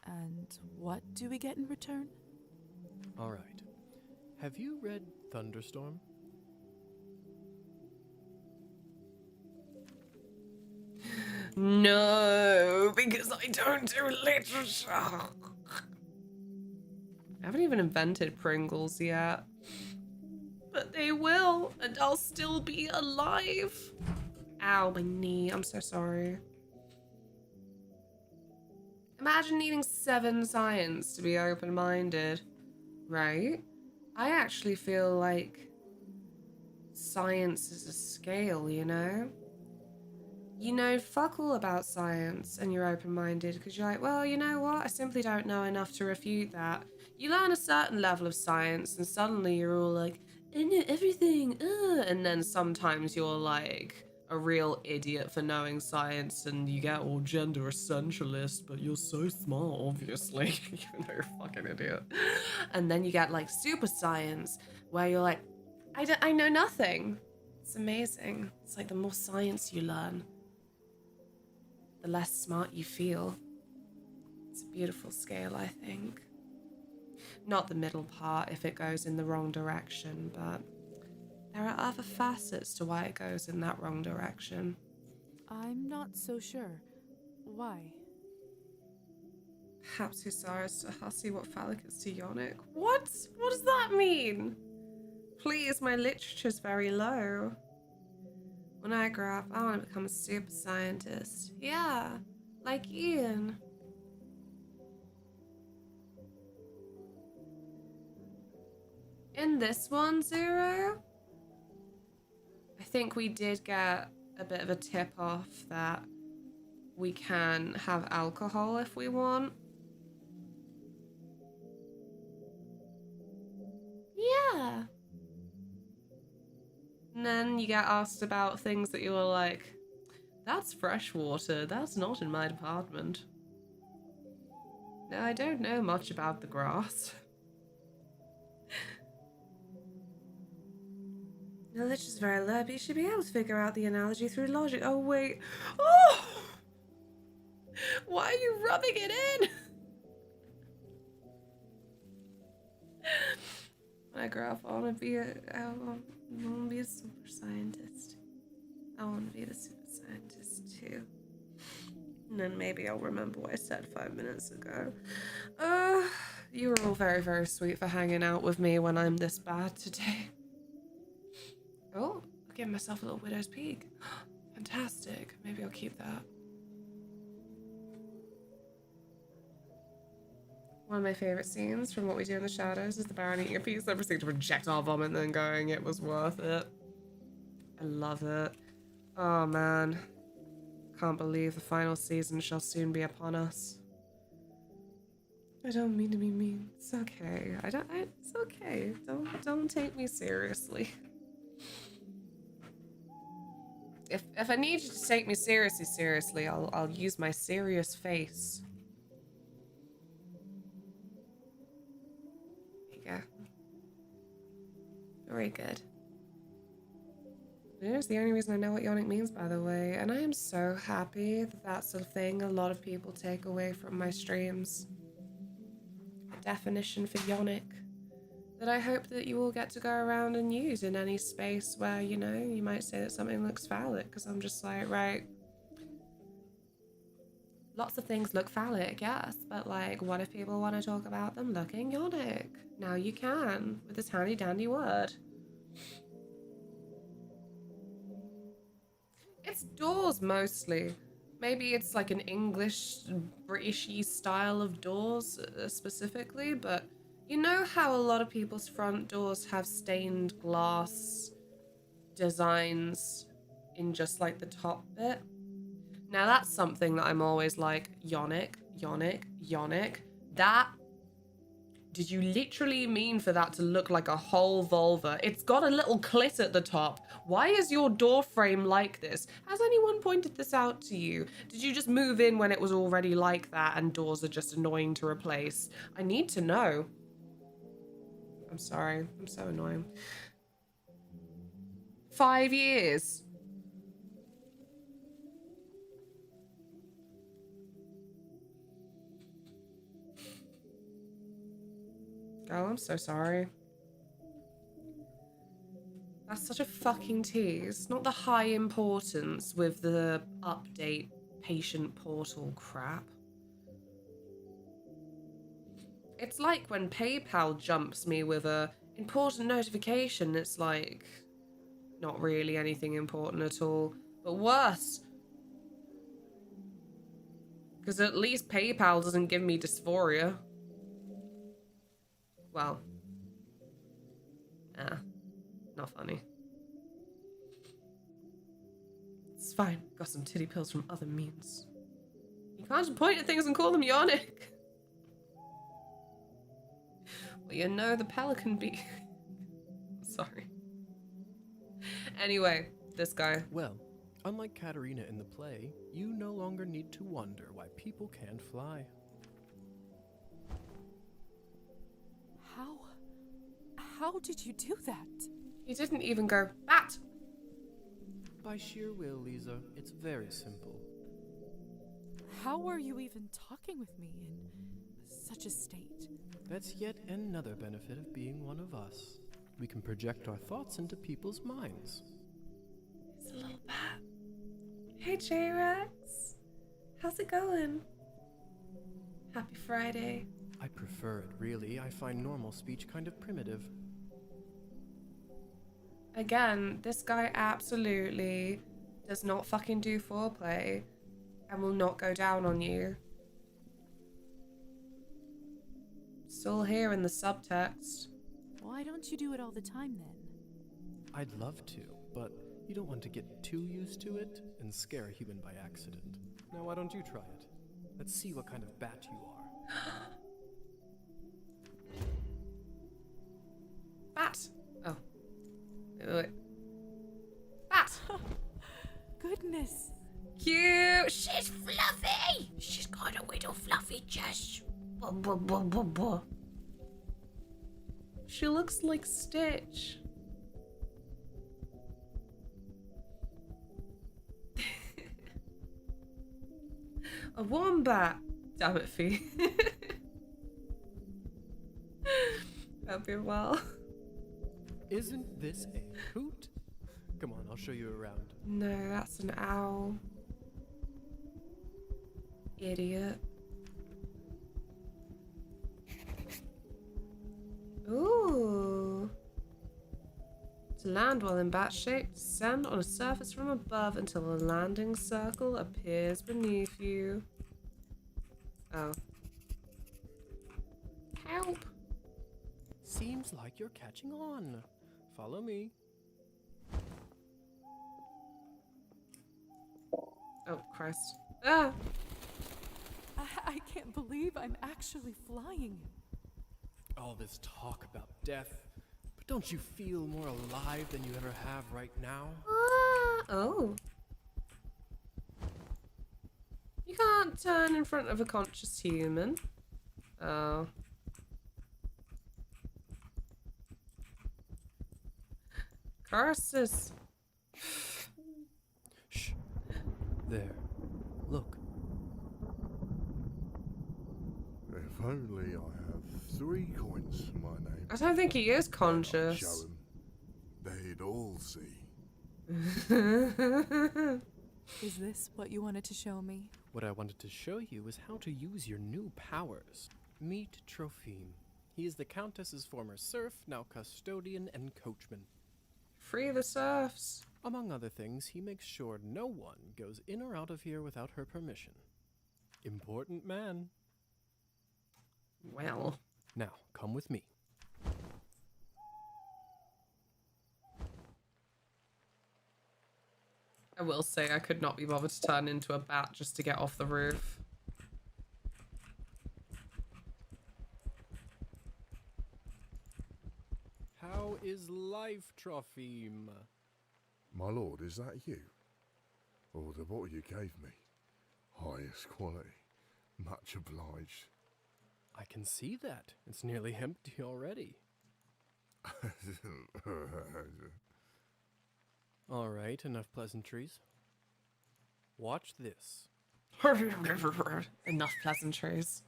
And what do we get in return? All right. Have you read Thunderstorm? No, because I don't do literature. I haven't even invented Pringles yet. But they will, and I'll still be alive. Ow, my knee. I'm so sorry. Imagine needing 7 science to be open-minded, right? I actually feel like science is a scale, you know? You know fuck all about science and you're open-minded because you're like, well, you know what? I simply don't know enough to refute that. You learn a certain level of science and suddenly you're all like, I know everything, and then sometimes you're like a real idiot for knowing science and you get all gender essentialist, but you're so smart, obviously, even though you're a fucking idiot. And then you get like super science where you're like, I know nothing. It's amazing. It's like the more science you learn, the less smart you feel. It's a beautiful scale, I think. Not the middle part if it goes in the wrong direction, but there are other facets to why it goes in that wrong direction. I'm not so sure. Why? Perhaps Hussar is to hussy what phallic is to yonic. What? What does that mean? Please, my literature's very low. When I grow up, I want to become a super scientist. Yeah, like Ian. In this one, Zero, I think we did get a bit of a tip off that we can have alcohol if we want. Yeah. And then you get asked about things that you were like, that's fresh water, that's not in my department. No, I don't know much about the grass. Knowledge is very low, but you should be able to figure out the analogy through logic. Oh, wait. Oh! Why are you rubbing it in? When I grow up, I want to be a super scientist. I want to be the super scientist too. And then maybe I'll remember what I said 5 minutes ago. You were all very, very sweet for hanging out with me when I'm this bad today. Oh, I'll give myself a little widow's peak. Fantastic. Maybe I'll keep that. One of my favorite scenes from What We Do in the Shadows is the Baron eating a piece of proceeding to projectile vomit and then going, it was worth it. I love it. Oh man. Can't believe the final season shall soon be upon us. I don't mean to be mean. It's okay. It's okay. Don't take me seriously. If I need you to take me seriously, I'll use my serious face. There you go. Very good. It's the only reason I know what yonic means, by the way, and I am so happy that that's a thing a lot of people take away from my streams. A definition for yonic that I hope that you all get to go around and use in any space where, you know, you might say that something looks phallic, because I'm just like, right, Lots of things look phallic, yes, but like, what if people want to talk about them looking yonic? Now you can, with this handy dandy word. It's doors mostly. Maybe it's like an English, Britishy style of doors specifically, but you know how a lot of people's front doors have stained glass designs in just like the top bit? Now that's something that I'm always like, yonic, yonic, yonic. That, did you literally mean for that to look like a whole vulva? It's got a little clit at the top. Why is your door frame like this? Has anyone pointed this out to you? Did you just move in when it was already like that and doors are just annoying to replace? I need to know. I'm sorry, I'm so annoying. 5 years. Oh, I'm so sorry. That's such a fucking tease. Not the high importance with the update patient portal crap. It's like when PayPal jumps me with a important notification. It's like not really anything important at all, but worse. Because at least PayPal doesn't give me dysphoria. Well, not funny. It's fine. Got some titty pills from other means. You can't just point at things and call them yonic. Well, you know the pelican bee. Sorry. Anyway, this guy. Well, unlike Katerina in the play, you no longer need to wonder why people can't fly. How did you do that? He didn't even go, bat! By sheer will, Lisa. It's very simple. How are you even talking with me in such a state? That's yet another benefit of being one of us. We can project our thoughts into people's minds. It's a little bat. Hey, J-Rex. How's it going? Happy Friday. I prefer it, really. I find normal speech kind of primitive. Again, this guy absolutely does not fucking do foreplay and will not go down on you. Still here in the subtext. Why don't you do it all the time then? I'd love to, but you don't want to get too used to it and scare a human by accident. Now, why don't you try it? Let's see what kind of bat you are. Bat! Oh. Wait. Bat! Goodness. Cute! She's fluffy! She's got a little fluffy chest. She looks like Stitch. A wombat! Damn it, Fee. Hope you're well. Isn't this a hoot? Come on, I'll show you around. No, that's an owl. Idiot. Ooh. To land while in bat shape, descend on a surface from above until a landing circle appears beneath you. Oh. Help! Seems like you're catching on. Follow me. Oh, Christ. Ah! I can't believe I'm actually flying. All this talk about death, but don't you feel more alive than you ever have right now? Oh. You can't turn in front of a conscious human. Oh. Curses. Shh. There. Look. If only I have 3 coins to my name. I don't think he is Show conscious. them. They'd all see. Is this what you wanted to show me? What I wanted to show you is how to use your new powers. Meet Trophime. He is the Countess's former serf, now custodian and coachman. Free the serfs. Among other things, he makes sure no one goes in or out of here without her permission. Important man. Well. Now, come with me. I will say I could not be bothered to turn into a bat just to get off the roof. How is life, Trophime? My lord, is that you? Oh, the bottle you gave me. Highest quality. Much obliged. I can see that. It's nearly empty already. All right, enough pleasantries. Watch this. Enough pleasantries.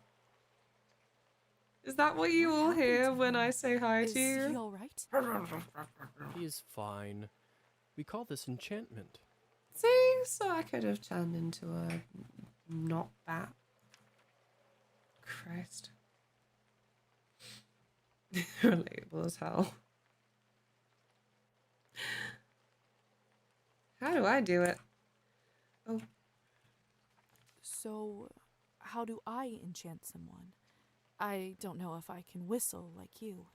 Is that what you all hear when I say hi to you? Is he all right? He is fine. We call this enchantment. See? So I could have turned into a not bat. Christ. Relatable as hell. How do I do it? Oh. So, how do I enchant someone? I don't know if I can whistle like you.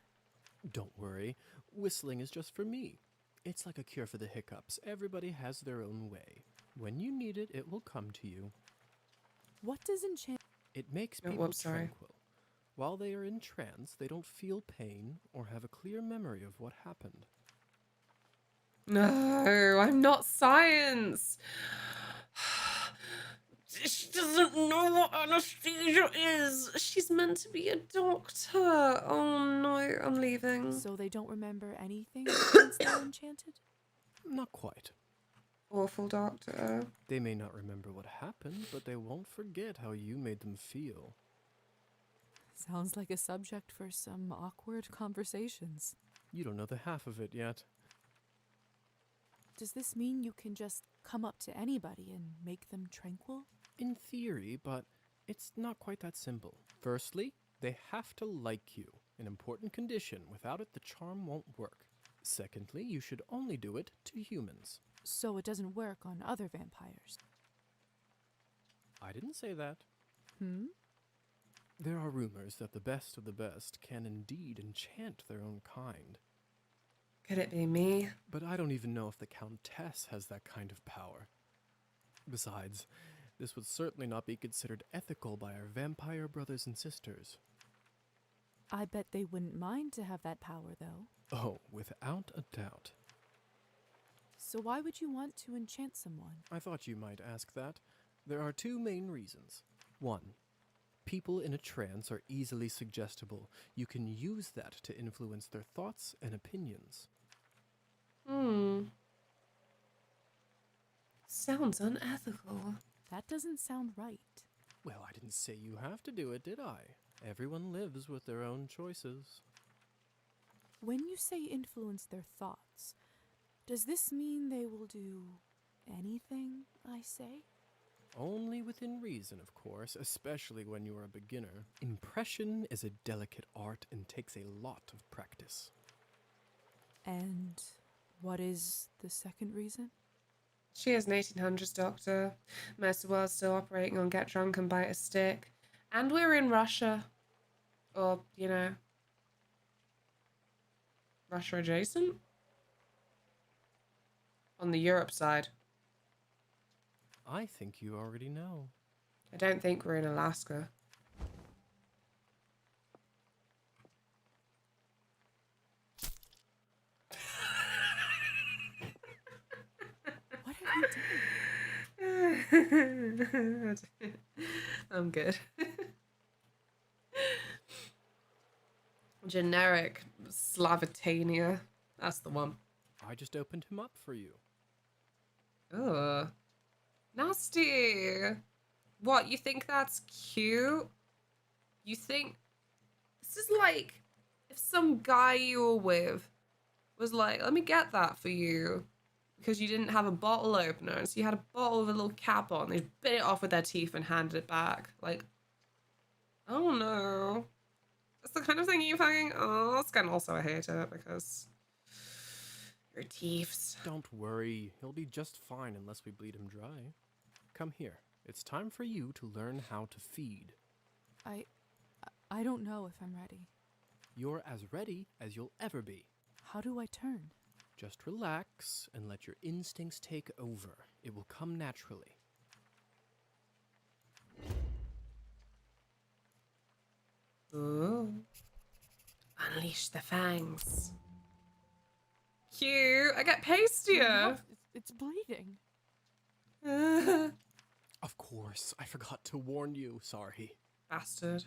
Don't worry. Whistling is just for me. It's like a cure for the hiccups. Everybody has their own way. When you need it, it will come to you. What does enchant... It makes people tranquil. While they are in trance, they don't feel pain or have a clear memory of what happened. No, I'm not science. She doesn't know what anesthesia is. She's meant to be a doctor. Oh no, I'm leaving. So they don't remember anything once they're enchanted? Not quite. Awful doctor. They may not remember what happened, but they won't forget how you made them feel. Sounds like a subject for some awkward conversations. You don't know the half of it yet. Does this mean you can just come up to anybody and make them tranquil? In theory, but it's not quite that simple. Firstly, they have to like you, an important condition. Without it, the charm won't work. Secondly, you should only do it to humans. So it doesn't work on other vampires? I didn't say that. Hmm? There are rumors that the best of the best can indeed enchant their own kind. Could it be me? But I don't even know if the Countess has that kind of power. Besides, this would certainly not be considered ethical by our vampire brothers and sisters. I bet they wouldn't mind to have that power, though. Oh, without a doubt. So why would you want to enchant someone? I thought you might ask that. There are two main reasons. One, people in a trance are easily suggestible. You can use that to influence their thoughts and opinions. Sounds unethical. That doesn't sound right. Well, I didn't say you have to do it, did I? Everyone lives with their own choices. When you say influence their thoughts, does this mean they will do anything I say? Only within reason, of course, especially when you are a beginner. Impression is a delicate art and takes a lot of practice. And what is the second reason? She is an 1800s doctor. Most of the world's still operating on get drunk and bite a stick. And we're in Russia. Or, you know, Russia adjacent? On the Europe side. I think you already know. I don't think we're in Alaska. What have you done? I'm good. Generic Slavitania. That's the one. I just opened him up for you. Ugh. Nasty. What, you think that's cute? You think... This is like if some guy you were with was like, let me get that for you. because you didn't have a bottle opener. So you had a bottle with a little cap on. They bit it off with their teeth and handed it back. Like, I don't know. It's the kind of thing you fucking... Oh, Scan also I hate it because... Your teeths. Don't worry, he'll be just fine unless we bleed him dry. Come here. It's time for you to learn how to feed. I don't know if I'm ready. You're as ready as you'll ever be. How do I turn? Just relax and let your instincts take over. It will come naturally. Ooh. Unleash the fangs. Cute. I get pastier. It's bleeding. Of course, I forgot to warn you. Sorry. Bastard.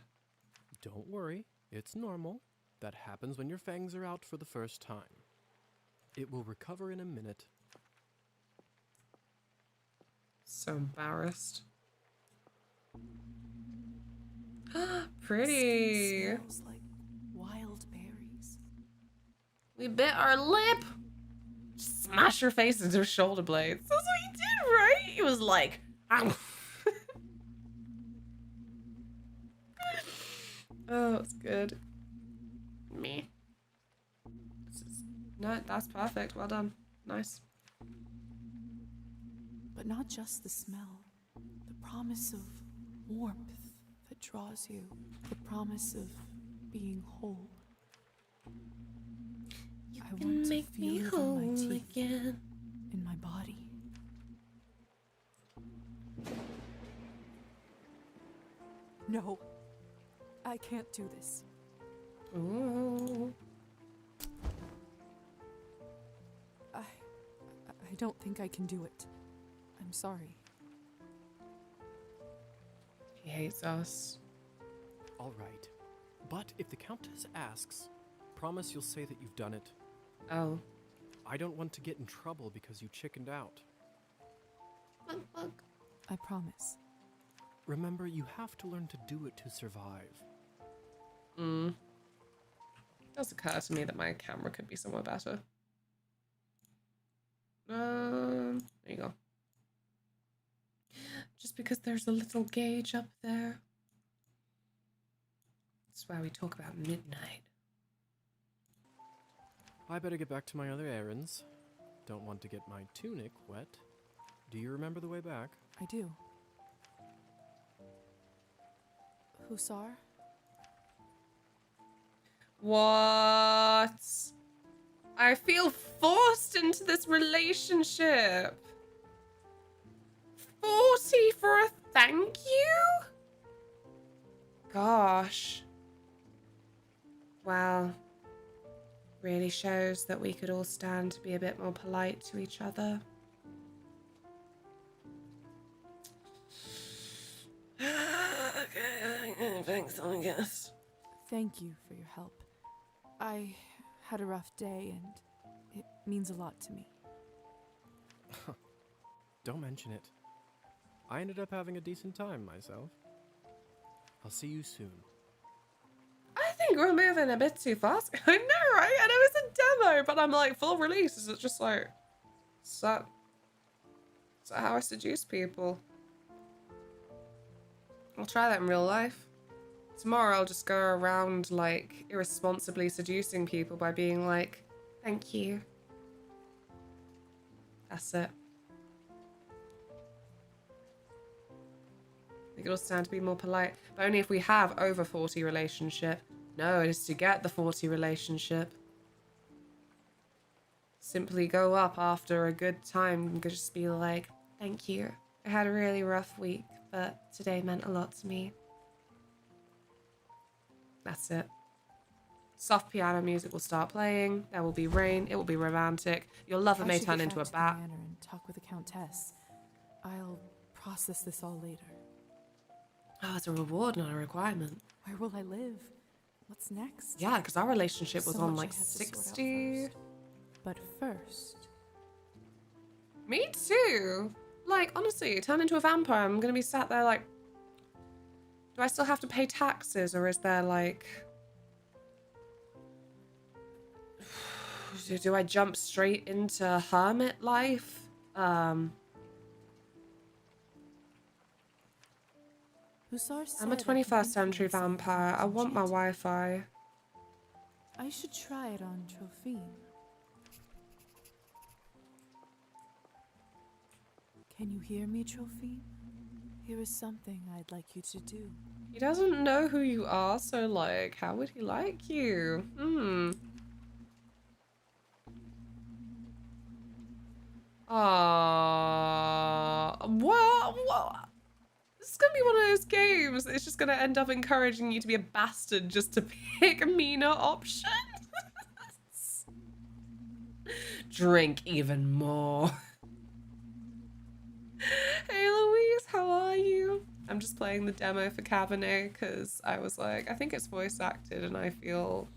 Don't worry. It's normal. That happens when your fangs are out for the first time. It will recover in a minute. So embarrassed. Pretty. Smells like wild berries. We bit our lip. Just smash your face into her shoulder blades. That's what you did, right? He was like, ow. Oh, it's good. Me. No, that's perfect. Well done. Nice. But not just the smell. The promise of warmth that draws you. The promise of being whole. I want to feel it in my teeth, again. In my body. No. I can't do this. Ooh. I don't think I can do it. I'm sorry. He hates us. All right. But if the Countess asks, promise you'll say that you've done it. Oh. I don't want to get in trouble because you chickened out. I promise. Remember, you have to learn to do it to survive. It does occur to me that my camera could be somewhere better. There you go. Just because there's a little gauge up there. That's why we talk about midnight. I better get back to my other errands. Don't want to get my tunic wet. Do you remember the way back? I do. Hussar? What? I feel forced into this relationship. 40 for a thank you? Gosh. Wow. Really shows that we could all stand to be a bit more polite to each other. Okay, thanks, I guess. Thank you for your help. I had a rough day and it means a lot to me. Don't mention it. I ended up having a decent time myself. I'll see you soon. I think we're moving a bit too fast. I know, right? I know it's a demo, but I'm like, full release. Is it just like, is that how I seduce people? I'll try that in real life. Tomorrow I'll just go around like irresponsibly seducing people by being like, thank you. That's it. We could all stand to be more polite, but only if we have over 40 relationship. No, it is to get the 40 relationship. Simply go up after a good time and just be like, thank you. I had a really rough week, but today meant a lot to me. That's it. Soft piano music will start playing. There will be rain. It will be romantic. Your lover may turn into a bat. And talk with the Countess. I'll process this all later. Oh, it's a reward, not a requirement. Where will I live? What's next? Yeah, because our relationship was So on much like I have to sort out 60. first. But first... Me too. Like, honestly, turn into a vampire. I'm going to be sat there like... Do I still have to pay taxes, or is there like... Do I jump straight into hermit life? Hussar I'm a said I can 21st century influence the vampire. I want my Wi-Fi. I should try it on Trophine. Can you hear me, Trophine? Here is something I'd like you to do. He doesn't know who you are, so like, how would he like you? What? This is gonna be one of those games. It's just gonna end up encouraging you to be a bastard just to pick meaner options. Drink even more. Hey Louise, how are you? I'm just playing the demo for Cabernet because I was like, I think it's voice acted and I feel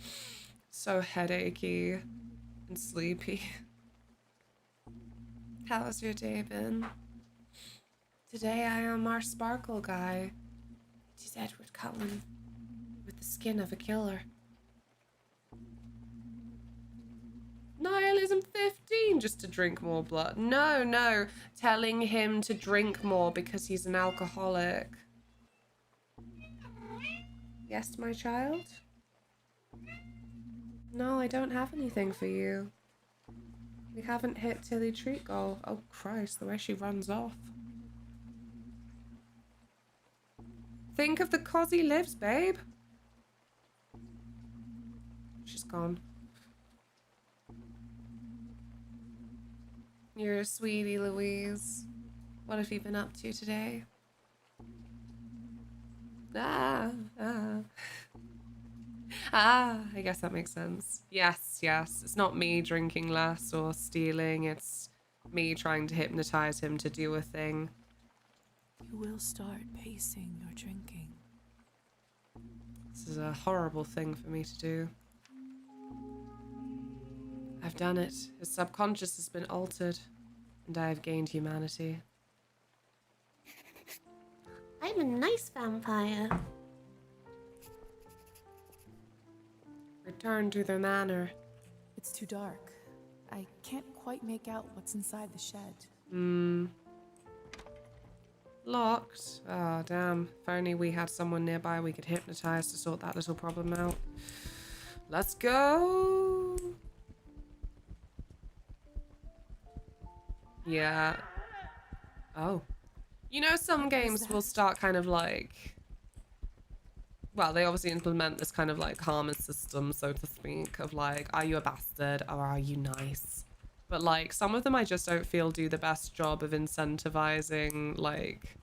so headachy and sleepy. How's your day been? Today I am our sparkle guy. It is Edward Cullen with the skin of a killer. Nihilism 15 just to drink more blood. No, telling him to drink more because he's an alcoholic. Yes, my child? No, I don't have anything for you. We haven't hit Tilly Treat goal. Oh Christ, the way she runs off. Think of the cause he lives, babe. She's gone. You're a sweetie, Louise. What have you been up to today? I guess that makes sense. Yes. It's not me drinking less or stealing. It's me trying to hypnotize him to do a thing. You will start pacing your drinking. This is a horrible thing for me to do. I've done it. His subconscious has been altered, and I have gained humanity. I'm a nice vampire. Return to the manor. It's too dark. I can't quite make out what's inside the shed. Locked? Oh, damn. If only we had someone nearby we could hypnotize to sort that little problem out. Let's go! Yeah. Oh. You know, some games will start kind of like... Well, they obviously implement this kind of like karma system, so to speak, of like, are you a bastard or are you nice? But like, some of them I just don't feel do the best job of incentivizing like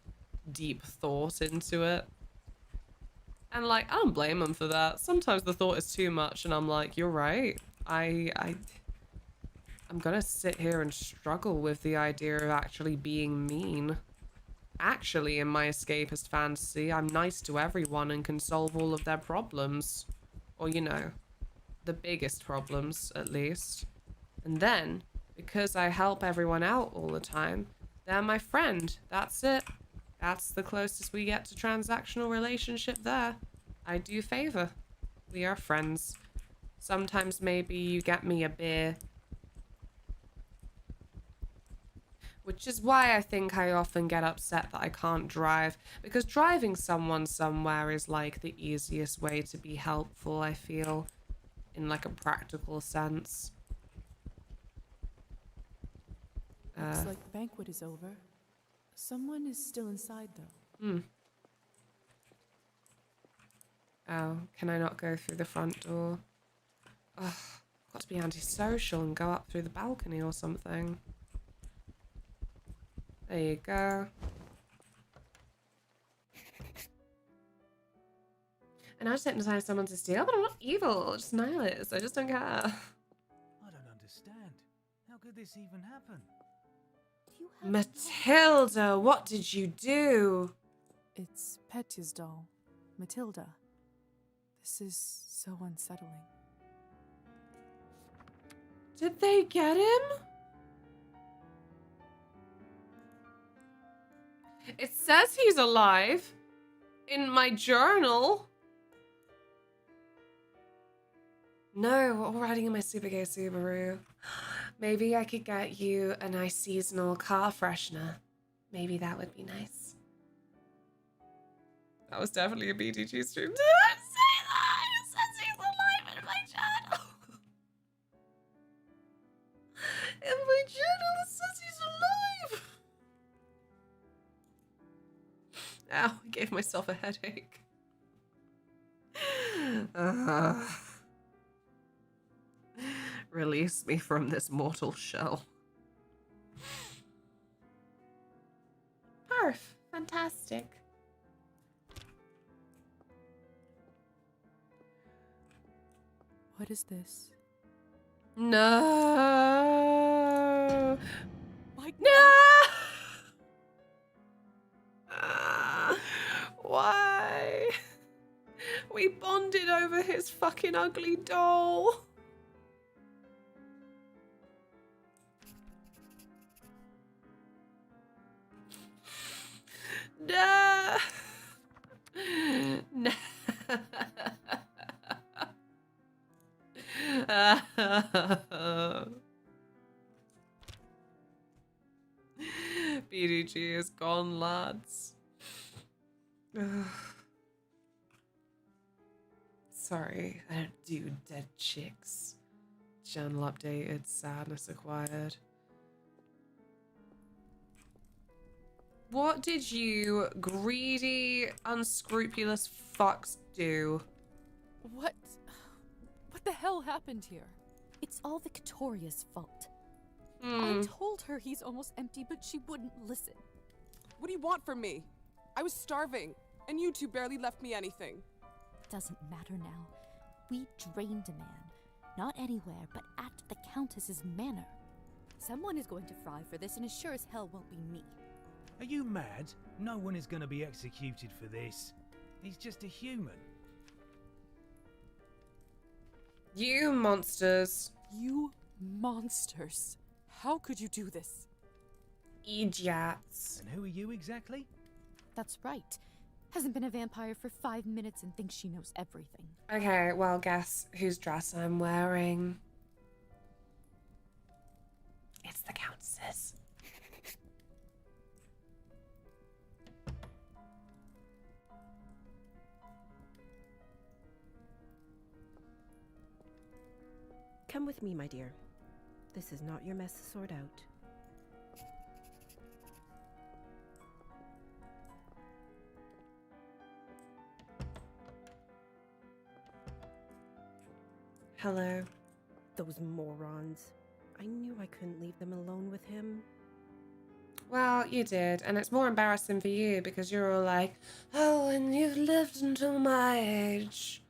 deep thought into it. And like, I don't blame them for that. Sometimes the thought is too much and I'm like, you're right. I'm gonna sit here and struggle with the idea of actually being mean. Actually, in my escapist fantasy, I'm nice to everyone and can solve all of their problems. Or, you know, the biggest problems, at least. And then, because I help everyone out all the time, they're my friend. That's it. That's the closest we get to transactional relationship there. I do favor. We are friends. Sometimes maybe you get me a beer. Which is why I think I often get upset that I can't drive. Because driving someone somewhere is like the easiest way to be helpful, I feel. In like a practical sense. Looks like the banquet is over. Someone is still inside, though. Oh, can I not go through the front door? Ugh, I've got to be antisocial and go up through the balcony or something. There you go. And I just hypnotize someone to steal, but I'm not evil, just nihilist. I just don't care. I don't understand. How could this even happen? Matilda, what did you do? It's Petya's doll, Matilda. This is so unsettling. Did they get him? It says he's alive in my journal. No, we're all riding in my super gay Subaru. Maybe I could get you a nice seasonal car freshener. Maybe that would be nice. That was definitely a BTG stream. Did I say that? It says he's alive in my channel. In my channel, it says he's alive. Ow, I gave myself a headache. Release me from this mortal shell. Perf, fantastic. What is this? No. Mike, no. Why? We bonded over his fucking ugly doll. No. No. BDG is gone, lads. Sorry, I don't do dead chicks. Channel updated, sadness acquired. What did you greedy, unscrupulous fucks do? What the hell happened here? It's all Victoria's fault. I told her he's almost empty, but she wouldn't listen. What do you want from me? I was starving, and you two barely left me anything. Doesn't matter now. We drained a man. Not anywhere, but at the Countess's manor. Someone is going to fry for this, and it sure as hell won't be me. Are you mad? No one is going to be executed for this. He's just a human. You monsters. You monsters. How could you do this? Idiots. And who are you exactly? That's right. Hasn't been a vampire for 5 minutes and thinks she knows everything. Okay, well, guess whose dress I'm wearing? It's the Countess's. Come with me, my dear. This is not your mess to sort out. Hello. Those morons. I knew I couldn't leave them alone with him. Well, you did, and it's more embarrassing for you because you're all like, oh, and you've lived until my age.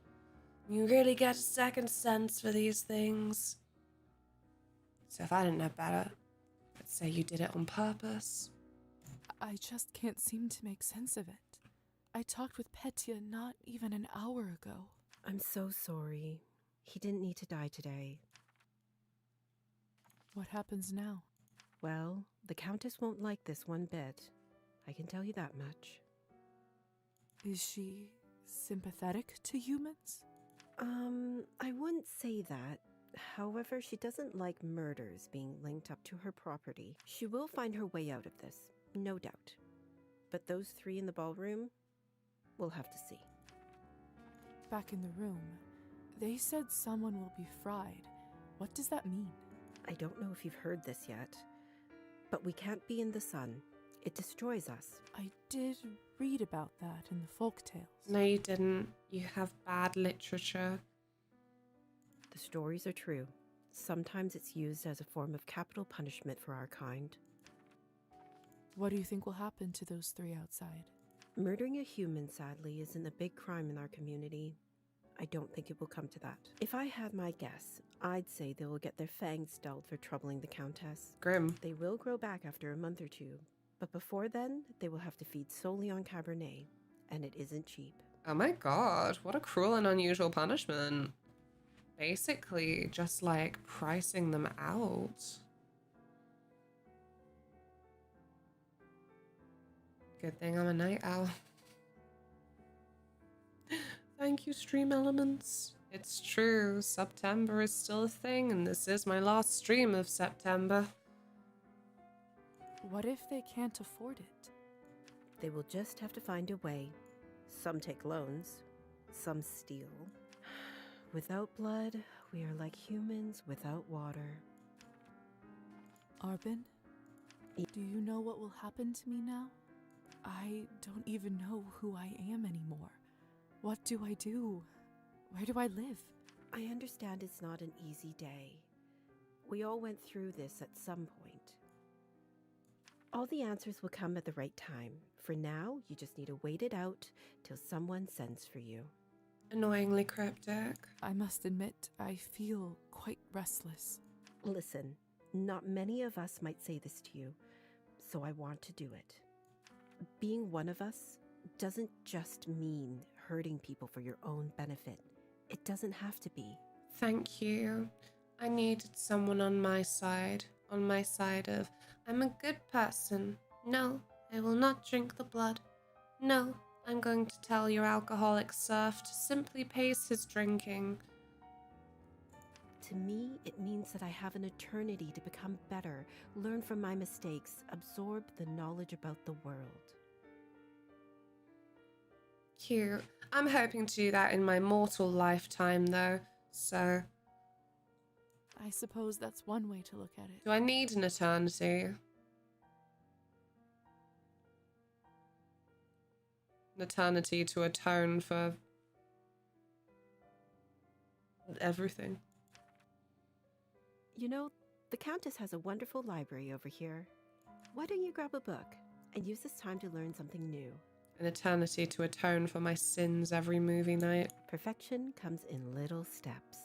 You really get a second sense for these things. So if I didn't know better, I'd say you did it on purpose. I just can't seem to make sense of it. I talked with Petya not even an hour ago. I'm so sorry. He didn't need to die today. What happens now? Well, the Countess won't like this one bit. I can tell you that much. Is she sympathetic to humans? I wouldn't say that. However, she doesn't like murders being linked up to her property. She will find her way out of this, no doubt. But those three in the ballroom, we'll have to see. Back in the room, they said someone will be fried. What does that mean? I don't know if you've heard this yet, but we can't be in the sun. It destroys us. I did read about that in the folktales. No, you didn't. You have bad literature. The stories are true. Sometimes it's used as a form of capital punishment for our kind. What do you think will happen to those three outside? Murdering a human, sadly, isn't a big crime in our community. I don't think it will come to that. If I had my guess, I'd say they will get their fangs dulled for troubling the Countess. Grim. They will grow back after a month or two, but before then, they will have to feed solely on Cabernet, and it isn't cheap. Oh my god, what a cruel and unusual punishment. Basically, just like pricing them out. Good thing I'm a night owl. Thank you, Stream Elements. It's true. September is still a thing, and this is my last stream of September. What if they can't afford it? They will just have to find a way. Some take loans, some steal. Without blood, we are like humans without water. Arbin, do you know what will happen to me now? I don't even know who I am anymore. What do I do? Where do I live? I understand it's not an easy day. We all went through this at some point. All the answers will come at the right time. For now, you just need to wait it out till someone sends for you. Annoyingly cryptic. I must admit, I feel quite restless. Listen, not many of us might say this to you, so I want to do it. Being one of us doesn't just mean hurting people for your own benefit. It doesn't have to be. Thank you. I needed someone on my side of, I'm a good person. No, I will not drink the blood. No, I'm going to tell your alcoholic serf to simply pace his drinking. To me, it means that I have an eternity to become better, learn from my mistakes, absorb the knowledge about the world. Cute. I'm hoping to do that in my mortal lifetime, though, so... I suppose that's one way to look at it. Do I need an eternity? An eternity to atone for... everything. You know, the Countess has a wonderful library over here. Why don't you grab a book and use this time to learn something new? An eternity to atone for my sins every movie night. Perfection comes in little steps.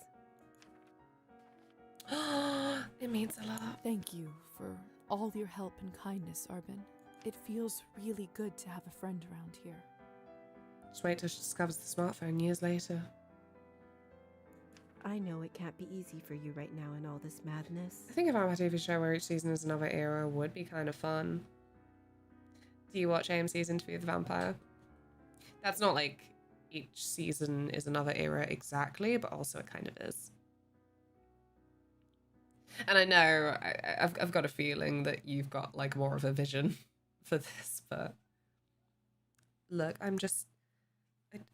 It means a lot. Thank you for all your help and kindness, Arbin. It feels really good to have a friend around here. Just wait till she discovers the smartphone years later. I know it can't be easy for you right now in all this madness. I think a vampire TV show where each season is another era would be kind of fun. Do you watch AMC's Interview with the Vampire? That's not like each season is another era exactly, but also it kind of is. And I know I've got a feeling that you've got like more of a vision for this, but look, I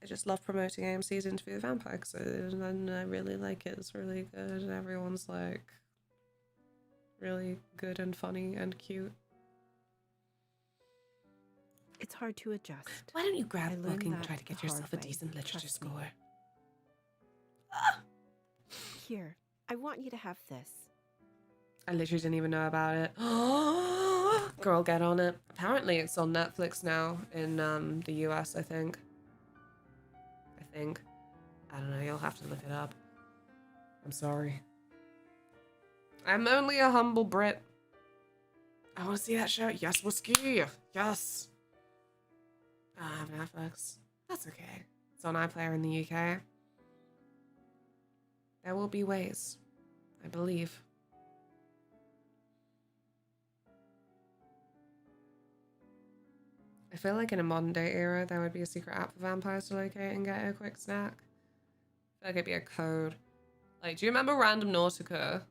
just love promoting AMC's Interview with the Vampire because I really like it. It's really good, and everyone's like really good and funny and cute. It's hard to adjust. Why don't you grab a book and that try to get the hard yourself a way. decent literature Trust me. score? Here, I want you to have this. I literally didn't even know about it. Girl, get on it. Apparently it's on Netflix now in the US, I think. I don't know, you'll have to look it up. I'm sorry. I'm only a humble Brit. I want to see that show. Yes, whiskey. Yes. I have Netflix. That's okay. It's on iPlayer in the UK. There will be ways, I believe. I feel like in a modern day era, there would be a secret app for vampires to locate and get a quick snack. I feel like it'd be a code. Like, do you remember Random Nautica?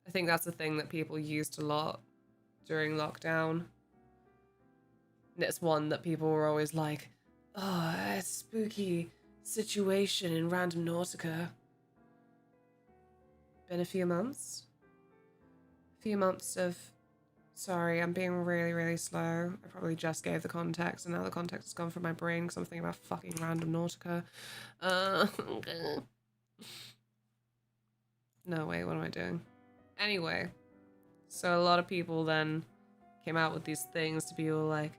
I think that's a thing that people used a lot during lockdown. And it's one that people were always like, oh, a spooky situation in Random Nautica. Been a few months. A few months of... Sorry, I'm being really, really slow. I probably just gave the context, and now the context has gone from my brain because I'm thinking about fucking Random Nautica. No, wait, what am I doing? Anyway, so a lot of people then came out with these things to be all like,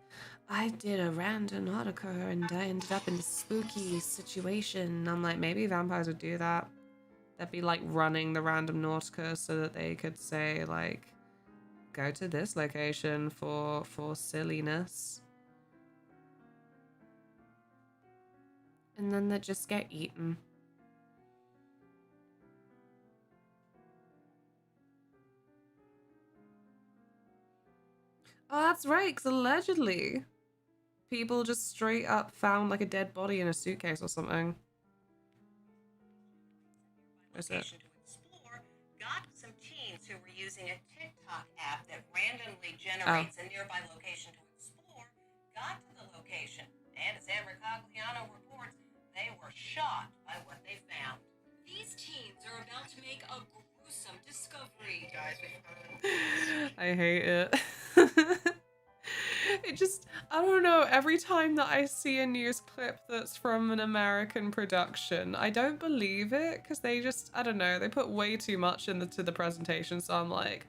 I did a Random Nautica and I ended up in a spooky situation. And I'm like, maybe vampires would do that. They'd be like running the Random Nautica so that they could say like, go to this location for silliness. And then they just get eaten. Oh, that's right, because allegedly people just straight up found like a dead body in a suitcase or something. Is it? location to explore, got some teens who were using a TikTok app that randomly generates a nearby location to explore, got to the location, and as Amber Cogliano reports, they were shocked by what they found. These teens are about to make a gruesome discovery. Guys, I hate it. It just, I don't know, every time that I see a news clip that's from an American production, I don't believe it, because they just, I don't know, they put way too much into the presentation, so I'm like,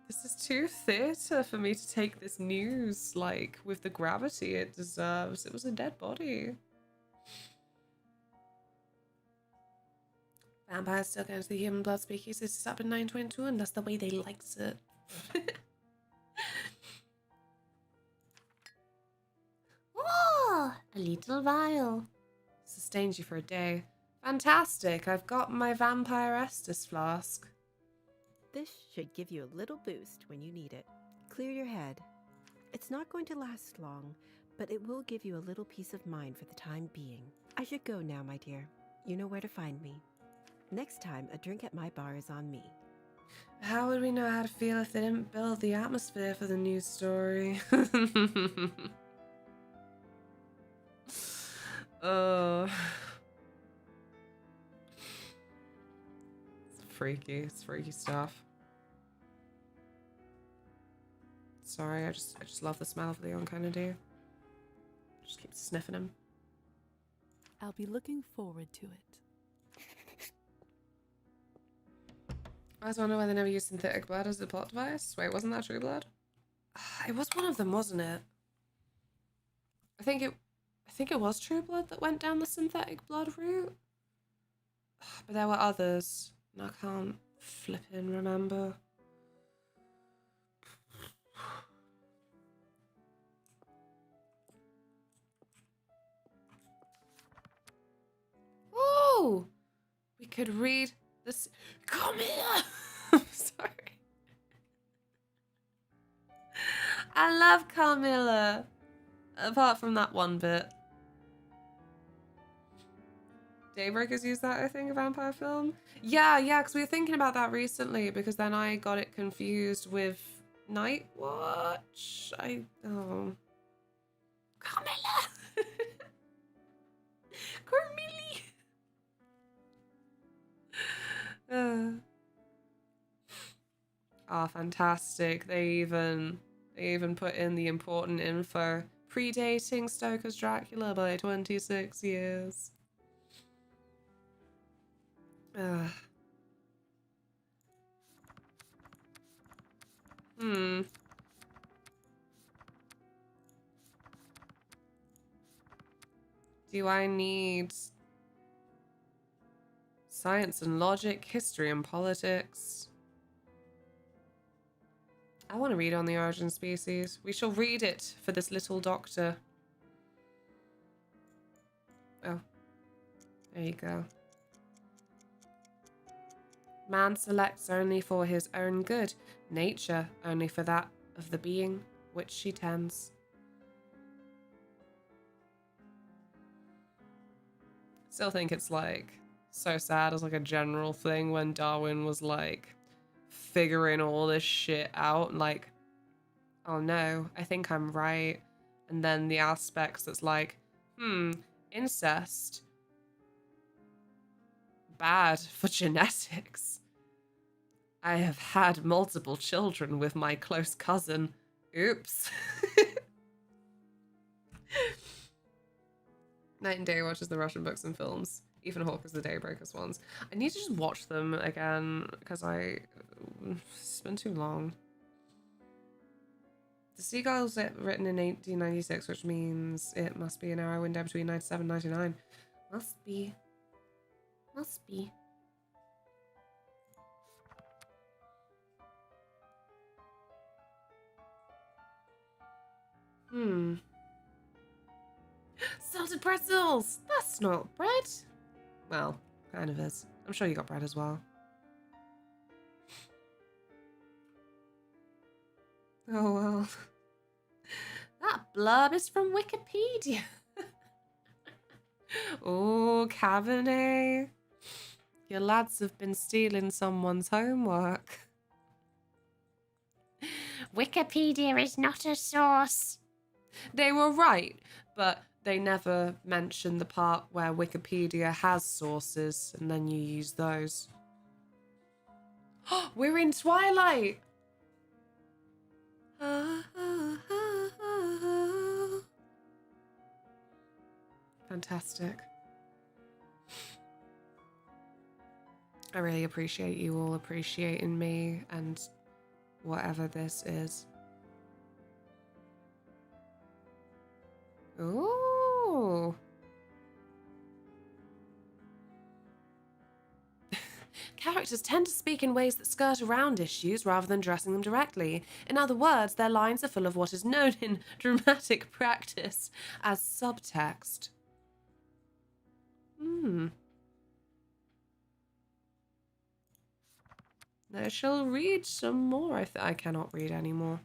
this is too theatre for me to take this news, like, with the gravity it deserves. It was a dead body. Vampires still going to the human blood speakeasy. It's up in 922, and that's the way they likes it. Oh, a little vial. Sustains you for a day. Fantastic. I've got my Vampire Estus flask. This should give you a little boost when you need it. Clear your head. It's not going to last long, but it will give you a little peace of mind for the time being. I should go now, my dear. You know where to find me. Next time, a drink at my bar is on me. How would we know how to feel if they didn't build the atmosphere for the news story? Oh. It's freaky. It's freaky stuff. Sorry, I just love the smell of Leon Kennedy. Just keep sniffing him. I'll be looking forward to it. I always wonder why they never used synthetic blood as a plot device. Wait, wasn't that True Blood? It was one of them, wasn't it? I think it was True Blood that went down the synthetic blood route. But there were others, and I can't flippin' remember. Oh! We could read this. Come here! I'm sorry. I love Carmilla. Apart from that one bit. Daybreakers used that, I think, a vampire film? Yeah, because we were thinking about that recently, because then I got it confused with Night Watch. Oh. Carmilla! Carmilla! Oh, fantastic. They even put in the important info. Predating Stoker's Dracula by 26 years. Do I need science and logic, history and politics? I want to read on the origin species. We shall read it for this little doctor. Oh. There you go. Man selects only for his own good, nature only for that of the being which she tends. Still think it's like so sad as like a general thing when Darwin was like figuring all this shit out and like, oh no, I think I'm right. And then the aspects that's like, incest. Bad for genetics. I have had multiple children with my close cousin. Oops. Night and Day watches the Russian books and films. Ethan Hawke is the Daybreakers ones. I need to just watch them again because it's been too long. The Seagulls written in 1896, which means it must be an era window between 97 and 99. Must be. Must be. Salted pretzels! That's not bread. Well, kind of is. I'm sure you got bread as well. Oh well. That blurb is from Wikipedia. Oh, Cabernet. Your lads have been stealing someone's homework. Wikipedia is not a source. They were right, but they never mentioned the part where Wikipedia has sources and then you use those. We're in Twilight! Fantastic. I really appreciate you all appreciating me and whatever this is. Ooh. Characters tend to speak in ways that skirt around issues rather than addressing them directly. In other words, their lines are full of what is known in dramatic practice as subtext. I shall read some more. I cannot read anymore.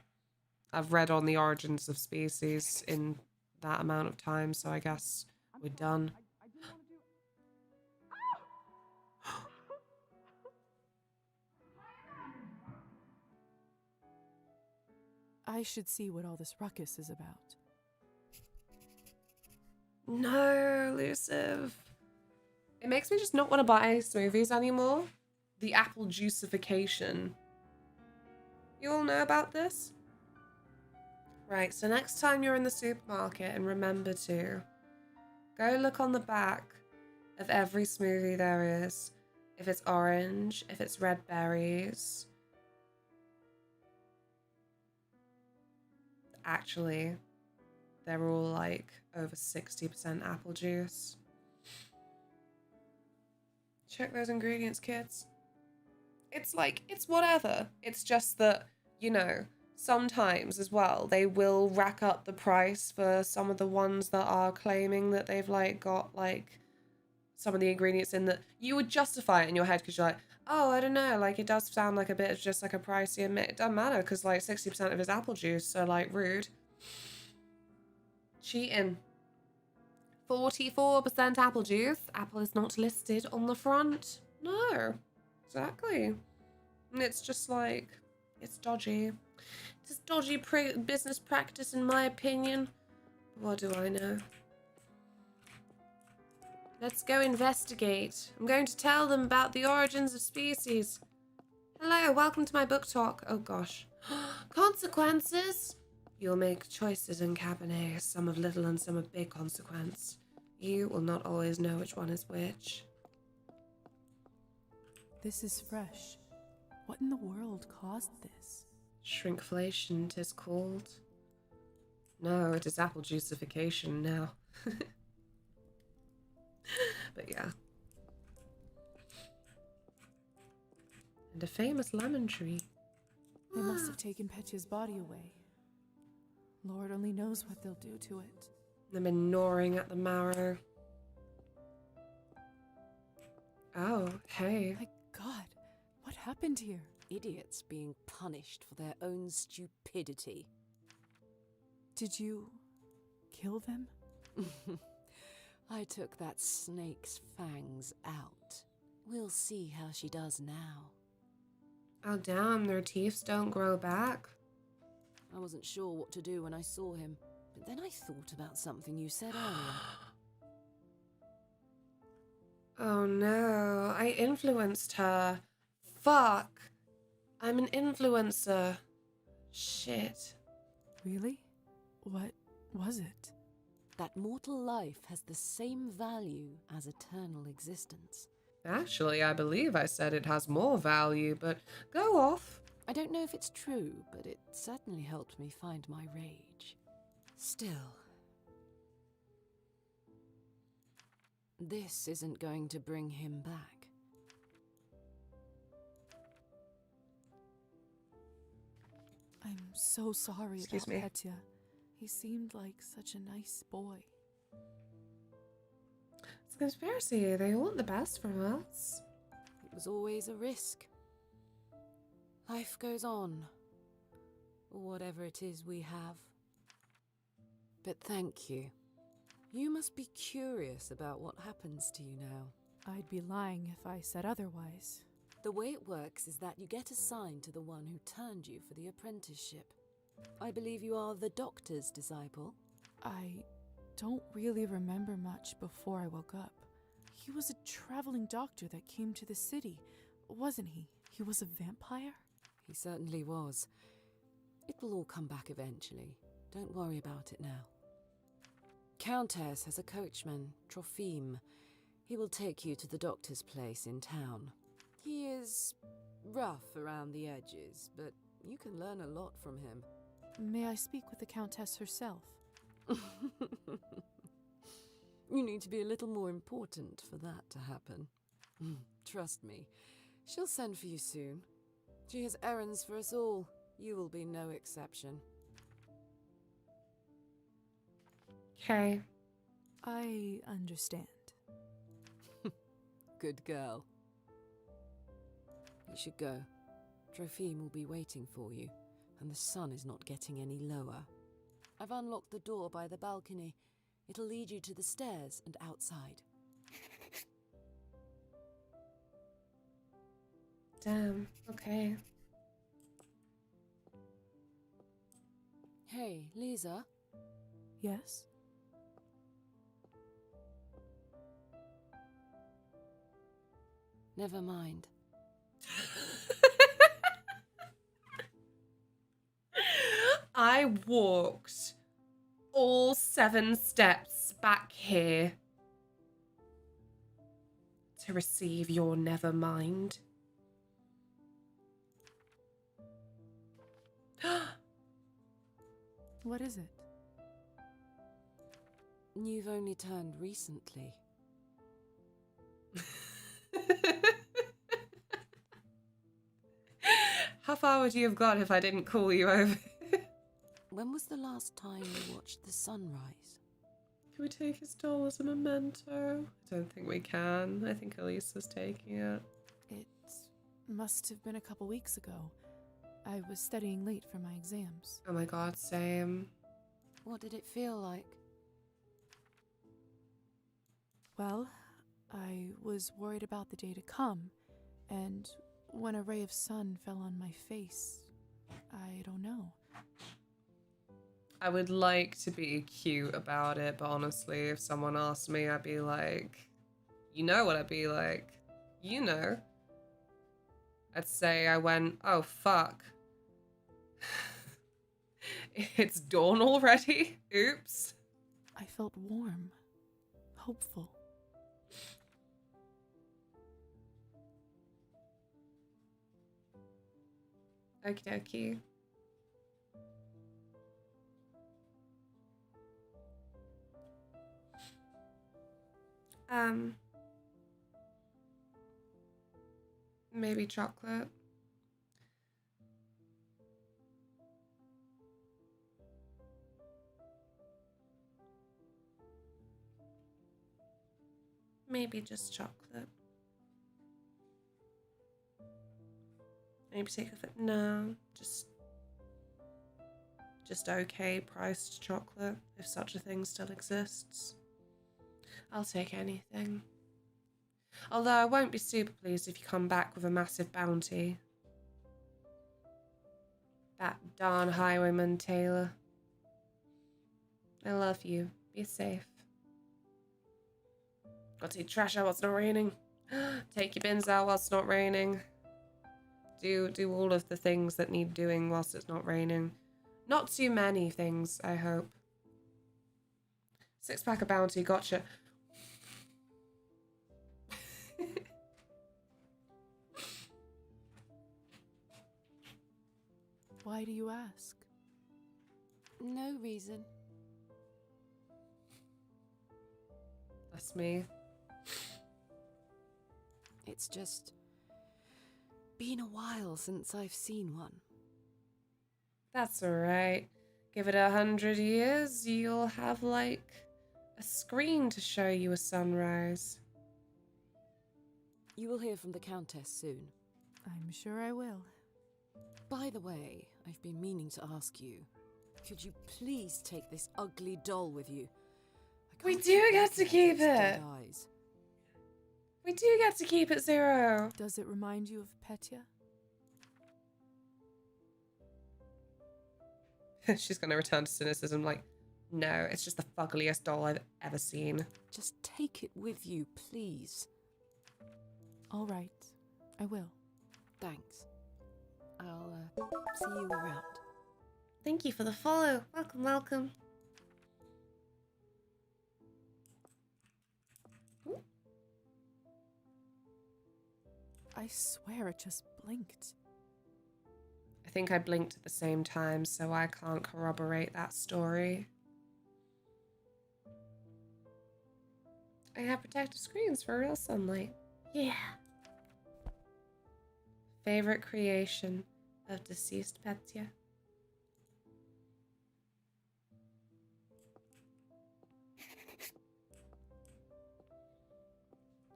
I've read on the origins of species in that amount of time, so I guess we're done. I should see what all this ruckus is about. No, elusive. It makes me just not want to buy smoothies anymore. The apple juicification. You all know about this? Right, so next time you're in the supermarket, and remember to go look on the back of every smoothie there is. If it's orange, if it's red berries. Actually, they're all like over 60% apple juice. Check those ingredients, kids. It's like, it's whatever. It's just that, you know, sometimes as well, they will rack up the price for some of the ones that are claiming that they've like got like some of the ingredients in that you would justify it in your head because you're like, oh, I don't know, like it does sound like a bit of just like a pricey admit. It doesn't matter because like 60% of it is apple juice, so like rude. Cheating. 44% apple juice. Apple is not listed on the front. No, exactly. And it's just like, it's dodgy. It's dodgy business practice in my opinion. What do I know? Let's go investigate. I'm going to tell them about the origins of species. Hello, welcome to my book talk. Oh gosh. Consequences? You'll make choices in Cabernet, some of little and some of big consequence. You will not always know which one is which. This is fresh. What in the world caused this? Shrinkflation, 'tis called. No, it is apple juicification now. But yeah. And a famous lemon tree. They must have taken Petya's body away. Lord only knows what they'll do to it. They've been gnawing at the marrow. Oh, hey. My God, what happened here? Idiots being punished for their own stupidity. Did you kill them? I took that snake's fangs out. We'll see how she does now. Oh damn, their teeth don't grow back. I wasn't sure what to do when I saw him, but then I thought about something you said earlier. Oh no, I influenced her. Fuck. I'm an influencer. Shit. Really? What was it? That mortal life has the same value as eternal existence. Actually, I believe I said it has more value, but go off. I don't know if it's true, but it certainly helped me find my rage. Still, this isn't going to bring him back. I'm so sorry Excuse about me. Petya. He seemed like such a nice boy. It's a conspiracy. They want the best from us. It was always a risk. Life goes on. Or whatever it is we have. But thank you. You must be curious about what happens to you now. I'd be lying if I said otherwise. The way it works is that you get assigned to the one who turned you for the apprenticeship. I believe you are the doctor's disciple. I don't really remember much before I woke up. He was a traveling doctor that came to the city, wasn't he? He was a vampire? He certainly was. It will all come back eventually. Don't worry about it now. Countess has a coachman, Trophime. He will take you to the doctor's place in town. He is rough around the edges, but you can learn a lot from him. May I speak with the Countess herself? You need to be a little more important for that to happen. Trust me, she'll send for you soon. She has errands for us all. You will be no exception. Okay. I understand. Good girl. You should go. Trophime will be waiting for you, and the sun is not getting any lower. I've unlocked the door by the balcony. It'll lead you to the stairs and outside. Damn, okay. Hey, Lisa? Yes? Never mind. I walked all 7 steps back here to receive your never mind. What is it? You've only turned recently. How far would you have gone if I didn't call you over? When was the last time you watched the sunrise? Can we take his doll as a memento? I don't think we can. I think Elisa's taking it. It must have been a couple weeks ago. I was studying late for my exams. Oh my god, same. What did it feel like? Well, I was worried about the day to come, and when a ray of sun fell on my face, I don't know. I would like to be cute about it, but honestly, if someone asked me, I'd be like, you know what I'd be like? You know. I'd say I went, oh fuck. It's dawn already? Oops. I felt warm, hopeful. Okie dokie. Maybe chocolate. Maybe just chocolate. Maybe take a fit. No, just okay priced chocolate, if such a thing still exists. I'll take anything. Although I won't be super pleased if you come back with a massive bounty. That darn highwayman Taylor. I love you. Be safe. Got to take trash out while it's not raining. Take your bins out while it's not raining. Do all of the things that need doing whilst it's not raining. Not too many things, I hope. 6-pack of bounty, gotcha. Why do you ask? No reason. That's me. It's just been a while since I've seen one. That's alright. Give it 100 years, you'll have, like, a screen to show you a sunrise. You will hear from the Countess soon. I'm sure I will. By the way, I've been meaning to ask you, could you please take this ugly doll with you? I We can't do keep get to looking keep into its dead it. eyes. We do get to keep it 0. Does it remind you of Petya? She's gonna return to cynicism like, no, it's just the fuggliest doll I've ever seen. Just take it with you, please. All right, I will. Thanks. I'll see you around. Thank you for the follow. Welcome, welcome. I swear it just blinked. I think I blinked at the same time, so I can't corroborate that story. I have protective screens for real sunlight. Yeah. Favorite creation of deceased Petya?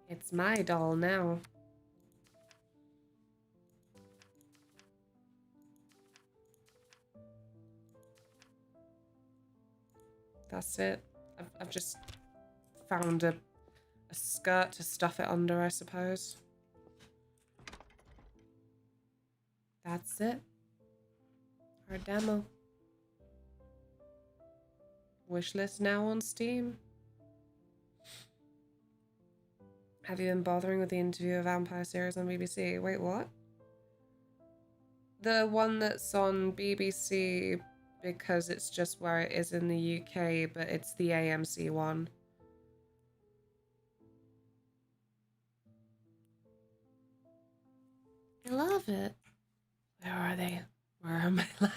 It's my doll now. That's it. I've just found a skirt to stuff it under, I suppose. That's it. Our demo. Wishlist now on Steam. Have you been bothering with the interview of Vampire series on BBC? Wait, what? The one that's on BBC because it's just where it is in the UK, but it's the AMC one. I love it. Where are they? Where are my lads?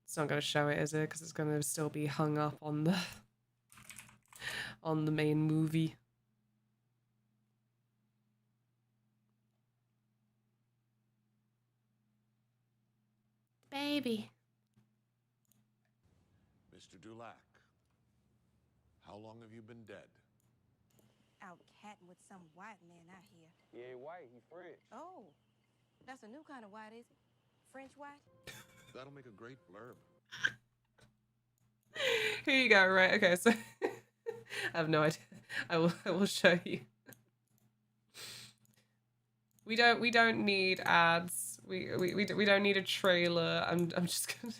It's not going to show it, is it? Because it's going to still be hung up on the main movie. Baby. Mr. Dulac, how long have you been dead? Out catting with some white man out here. Yeah, white, he French. Oh, that's a new kind of white, is it? French white? That'll make a great blurb. Here you go, right? Okay, so I have no idea. I will show you. We don't need ads. We don't need a trailer. I'm just gonna.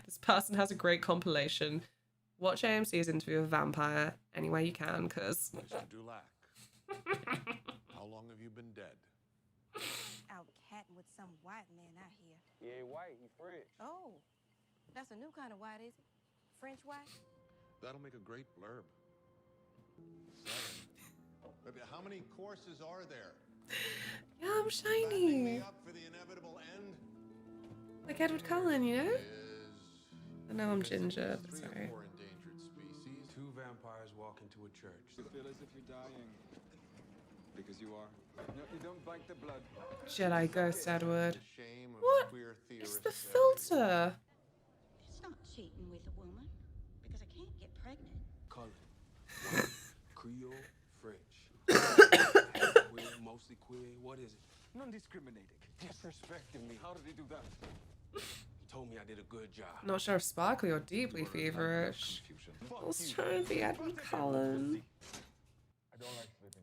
This person has a great compilation. Watch AMC's interview with Vampire any way you can, cause. Mr. Dulac, how long have you been dead? Out catting with some white man out here. Yeah, white, he French. Oh, that's a new kind of white, is it? French white? That'll make a great blurb. 7. Baby, how many courses are there? Yeah, I'm shiny. Up for the inevitable end? Like Edward Cullen, you know? I know I'm ginger, but sorry. 4 endangered species. 2 vampires walk into a church. You feel as if you're dying. Because you are. No, you don't bite the blood. Jedi Ghost Edward. Shame of What? queer It's theorists the filter. It's not cheating with a woman, because I can't get pregnant. Color. White, Creole, French. Queer, mostly queer. What is it? Non-discriminating. Disrespecting me. How did he do that? He told me I did a good job. Not sure if sparkly or deeply feverish. I was trying to be Edward Cullen.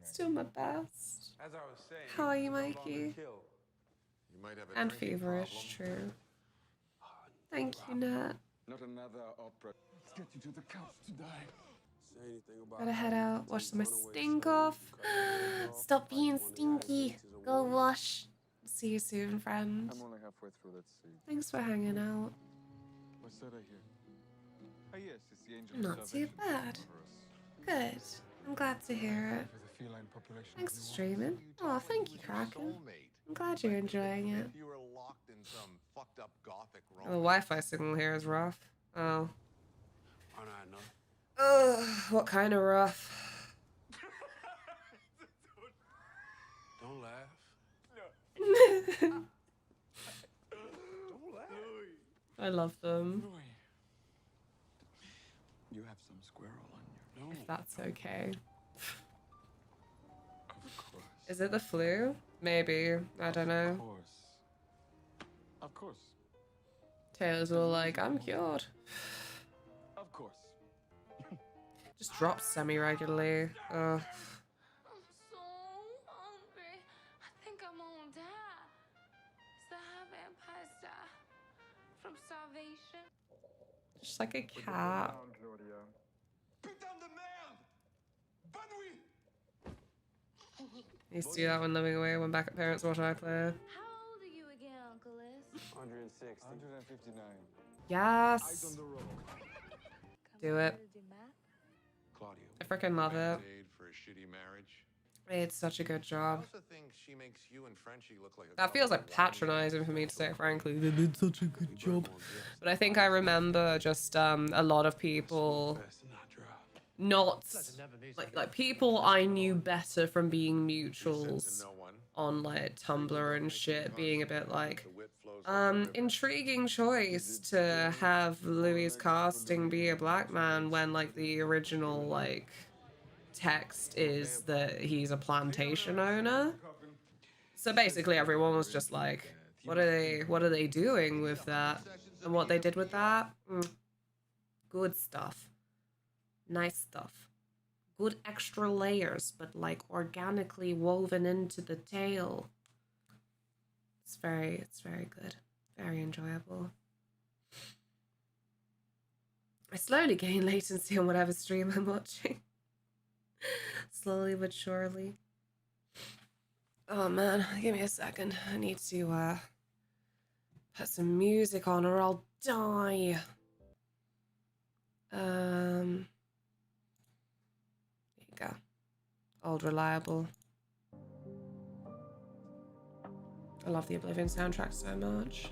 Still my best. As I was saying, How are you, Mikey? You might have a And drinking feverish, problem. true. Thank you, Nat. Not another opera. Let's get you to the couch to die. Say anything about Gotta head out, wash my stink off. Stop being stinky. Go wash. See you soon, friend. I'm only halfway through. Let's see. Thanks for hanging out. What's that I hear? Oh yes, it's the angel. Not too bad. Good. I'm glad to hear it. For the feline population. Thanks for streaming. Oh, thank you, Kraken. I'm glad you're enjoying it. You were locked in some fucked up gothic Oh, the Wi-Fi signal here is rough. Oh. Aren't I enough? Ugh, what kind of rough? Don't laugh. I love them. You have some squirrel on your nose. If that's okay. Of course. Is it the flu? Maybe. I don't know. Of course. Taylor's all like, I'm cured. Of course. Just drops semi-regularly. Ugh. So hungry. I think I'm gonna die. Is that how vampires die? From starvation? Just like a cat. Used to do that when living away, when back at parents watch iPlayer. How old are you again, Uncle Liz? 160. 159. Yes. Do it. Claudio. I freaking love it. Paid for a shitty marriage. It's such a good job. I also think she makes you and Frenchie look like a That feels like patronizing for me to say, frankly. They did such a good job. But I think I remember just a lot of people not like people I knew better from being mutuals on like Tumblr and shit being a bit like intriguing choice to have Louis' casting be a black man when like the original like text is that he's a plantation owner. So basically everyone was just like, what are they doing with that? And what they did with that? Good stuff. Nice stuff. Good extra layers, but like organically woven into the tale. It's very good. Very enjoyable. I slowly gain latency on whatever stream I'm watching. Slowly but surely. Oh man, give me a second. I need to put some music on or I'll die. There you go. Old reliable. I love the Oblivion soundtrack so much.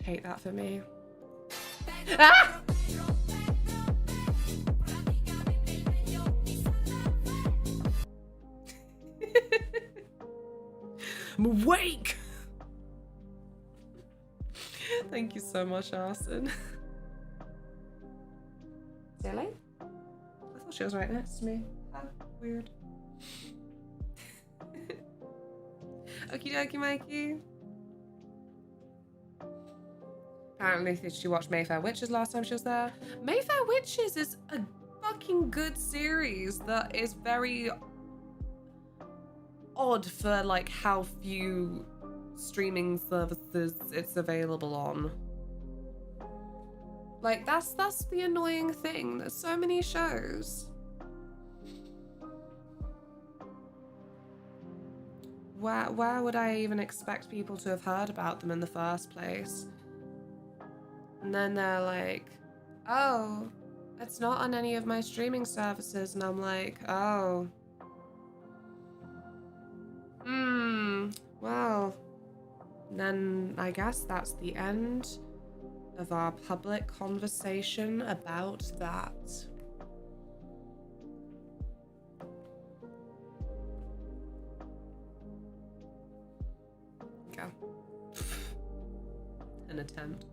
Hate that for me. Ah! I'm awake! Thank you so much, Arson. Silly? I thought she was right next to me. Ah, weird. Okie dokie, Mikey. Apparently, did she watch Mayfair Witches last time she was there? Mayfair Witches is a fucking good series that is very odd for like how few streaming services it's available on. Like that's the annoying thing. There's so many shows. Where would I even expect people to have heard about them in the first place? And then they're like, oh, it's not on any of my streaming services. And I'm like, oh. Well, then I guess that's the end of our public conversation about that. Okay. An attempt.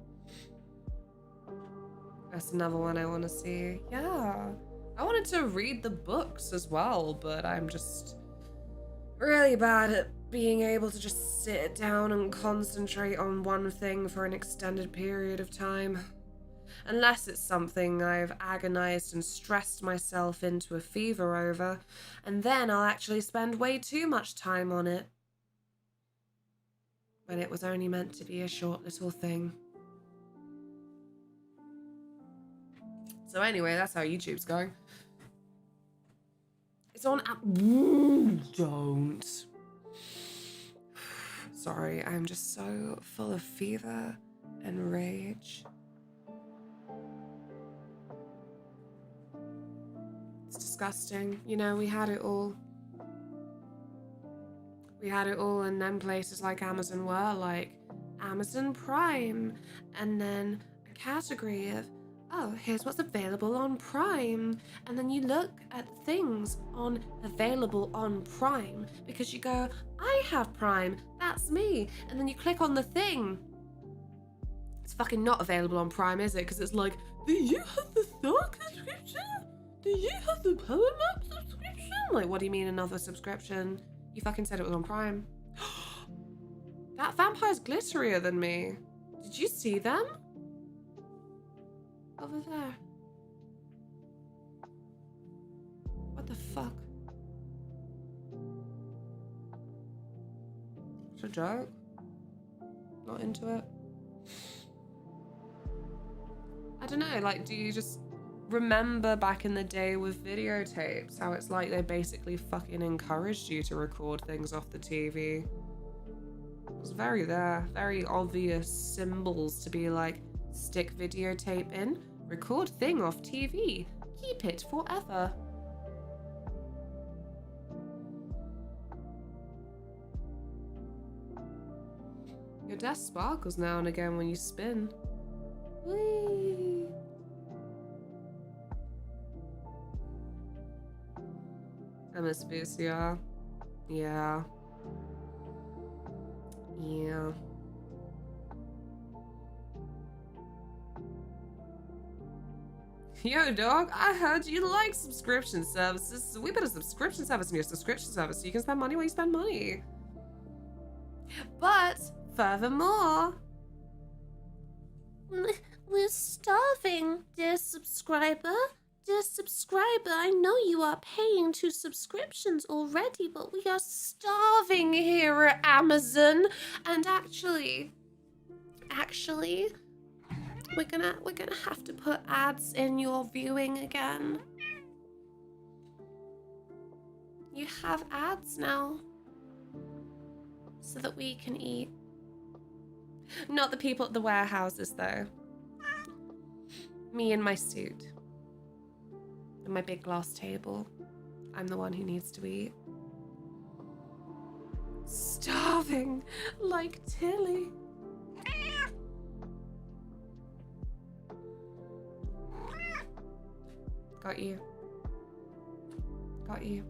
That's another one I want to see. Yeah. I wanted to read the books as well, but I'm just really bad at being able to just sit down and concentrate on one thing for an extended period of time. Unless it's something I've agonized and stressed myself into a fever over, and then I'll actually spend way too much time on it. When it was only meant to be a short little thing. So anyway, that's how YouTube's going. It's on app. Don't. Sorry, I'm just so full of fever and rage. It's disgusting. You know, we had it all. We had it all, and then places like Amazon were like Amazon Prime, and then a category of, oh, here's what's available on Prime. And then you look at things on available on Prime because you go, I have Prime, that's me. And then you click on the thing. It's fucking not available on Prime, is it? Because it's like, do you have the Thug subscription? Do you have the Power Map subscription? I'm like, what do you mean another subscription? You fucking said it was on Prime. That vampire's glitterier than me. Did you see them? Over there. What the fuck? It's a joke. Not into it. I don't know, like, do you just remember back in the day with videotapes how it's like they basically fucking encouraged you to record things off the TV? It was very obvious symbols to be like, stick videotape in, record thing off TV, keep it forever. Your desk sparkles now and again when you spin. Whee! I miss VCR. Yeah. Yeah. Yo, dog, I heard you like subscription services, so we put a subscription service in your subscription service so you can spend money where you spend money. But, furthermore, we're starving, dear subscriber. Dear subscriber, I know you are paying 2 subscriptions already, but we are starving here at Amazon. And actually, we're gonna have to put ads in your viewing again. You have ads now, so that we can eat. Not the people at the warehouses, though. Me in my suit. And my big glass table. I'm the one who needs to eat. Starving like Tilly. Got you. Got you.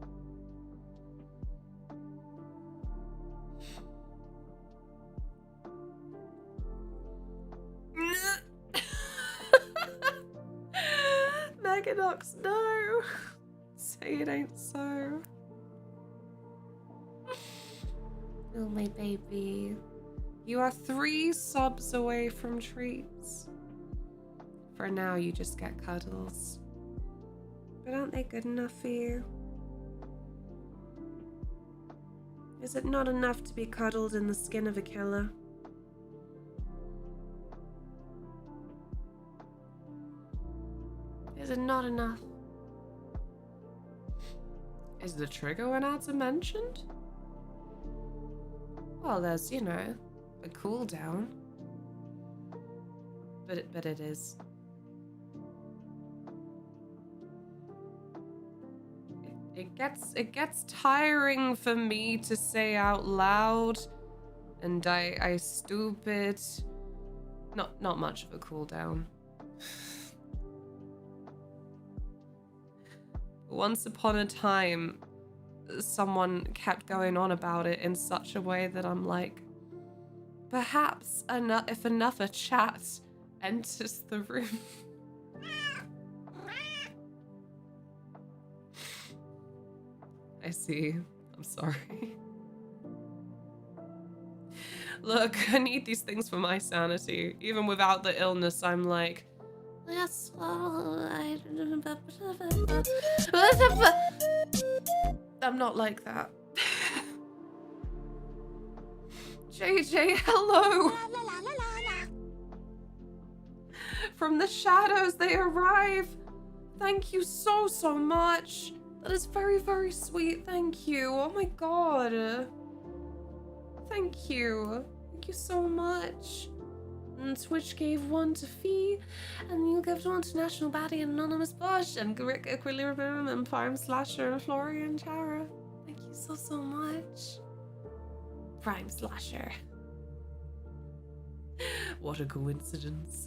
Meganox, no! Say it ain't so. Oh, my baby. You are 3 subs away from treats. For now, you just get cuddles. But aren't they good enough for you? Is it not enough to be cuddled in the skin of a killer? Is it not enough? Is the trigger when ads are mentioned? Well, there's, you know, a cooldown. But it is. It gets tiring for me to say out loud, and I stupid. Not much of a cooldown. Once upon a time, someone kept going on about it in such a way that I'm like, perhaps if enough a chat enters the room. I see. I'm sorry. Look, I need these things for my sanity. Even without the illness, I'm like, yes, I'm not like that. JJ, hello! From the shadows they arrive. Thank you so much. That is very, very sweet. Thank you. Oh my god. Thank you. Thank you so much. And Twitch gave 1 to Fee, and you gave 1 to National Baddie and Anonymous Bush, and Rick Equilibrium, and Prime Slasher, and Florian Chara. Thank you so much. Prime Slasher. What a coincidence.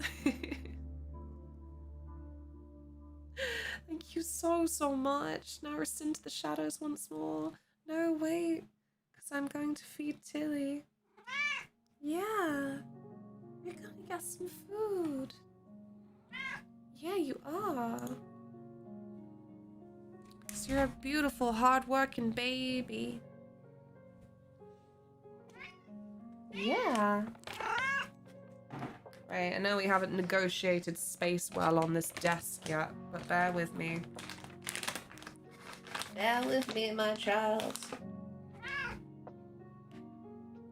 Thank you so much. Now rest into the shadows once more. No, wait, because I'm going to feed Tilly. Yeah. You're gonna get some food. Yeah, you are. Yes, you're a beautiful, hard-working baby. Yeah. Right, I know we haven't negotiated space well on this desk yet, but bear with me. Bear with me, my child.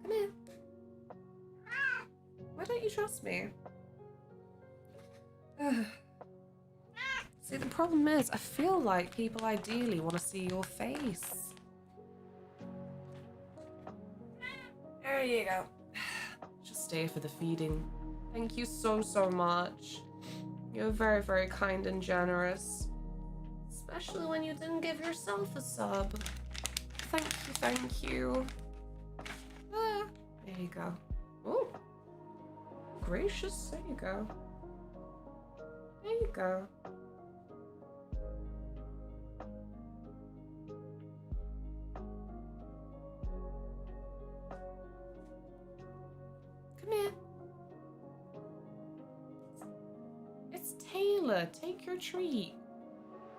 Come here. Why don't you trust me? See, the problem is, I feel like people ideally want to see your face. There you go. Just stay for the feeding. Thank you so, so much. You're very, very kind and generous. Especially when you didn't give yourself a sub. Thank you, thank you. Ah, there you go. Oh, gracious, there you go. There you go. Come here. It's Taylor. Take your treat.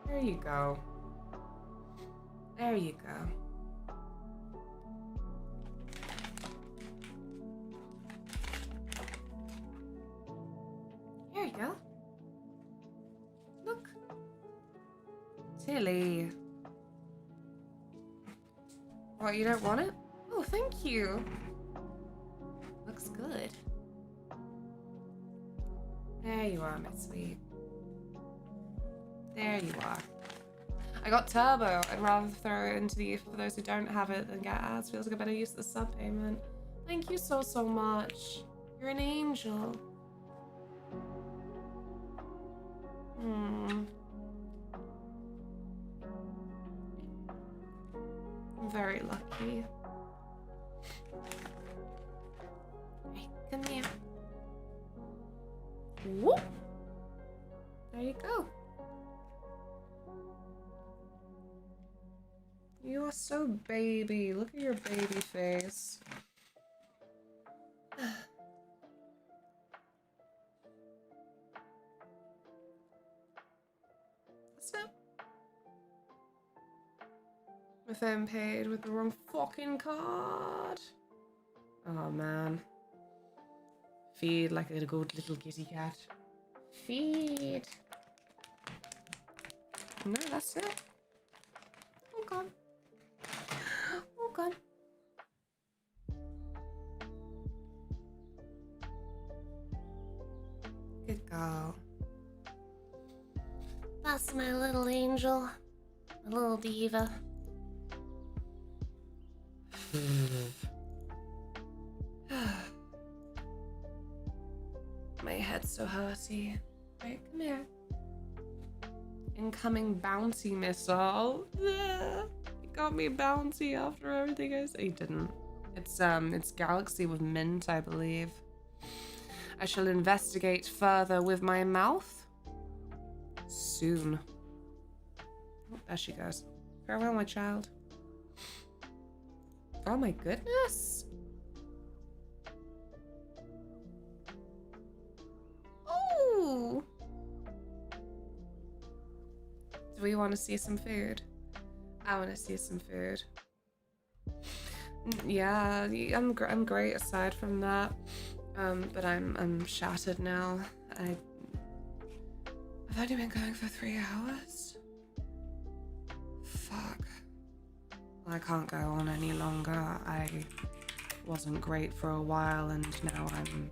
There you go. There you go. Here you go. Look. Tilly. What, you don't want it? Oh, thank you. Looks good. There you are, my sweet. There you are. I got Turbo. I'd rather throw it into the for those who don't have it than get ads. Feels like a better use of the sub payment. Thank you so, so much. You're an angel. I'm very lucky. Hey, come here. Whoop. There you go. You are so baby. Look at your baby face. What's up? My phone paid with the wrong fucking card. Oh man. Feed like a good little kitty cat. Feed. No, that's it. Oh god. Oh god. Good girl. That's my little angel. My little diva. My head's so hurty. Right, come here. Incoming bounty missile. He got me bounty after everything I said. He didn't. It's Galaxy with mint, I believe. I shall investigate further with my mouth soon. Oh, there she goes. Farewell, my child. Oh my goodness. Oh. Do we want to see some food? I want to see some food. Yeah, I'm great aside from that. But I'm shattered now. I've only been going for 3 hours. Fuck. I can't go on any longer. I wasn't great for a while and now I'm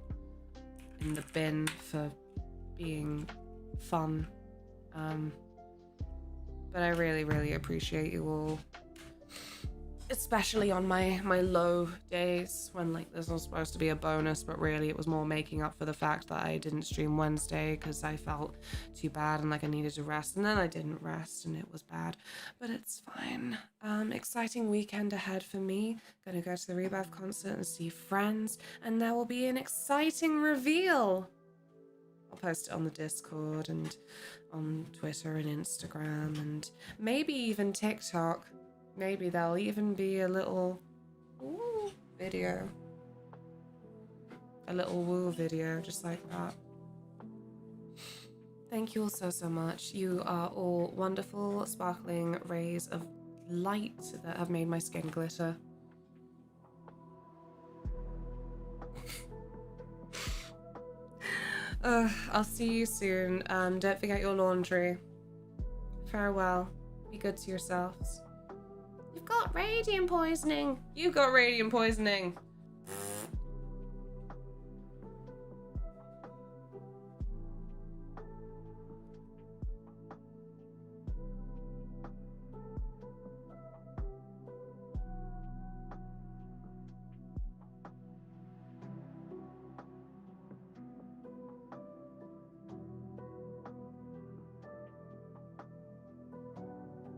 in the bin for being fun. But I really, really appreciate you all. Especially on my low days when like this was supposed to be a bonus, but really it was more making up for the fact that I didn't stream Wednesday because I felt too bad and like I needed to rest, and then I didn't rest and it was bad, but it's fine. Exciting weekend ahead for me. Gonna go to the Rebirth concert and see friends, and there will be an exciting reveal. I'll post it on the Discord and on Twitter and Instagram and maybe even TikTok. Maybe there'll even be a little video. A little woo video, just like that. Thank you all so much. You are all wonderful, sparkling rays of light that have made my skin glitter. I'll see you soon. Don't forget your laundry. Farewell. Be good to yourselves. You've got radium poisoning. You got radium poisoning.